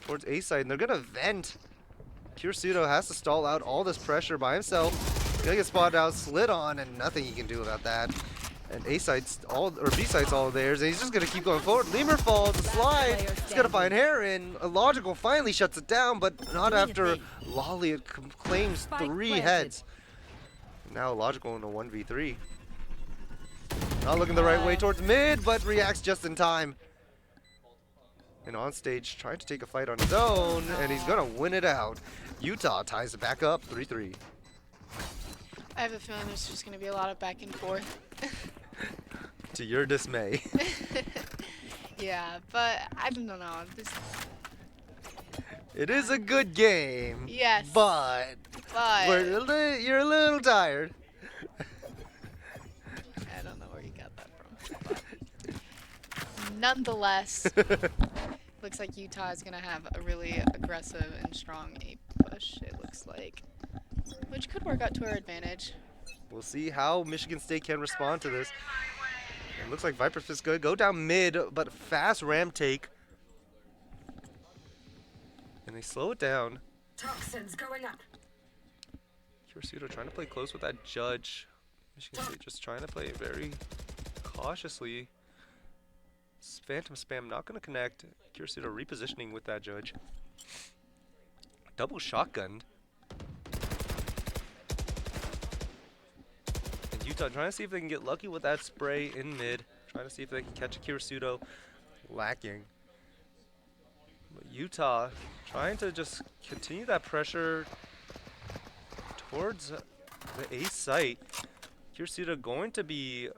towards A side, and they're gonna vent. Kirisuto has to stall out all this pressure by himself. Gonna get spotted out, slid on, and nothing he can do about that. And A side's all, or B side's all theirs, and he's just gonna keep going forward. Lemur falls, a slide. He's gonna find Heron. Illogical finally shuts it down, but not after Lolly claims Spike 3 planted. heads. Now Illogical in a 1v3. Not looking the right way towards mid, but reacts just in time. And on stage, trying to take a fight on his own, and he's gonna win it out. Utah ties it back up, 3-3. I have a feeling there's just going to be a lot of back and forth. To your dismay. Yeah, but I don't know. It is a good game. Yes. But you're a little tired. I don't know where you got that from. But nonetheless, looks like Utah is going to have a really aggressive and strong A push, it looks like. Which could work out to our advantage. We'll see how Michigan State can respond to this. It looks like Viper Fist good. Go down mid, but fast ram take. And they slow it down. Toxins going up. Kirisuto trying to play close with that judge. Michigan State just trying to play very cautiously. Phantom spam not going to connect. Kirisuto repositioning with that judge. Double shotgunned. And Utah trying to see if they can get lucky with that spray in mid. Trying to see if they can catch a Kirisuto. Lacking. But Utah trying to just continue that pressure towards the A site. Kirisuto going to be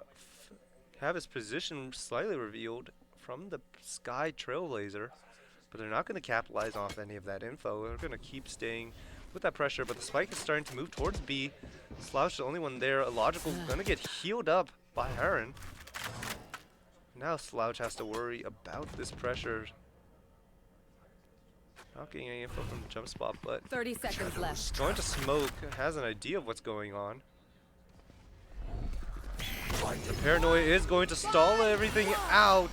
have his position slightly revealed from the Sky Trailblazer, but they're not going to capitalize off any of that info. They're going to keep staying with that pressure, but the spike is starting to move towards B. Slouch the only one there. Illogical going to get healed up by Heron. Now Slouch has to worry about this pressure. Not getting any info from the jump spot, but 30 seconds left. going to smoke, has an idea of what's going on. The Paranoia is going to stall everything out.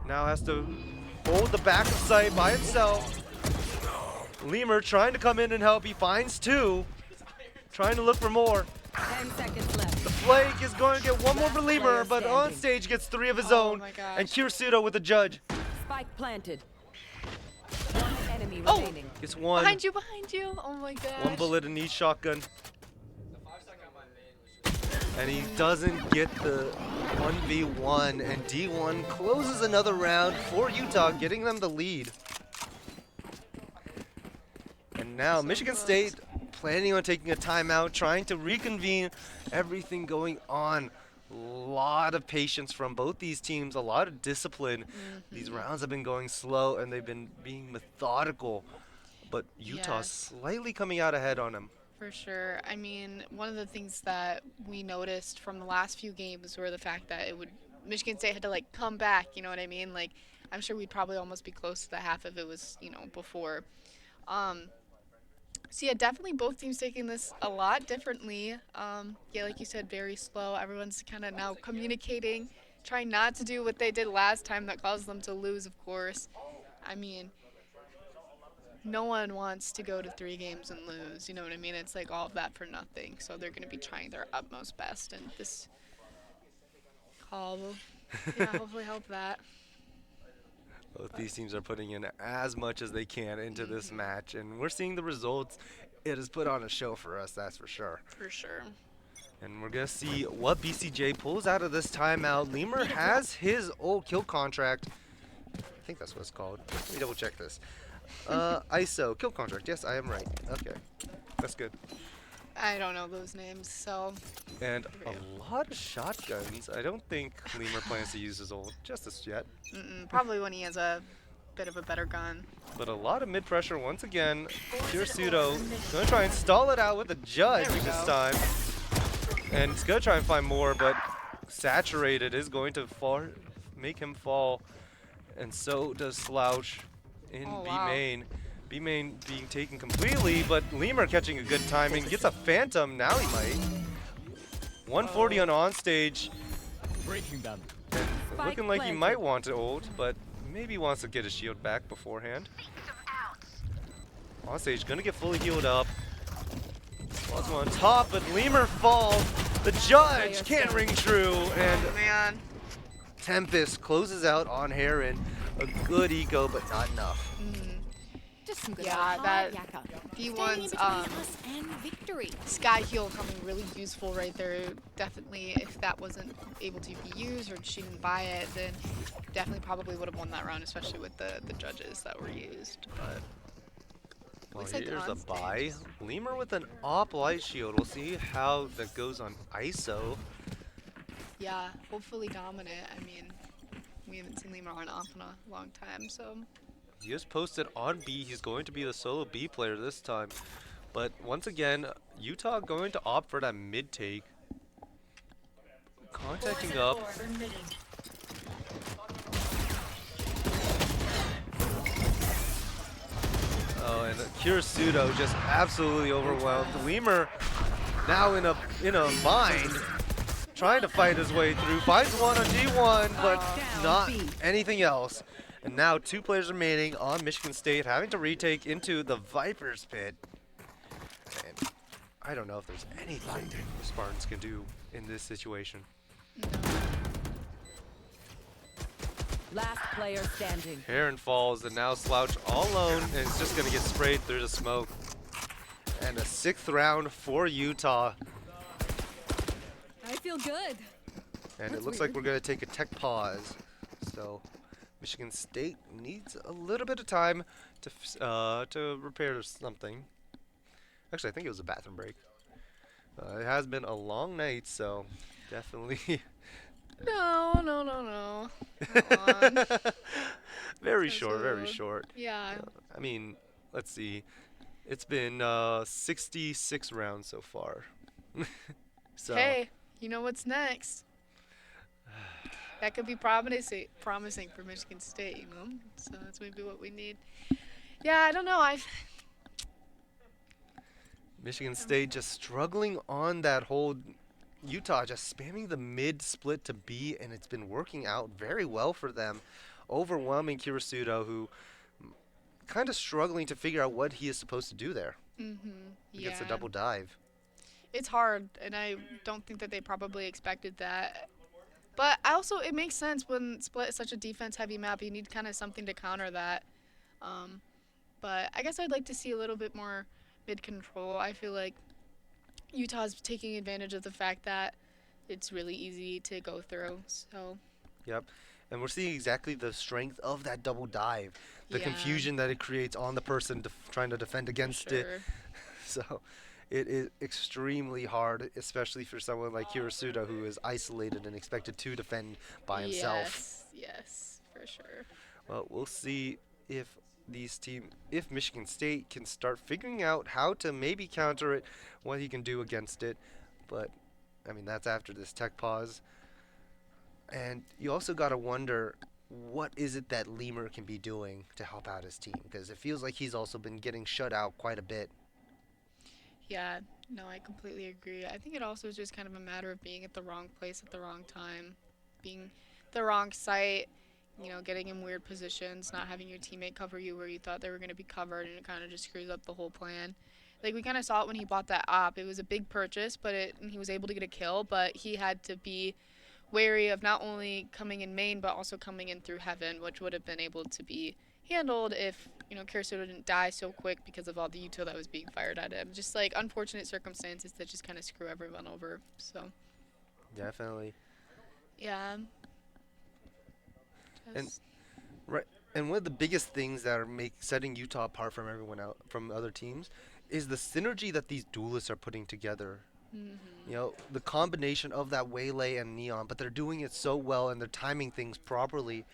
Now has to hold the back of sight by himself. Lemur trying to come in and help. He finds 2. Trying to look for more. 10 seconds left. The flank is going to get 1 more for Lemur, but on standing. stage gets 3 of his Oh own. my gosh. And Kirisuto with the judge. Spike planted. One enemy Oh! remaining. Gets 1. Behind you, behind you. Oh my gosh. 1 bullet in each shotgun. And he doesn't get the 1v1, and D1 closes another round for Utah, getting them the lead. And now Michigan State planning on taking a timeout, trying to reconvene everything going on. A lot of patience from both these teams, a lot of discipline. These rounds have been going slow, and they've been being methodical. But Utah's Yes. slightly coming out ahead on them. For sure. I mean, one of the things that we noticed from the last few games were the fact that Michigan State had to like come back, you know what I mean? Like I'm sure we'd probably almost be close to the half if it was, before. Um so yeah, definitely both teams taking this a lot differently. Yeah, like you said, very slow. Everyone's kind of now communicating, trying not to do what they did last time that caused them to lose, of course. I mean, no one wants to go to 3 games and lose. You know what I mean? It's like all of that for nothing. So they're going to be trying their utmost best, and this call will, yeah, hopefully help that. Both these teams are putting in as much as they can into this match, and we're seeing the results. It has put on a show for us, that's for sure. For sure. And we're going to see what BCJ pulls out of this timeout. Lemur has his old kill contract. I think that's what it's called. Let me double check this. ISO, kill contract. Yes, I am right. Okay, that's good. I don't know those names, so. And a lot of shotguns. I don't think Lemur plans to use his ult just as yet. Probably when he has a bit of a better gun. But a lot of mid pressure once again. Pure Pseudo gonna try and stall it out with the judge There we this go. time. And he's gonna try and find more, but Saturated is going to make him fall. And so does Slouch in Oh, B wow. main. B main being taken completely, but Lemur catching a good timing. Gets a Phantom, now he might. 140 on stage. Breaking them. Spike Looking like he planted. might want to ult, but maybe wants to get his shield back beforehand. On stage, gonna get fully healed up. Plazma on top, but Lemur falls. The judge can't ring true, and Oh, man. Tempest closes out on Heron. A good eco, but not enough. Just some good Yeah, hard that yakka. D1's us and victory. Sky Heal coming really useful right there. Definitely, if that wasn't able to be used or she didn't buy it, then definitely probably would have won that round, especially with the judges that were used. But Well, looks like here's a on buy. stage. Lemur with an op light shield. We'll see how that goes on ISO. yeah, hopefully dominant. I mean, we haven't seen Lemur on off in a long time, so. He just posted on B. He's going to be the solo B player this time. But once again, Utah going to opt for that mid take. Contacting up. Oh, and Pseudo just absolutely overwhelmed. Lemur now in a bind, trying to fight his way through. Finds one on G1, but not anything else. And now 2 players remaining on Michigan State, having to retake into the Viper's pit. And I don't know if there's anything the Spartans can do in this situation. Last player standing. Heron falls, and now Slouch all alone, and it's just gonna get sprayed through the smoke. And a 6th round for Utah. I feel good. And it That's looks like weird. we're gonna take a tech pause. So Michigan State needs a little bit of time to repair something. Actually, I think it was a bathroom break. It has been a long night, so definitely No. Come on. very So short, very soon. short. Yeah. I mean, let's see. It's been 66 rounds so far. So Hey, you know what's next? That could be promising for Michigan State, you know? So that's maybe what we need. Yeah, I don't know. Michigan State just struggling on that whole Utah just spamming the mid split to B, and it's been working out very well for them. Overwhelming Kirisudo, who kind of struggling to figure out what he is supposed to do there. He gets a double dive. It's hard, and I don't think that they probably expected that. But it makes sense when Split is such a defense-heavy map. You need kind of something to counter that. But I guess I'd like to see a little bit more mid-control. I feel like Utah's taking advantage of the fact that it's really easy to go through. So Yep. And we're seeing exactly the strength of that double dive. The Yeah. confusion that it creates on the person trying to defend against it. sure. So it is extremely hard, especially for someone like Hirasuda who is isolated and expected to defend by himself. Yes, for sure. Well, we'll see if if Michigan State can start figuring out how to maybe counter it, what he can do against it. But I mean, that's after this tech pause. And you also got to wonder, what is it that Lemur can be doing to help out his team? Because it feels like he's also been getting shut out quite a bit. Yeah, no, I completely agree. I think it also is just kind of a matter of being at the wrong place at the wrong time, being the wrong site, getting in weird positions, not having your teammate cover you where you thought they were going to be covered, and it kind of just screws up the whole plan. Like, we kind of saw it when he bought that op. It was a big purchase, and he was able to get a kill, but he had to be wary of not only coming in main, but also coming in through heaven, which would have been able to be handled if, Kirisuto didn't die so quick because of all the util that was being fired at him. Just, like, unfortunate circumstances that just kind of screw everyone over, so. Definitely. Yeah. And one of the biggest things that are setting Utah apart from everyone else, from other teams, is the synergy that these duelists are putting together. The combination of that Waylay and Neon, but they're doing it so well and they're timing things properly,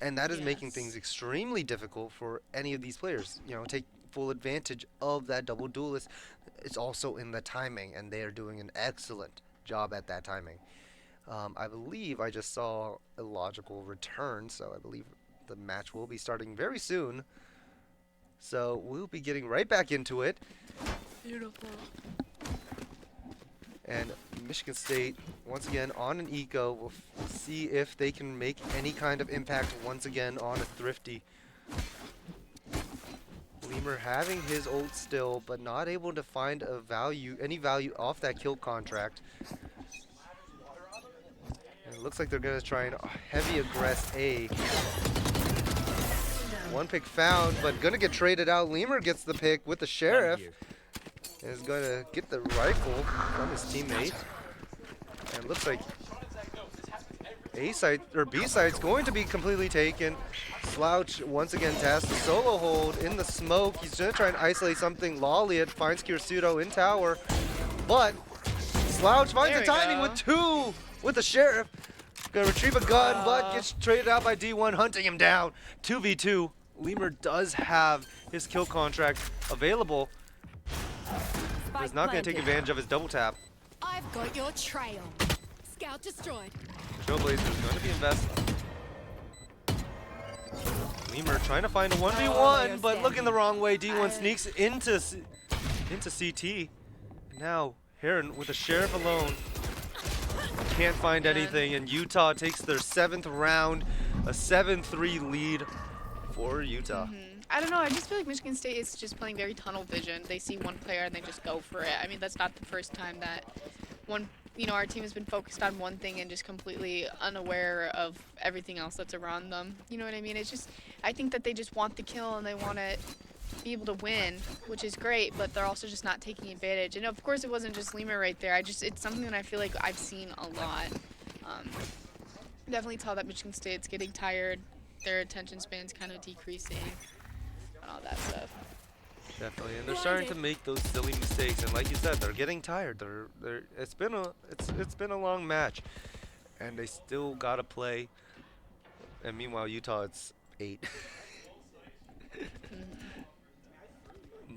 and that is making things extremely difficult for any of these players. Take full advantage of that double duelist. It's also in the timing, and they are doing an excellent job at that timing. I believe I just saw a logical return, so I believe the match will be starting very soon. So we'll be getting right back into it. Beautiful. And Michigan State, once again, on an eco. We'll see if they can make any kind of impact once again on a Thrifty. Lemur having his ult still, but not able to find any value off that kill contract. And it looks like they're going to try and heavy aggress A. One pick found, but going to get traded out. Lemur gets the pick with the Sheriff. And is going to get the rifle from his teammate. And it looks like B side's going to be completely taken. Slouch once again tasked to solo hold in the smoke. He's going to try and isolate something. Lawliet finds Kirisuto in tower, but Slouch finds the timing with the Sheriff. Gonna retrieve a gun, but gets traded out by D1, hunting him down. 2v2. Lemur does have his kill contract available. He's not going to take advantage of his double tap. I've got your trail. Scout destroyed. Trailblazer is going to be invested. Lemur trying to find a 1v1, but looking the wrong way. D1 sneaks into CT. Now Heron with the Sheriff alone can't find anything, and Utah takes their 7th round, a 7-3 lead for Utah. I don't know, I just feel like Michigan State is just playing very tunnel vision. They see one player and they just go for it. I mean, that's not the first time that our team has been focused on one thing and just completely unaware of everything else that's around them. You know what I mean? It's just, I think that they just want the kill and they want to be able to win, which is great, but they're also just not taking advantage. And of course it wasn't just Lemur right there. It's something that I feel like I've seen a lot. Definitely tell that Michigan State's getting tired. Their attention span's kind of decreasing. And all that stuff. Definitely, and they're starting to make those silly mistakes. And like you said, they're getting tired. It's been a long match, and they still gotta play. And meanwhile, Utah, it's 8.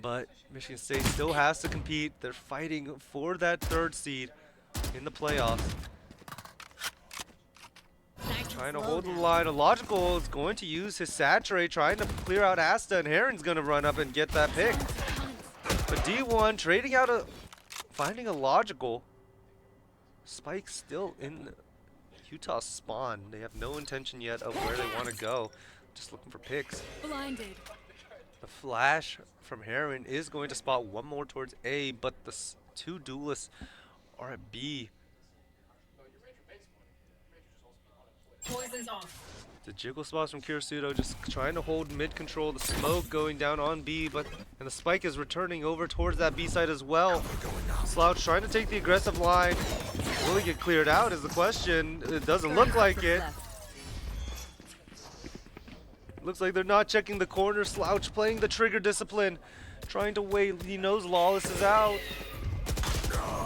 But Michigan State still has to compete. They're fighting for that 3rd seed in the playoffs. Trying to hold the line. A Logical is going to use his Saturate, trying to clear out Asta, and Heron's going to run up and get that pick. But D1 trading out finding a Logical. Spike still in Utah's spawn. They have no intention yet of where they want to go. Just looking for picks. Blinded. The flash from Heron is going to spot one more towards A, but the 2 duelists are at B. Poison's off. The jiggle spots from Kirisuto just trying to hold mid control. The smoke going down on B, and the spike is returning over towards that B side as well. Slouch trying to take the aggressive line. Will he get cleared out is the question. It doesn't look like it. Looks like they're not checking the corner. Slouch playing the trigger discipline, trying to wait. He knows Lawless is out.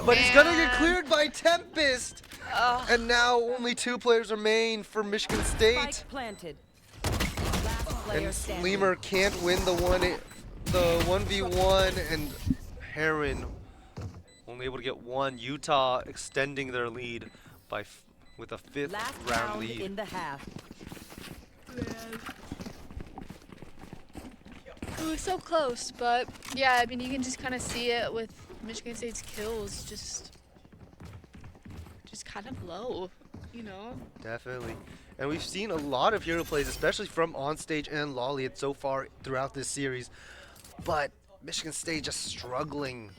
But he's gonna get And- cleared by Tempest. And now only 2 players remain for Michigan State. Spike planted. Last player And standing. Lemur can't win the 1v1, and Heron only able to get 1. Utah extending their lead by with a 5th Last round round lead. in the half. It was so close, but yeah, I mean, you can just kind of see it with Michigan State's kills just kind of low, you know? Definitely. And we've seen a lot of hero plays, especially from Onstage and Lolliot so far throughout this series. But Michigan State just struggling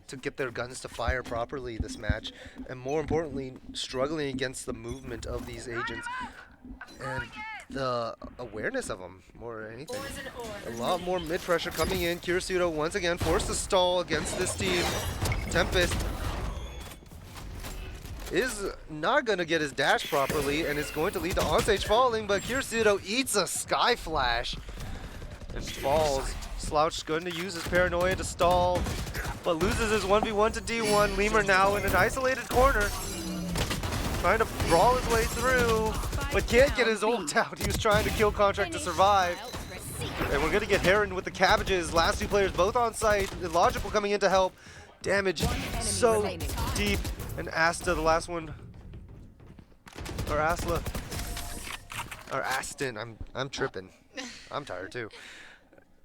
to get their guns to fire properly this match. And more importantly, struggling against the movement of these agents and the awareness of them more than anything. A lot more mid-pressure coming in. Kirisuto once again forced to stall against this team. Tempest is not going to get his dash properly and is going to lead to Onstage falling, but Kirisuto eats a Sky Flash and falls. Slouch going to use his paranoia to stall, but loses his 1v1 to D1. Lemur now in an isolated corner, trying to brawl his way through, but can't get his ult out. He was trying to kill Contract to survive. And we're going to get Heron with the cabbages. Last 2 players both on site. Illogical coming in to help. Damage so remaining. deep. And Asta, the last one, or Asla, or Aston. I'm tripping. I'm tired too.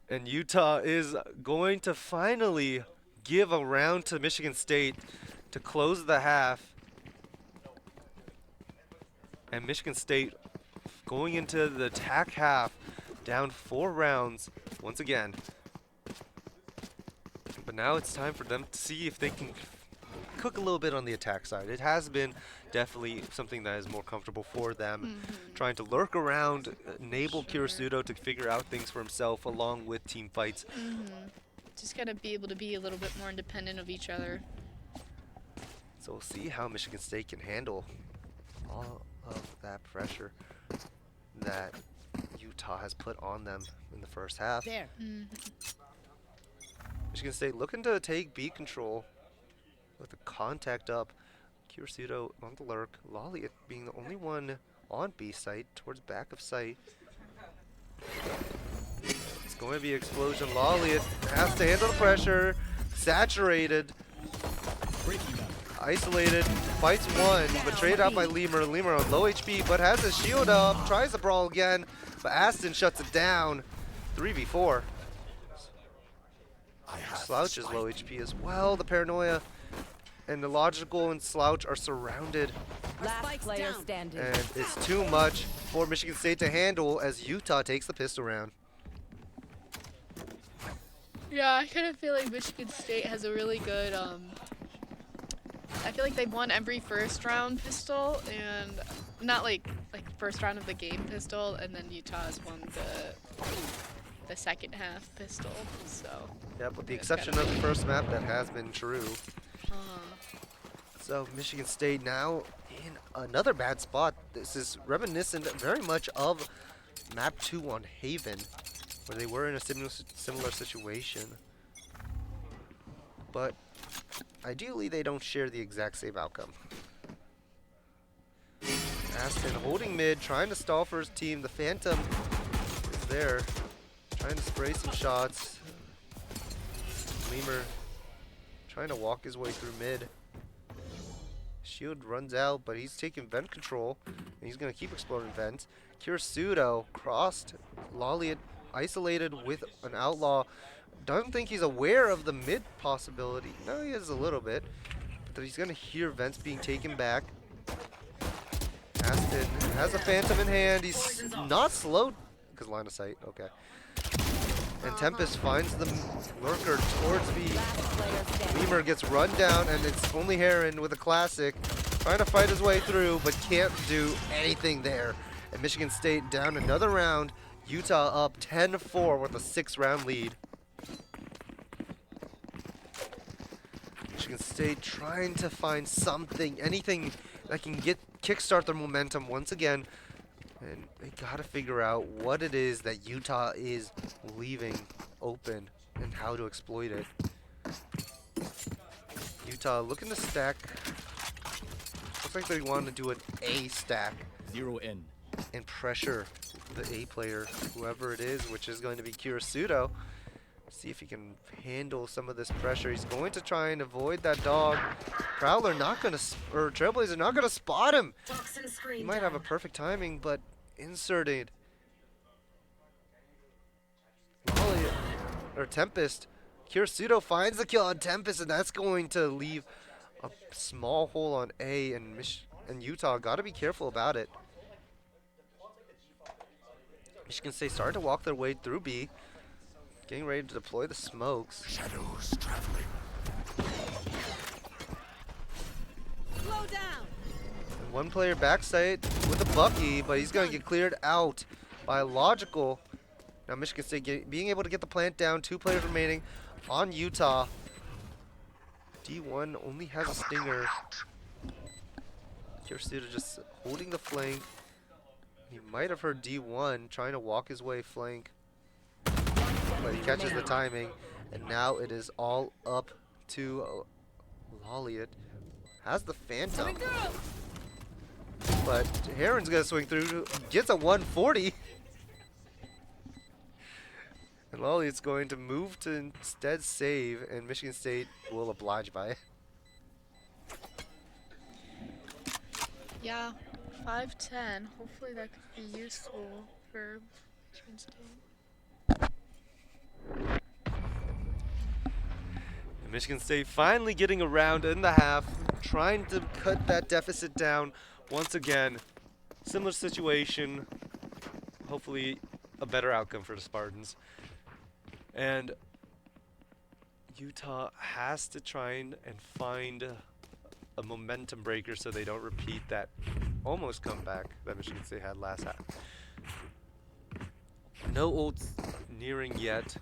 And Utah is going to finally give a round to Michigan State to close the half. And Michigan State going into the attack half, down 4 rounds once again. But now it's time for them to see if they can cook a little bit on the attack side. It has been definitely something that is more comfortable for them, trying to lurk around, enable Kirisuto to figure out things for himself along with team fights. Just gotta be able to be a little bit more independent of each other. So we'll see how Michigan State can handle all of that pressure that Utah has put on them in the first half. There. Michigan State looking to take B control with the contact up. Kirisuto on the lurk. Lolliot being the only one on B site, towards back of site. It's going to be explosion. Lolliot has to handle the pressure. Saturated. Isolated. Fights 1, but traded out by Lemur. Lemur on low HP, but has his shield up. Tries to brawl again, but Aston shuts it down. 3v4. I have Slouch is low spike. HP as well. The paranoia and the logical and Slouch are surrounded, Last spike's player down. standing. and it's too much for Michigan State to handle as Utah takes the pistol round. Yeah, I kind of feel like Michigan State has a really good, I feel like they've won every first round pistol, and not like first round of the game pistol, and then Utah has won the second half pistol, so. Yeah, with the It's exception gotta of the first map, that has been true. Uh, So Michigan State now in another bad spot. This is reminiscent very much of map 2 on Haven, where they were in a similar situation. But ideally, they don't share the exact same outcome. Aston holding mid, trying to stall for his team. The Phantom is there, trying to spray some shots. Lemur trying to walk his way through mid. Shield runs out, but he's taking vent control, and he's going to keep exploding vents. Kirisuto crossed. Lolliot isolated with an outlaw. Doesn't think he's aware of the mid possibility. No, he is a little bit. But he's going to hear vents being taken back. Aston has a Phantom in hand. He's not slow, because line of sight. Okay. And Tempest finds the lurker towards B. Last player standing. Lemur gets run down, and it's only Heron with a classic, trying to fight his way through, but can't do anything there. And Michigan State down another round. Utah up 10-4 with a 6-round lead. Michigan State trying to find something, anything that can kickstart their momentum once again. And they gotta figure out what it is that Utah is leaving open and how to exploit it. Utah Utah looking to stack. Looks like they want to do an A stack. 0 in. And pressure the A player, whoever it is, which is going to be Kirisudo. See if he can handle some of this pressure. He's going to try and avoid that dog. Prowler not going to, or Trailblazer not going to spot him. He might have a perfect timing, but inserted. Lolly, or Tempest. Kirisudo finds the kill on Tempest, and that's going to leave a small hole on A, and Utah got to be careful about it. Michigan State starting to walk their way through B, getting ready to deploy the smokes. Shadows traveling. Slow down. And one player backside with a Bucky, but he's going to get cleared out by Logical. Now Michigan State being able to get the plant down. 2 players remaining on Utah. D1 only has a stinger. Kirisudo just holding the flank. He might have heard D1 trying to walk his way flank, but he catches the timing, and now it is all up to Lolliot. Has the Phantom, but Heron's gonna swing through, gets a 140, and Lolliot's going to move to instead save, and Michigan State will oblige by it. Yeah, 5-10. Hopefully that could be useful for Michigan State. And Michigan State finally getting around in the half, trying to cut that deficit down once again. Similar situation, hopefully a better outcome for the Spartans. And Utah has to try and find a momentum breaker so they don't repeat that almost comeback that Michigan State had last half. No ults nearing yet.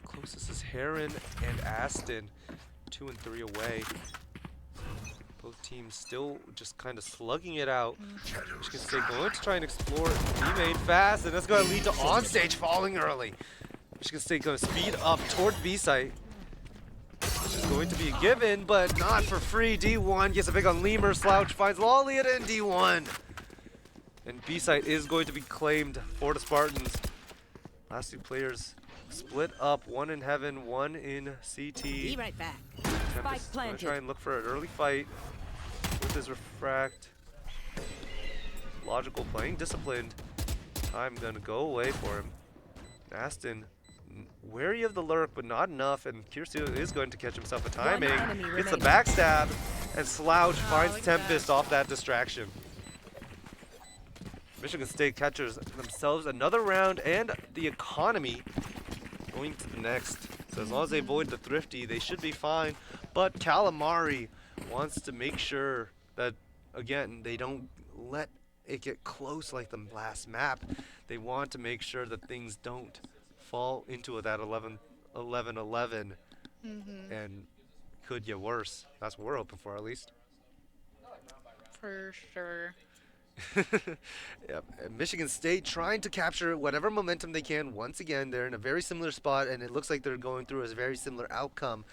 Closest is Heron and Aston, 2 and 3 away. Both teams still just kind of slugging it out. Michigan State going to try and explore B-main fast, and that's going to lead to onstage falling early. Michigan State going to speed up towards B-site, which is going to be a given, but not for free. D1 gets a pick on Lemur. Slouch finds Lolliot and D1. And B-site is going to be claimed for the Spartans. Last 2 players split up, 1 in Heaven, 1 in CT. Be right back. Tempest going to try and look for an early fight with his refract. Logical playing disciplined. Time going to go away for him. Aston wary of the lurk, but not enough, and Kirisudo is going to catch himself a timing. Gets the backstab, and Slouch finds Tempest off that distraction. Michigan State catches themselves another round, and the economy going to the next. So as long as they avoid the Thrifty, they should be fine. But Calamari wants to make sure that, again, they don't let it get close like the last map. They want to make sure that things don't fall into that 11-11 and could get worse. That's what we're hoping for, at least. For sure. Yep. And Michigan State trying to capture whatever momentum they can. Once again, they're in a very similar spot, and it looks like they're going through a very similar outcome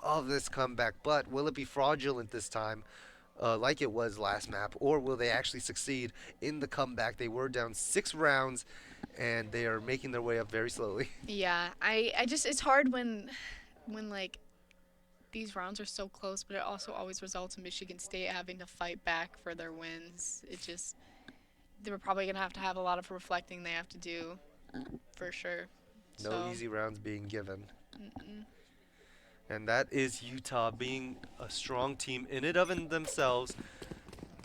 of this comeback. But will it be fraudulent this time, like it was last map, or will they actually succeed in the comeback? They were down 6 rounds, and they are making their way up very slowly. Yeah, I just, it's hard when like these rounds are so close, but it also always results in Michigan State having to fight back for their wins. It just, they were probably going to have a lot of reflecting they have to do, for sure. No easy rounds being given. And that is Utah being a strong team in and of themselves,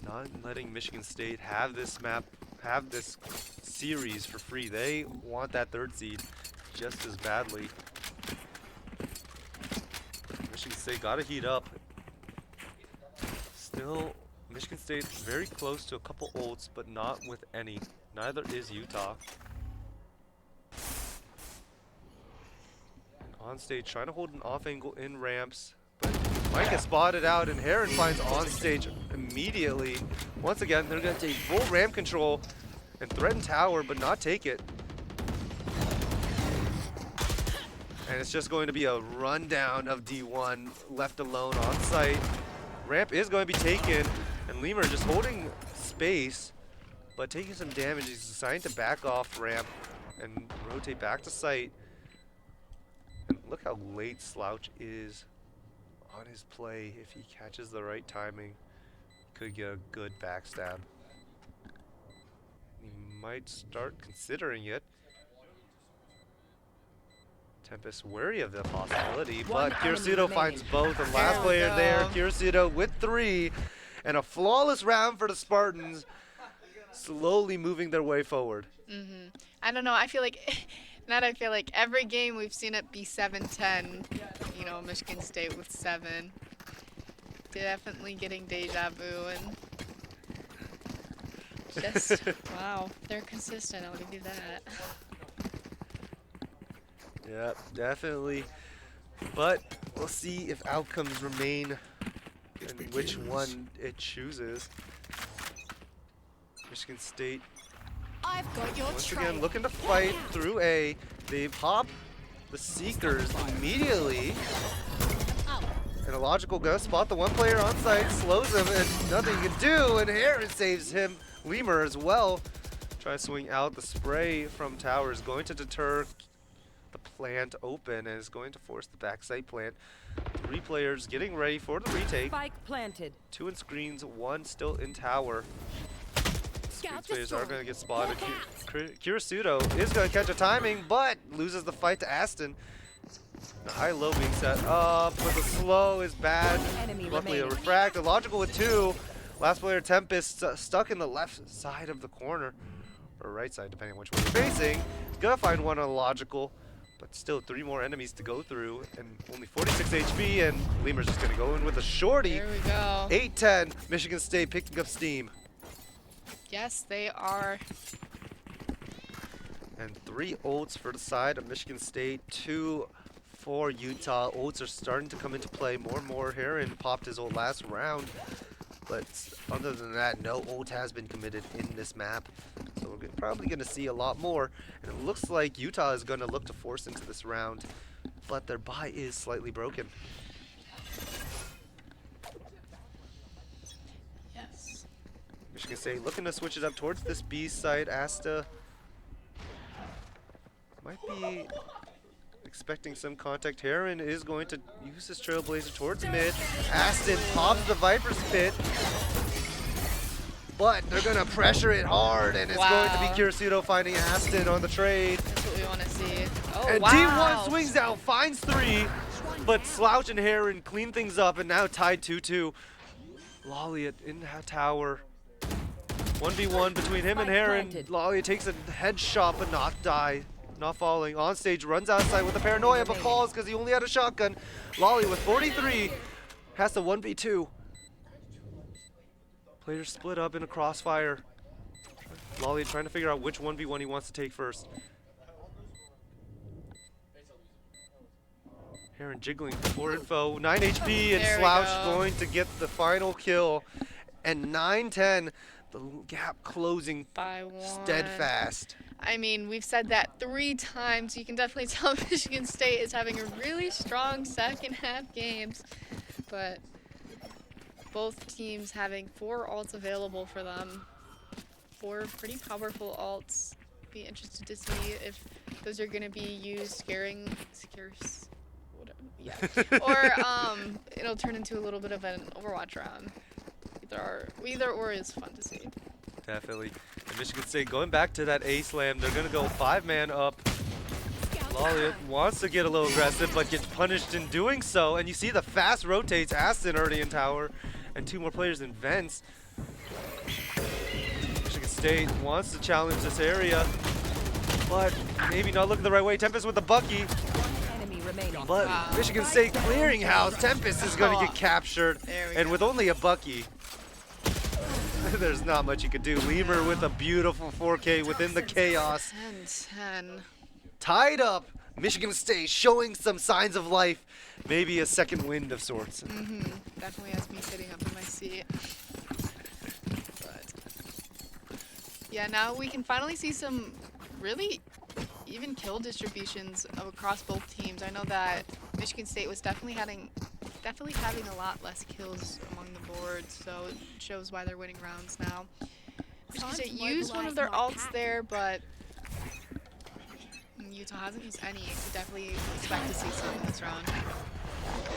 not letting Michigan State have this map, have this series for free. They want that 3rd seed just as badly. Michigan State got to heat up. Still, Michigan State very close to a couple ults, but not with any. Neither is Utah. On stage, trying to hold an off angle in ramps, but might get spotted out, and Heron finds on stage immediately. Once again, they're going to take full ramp control and threaten tower, but not take it. And it's just going to be a rundown of D1 left alone on site. Ramp is going to be taken, and Lemur just holding space, but taking some damage. He's deciding to back off ramp and rotate back to site. And look how late Slouch is on his play. If he catches the right timing, could get a good backstab. He might start considering it. Tempest wary of the possibility, but Kirisudo finds both. And last player there, Kirisudo with 3. And a flawless round for the Spartans, slowly moving their way forward. I don't know. I feel like, I feel like every game we've seen it be 7-10. You know, Michigan State with 7. Definitely getting deja vu and just, wow, they're consistent. I'll give you that. Yep, definitely. But we'll see if outcomes remain and which one it chooses. Michigan State I've got your once trail. again looking to fight through A. They pop the Seekers immediately. And a logical go spot the one player on site, slows him, and nothing he can do. And Heron saves him. Lemur as well. Try to swing out. The spray from tower is going to deter the plant open and is going to force the backside plant. 3 players getting ready for the retake. Spike planted. 2 in screens, 1 still in tower. Screen Scout players are destroyed. going to get spotted. Look out. Kirisudo is going to catch a timing, but loses the fight to Aston. The high-low being set up, but the slow is bad. Enemy Luckily a remaining. refract. A logical with 2. Last player Tempest stuck in the left side of the corner. Or right side, depending on which way you're facing. He's going to find one on a logical. But still 3 more enemies to go through, and only 46 HP, and Lemur's just gonna go in with a shorty. There we go. 8-10, Michigan State picking up steam. Yes, they are. And 3 ults for the side of Michigan State, 2 for Utah. Ults are starting to come into play more and more. Heron popped his ult last round, but other than that, no ult has been committed in this map. So we're probably going to see a lot more. And it looks like Utah is going to look to force into this round, but their buy is slightly broken. Yes. Michigan State looking to switch it up towards this B side. Asta might be expecting some contact. Heron is going to use his Trailblazer towards mid. Aston pops the Viper's Pit. But they're going to pressure it hard, and it's going to be Kirisudo finding Aston on the trade. That's what we want to see. Oh, And wow. D1 swings out, finds 3, but Slouch and Heron clean things up, and now tied 2-2. Lolly in that tower. 1v1 between him and Heron. planted. Lolly takes a headshot, but not falling. On stage, runs outside with a paranoia, but falls because he only had a shotgun. Lolly with 43 has to 1v2. Players split up in a crossfire. Lolly trying to figure out which 1v1 he wants to take first. Heron jiggling for info. 9 HP, and There we Slouch go. going to get the final kill. And 9-10, the gap closing By 1. steadfast. I mean, we've said that 3 times. You can definitely tell Michigan State is having a really strong second half games. But both teams having 4 ults available for them. 4 pretty powerful ults. Be interested to see if those are going to be used scaring, or it'll turn into a little bit of an Overwatch round. Either or is fun to see. Definitely. And Michigan State going back to that A slam. They're going to go 5-man up. Lolly wants to get a little aggressive, but gets punished in doing so. And you see the fast rotates. Aston already in tower, and 2 more players in vents. Michigan State wants to challenge this area, but maybe not looking the right way. Tempest with the Bucky, One enemy remaining. but Michigan State clearing house. Tempest is going to get captured, There we and go. with only a Bucky, there's not much you could do. Lemur with a beautiful 4K within the chaos. 10-10. Tied up. Michigan State showing some signs of life. Maybe a second wind of sorts. Definitely has me sitting up in my seat. But yeah, now we can finally see some really, even kill distributions across both teams. I know that Michigan State was definitely having a lot less kills among the boards, so it shows why they're winning rounds now. Michigan State used one of their alts there, but Utah hasn't used any. So definitely expect to see some in this round.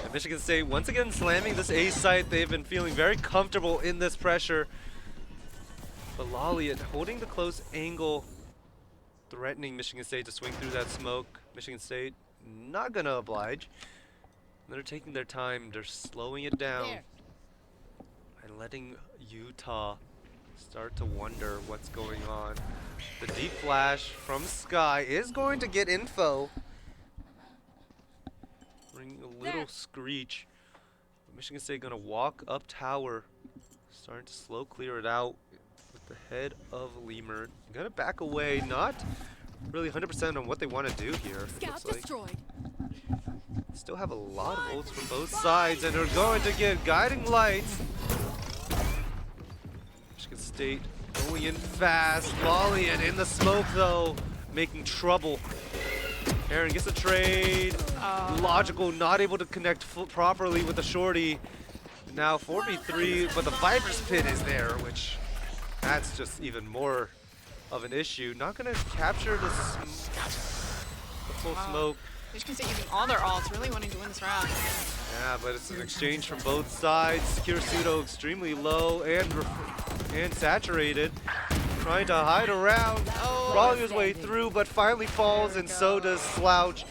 And Michigan State once again slamming this A site. They've been feeling very comfortable in this pressure. But Laliat holding the close angle, threatening Michigan State to swing through that smoke. Michigan State not gonna oblige. They're taking their time. They're slowing it down and letting Utah start to wonder what's going on. The deep flash from Sky is going to get info. Bring a little screech. Michigan State gonna walk up tower, starting to slow clear it out with the head of Lemur. Gonna back away, not really 100% on what they want to do here. Scout Looks like destroyed. still have a lot of ults from both sides, and they're going to get guiding lights. Michigan State going in fast. Lalian in the smoke though, making trouble. Aaron gets a trade. Logical not able to connect properly with the shorty. Now 4v3, but the Viper's pit is there, which that's just even more of an issue. Not gonna capture the full smoke. Michigan State using all their alts, really wanting to win this round. Yeah, but it's an exchange from both sides. Kirisudo extremely low and saturated. Trying to hide around, crawling his way through, but finally falls, and so does Slouch.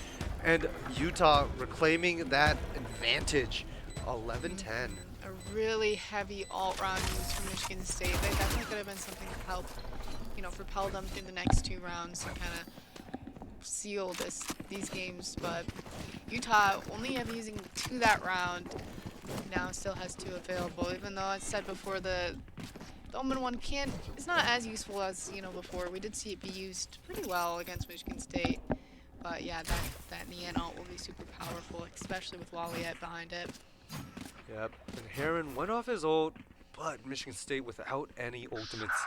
And Utah reclaiming that advantage, 11-10. A really heavy alt round used from Michigan State. They definitely could have been something to help, propel them through the next 2 rounds and kind of seal these games. But Utah only using 2 that round. Now still has 2 available, even though I said before the Omen one it's not as useful as before. We did see it be used pretty well against Michigan State, but yeah, that Neon ult will be super powerful, especially with Laliat behind it. Yep, and Heron went off his ult, but Michigan State without any ultimates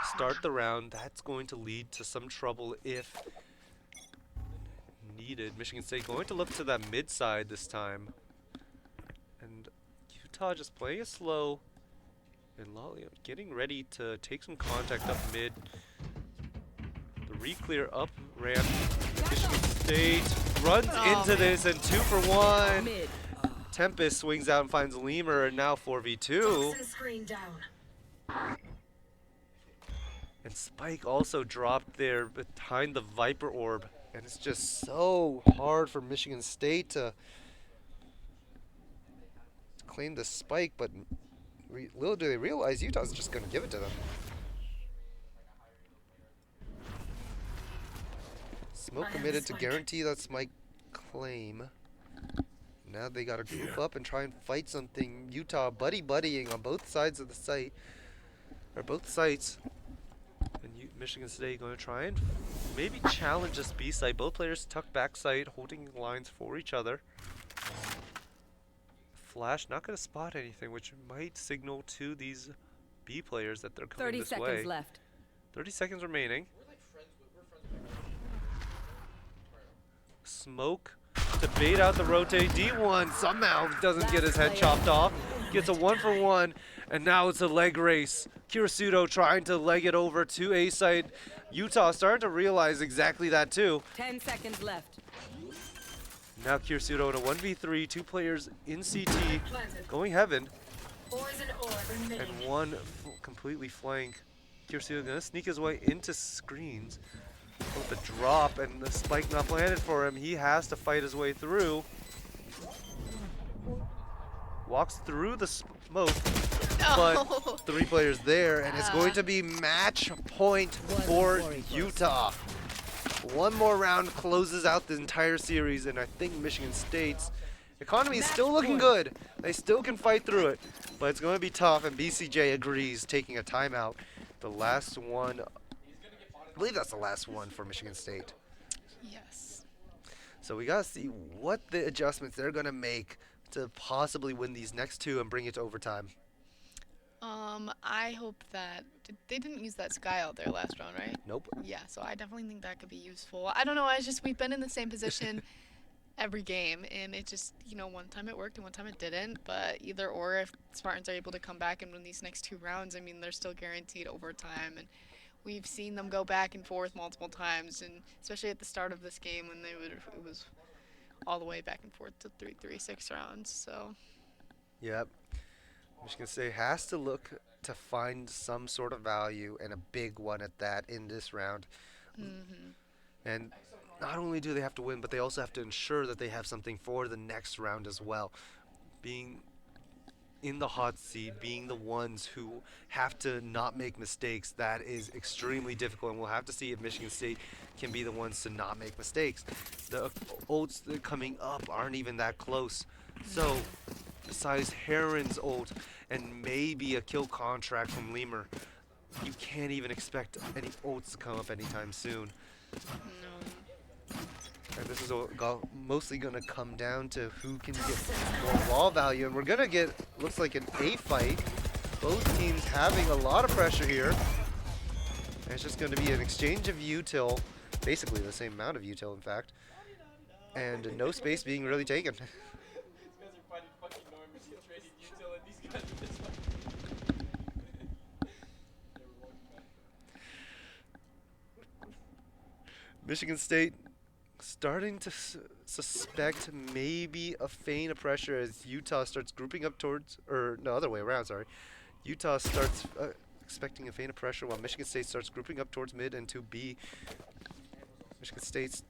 to start the round. That's going to lead to some trouble if needed. Michigan State going to look to that mid side this time, and Utah just playing it slow. And Lalian getting ready to take some contact up mid. The re-clear up ramp. Michigan State runs into this, and 2 for 1. Tempest swings out and finds Lemur, and now 4v2. And Spike also dropped there behind the Viper Orb. And it's just so hard for Michigan State to claim the Spike, but little do they realize Utah's just going to give it to them. Smoke committed to guarantee that Spike claim. Now they got to group up and try and fight something. Utah buddying on both sides of the site, or both sites. And Michigan State going to try and maybe challenge this B site. Both players tucked back site, holding lines for each other. Flash not going to spot anything, which might signal to these B players that they're coming this way. 30 seconds left. 30 seconds remaining. Smoke to bait out the rotate. D1 somehow doesn't get his head chopped off. Gets a 1 for 1, and now it's a leg race. Kirisudo trying to leg it over to A site. Utah starting to realize exactly that too. 10 seconds left. Now Kirisudo in a 1v3, 2 players in CT, going heaven, and 1 completely flank. Kirisudo gonna sneak his way into screens with the drop, and the spike not landed for him. He has to fight his way through. Walks through the smoke, but 3 players there, and it's going to be match point for Utah. 1 more round closes out the entire series, and I think Michigan State's economy is still looking good. They still can fight through it, but it's going to be tough, and BCJ agrees, taking a timeout. The last one, I believe that's the last one for Michigan State. Yes. So we got to see what the adjustments they're going to make to possibly win these next 2 and bring it to overtime. I hope that they didn't use that Sky out there last round, right? Nope. Yeah, so I definitely think that could be useful. I don't know. We've been in the same position every game, and it just, one time it worked and one time it didn't. But either or, if Spartans are able to come back and win these next 2 rounds, I mean, they're still guaranteed overtime, and we've seen them go back and forth multiple times, and especially at the start of this game when it was all the way back and forth to 3-3-6 rounds. So. Yep. Michigan State has to look to find some sort of value, and a big one at that, in this round. And not only do they have to win, but they also have to ensure that they have something for the next round as well. Being in the hot seat, being the ones who have to not make mistakes, that is extremely difficult, and we'll have to see if Michigan State can be the ones to not make mistakes. The ults that are coming up aren't even that close. So, besides Heron's ult and maybe a kill contract from Lemur, you can't even expect any ults to come up anytime soon. And this is mostly going to come down to who can get more raw value. And we're going to get, looks like, an A fight. Both teams having a lot of pressure here. And it's just going to be an exchange of util, basically the same amount of util, in fact. And no space being really taken. Michigan State starting to suspect maybe a feint of pressure as Utah starts grouping up towards, or no, other way around, sorry. Utah starts expecting a feint of pressure while Michigan State starts grouping up towards mid and to B. Michigan State's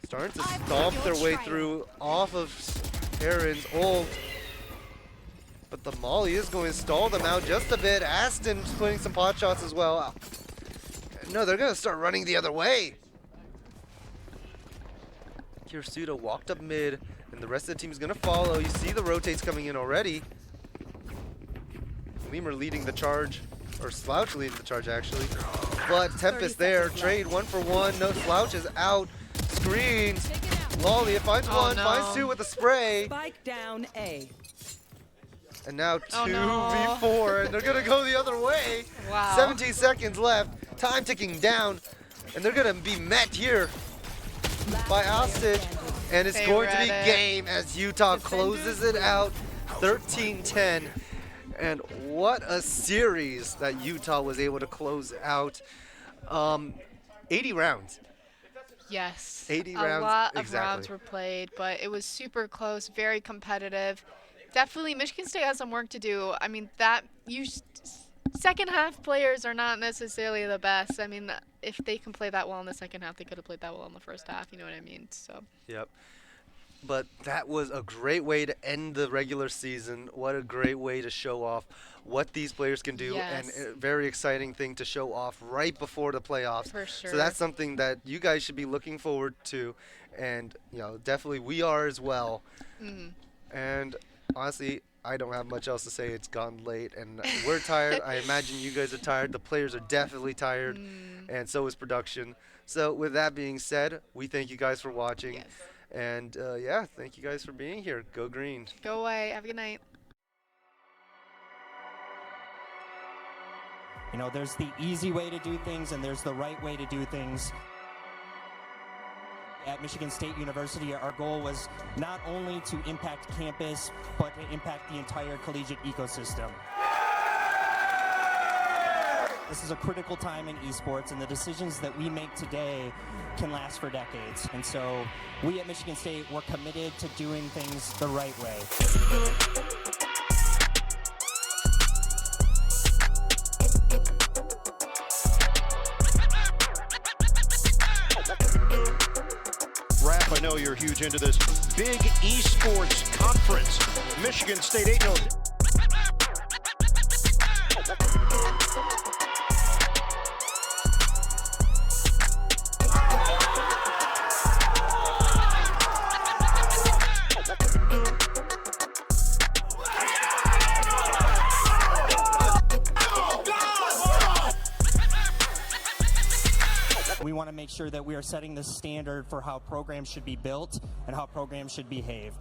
starting to stomp their way through off of Heron's ult. But the Molly is going to stall them out just a bit. Aston's putting some pot shots as well. No, they're going to start running the other way. Kirsuda walked up mid, and the rest of the team is going to follow. You see the rotates coming in already. Lemur leading the charge, or Slouch leading the charge, actually. But Tempest there. Trade 1 for 1. No, Slouch is out. Screens. Lolly finds one, finds 2 with a spray. Spike down A. And now 2v4, and they're going to go the other way. Wow. 17 seconds left. Time ticking down, and they're going to be met here by Ostage, and it's going to be game as Utah closes it out 13-10. And what a series that Utah was able to close out. 80 rounds. Yes. 80 a rounds, lot of exactly. rounds were played, but it was super close, very competitive. Definitely, Michigan State has some work to do. I mean, second half players are not necessarily the best. I mean, if they can play that well in the second half, they could have played that well in the first half. You know what I mean? So. Yep. But that was a great way to end the regular season. What a great way to show off what these players can do, Yes. and a very exciting thing to show off right before the playoffs. For sure. So that's something that you guys should be looking forward to, and definitely we are as well. And honestly, I don't have much else to say. It's gotten late, and we're tired. I imagine you guys are tired. The players are definitely tired, and so is production. So with that being said, we thank you guys for watching. Yes. And yeah, thank you guys for being here. Go green. Go away. Have a good night. There's the easy way to do things and there's the right way to do things. At Michigan State University, our goal was not only to impact campus, but to impact the entire collegiate ecosystem. This is a critical time in esports, and the decisions that we make today can last for decades. And so we at Michigan State, we're committed to doing things the right way. Raph, I know you're huge into this big esports conference. Michigan State 8-0. We want to make sure that we are setting the standard for how programs should be built and how programs should behave.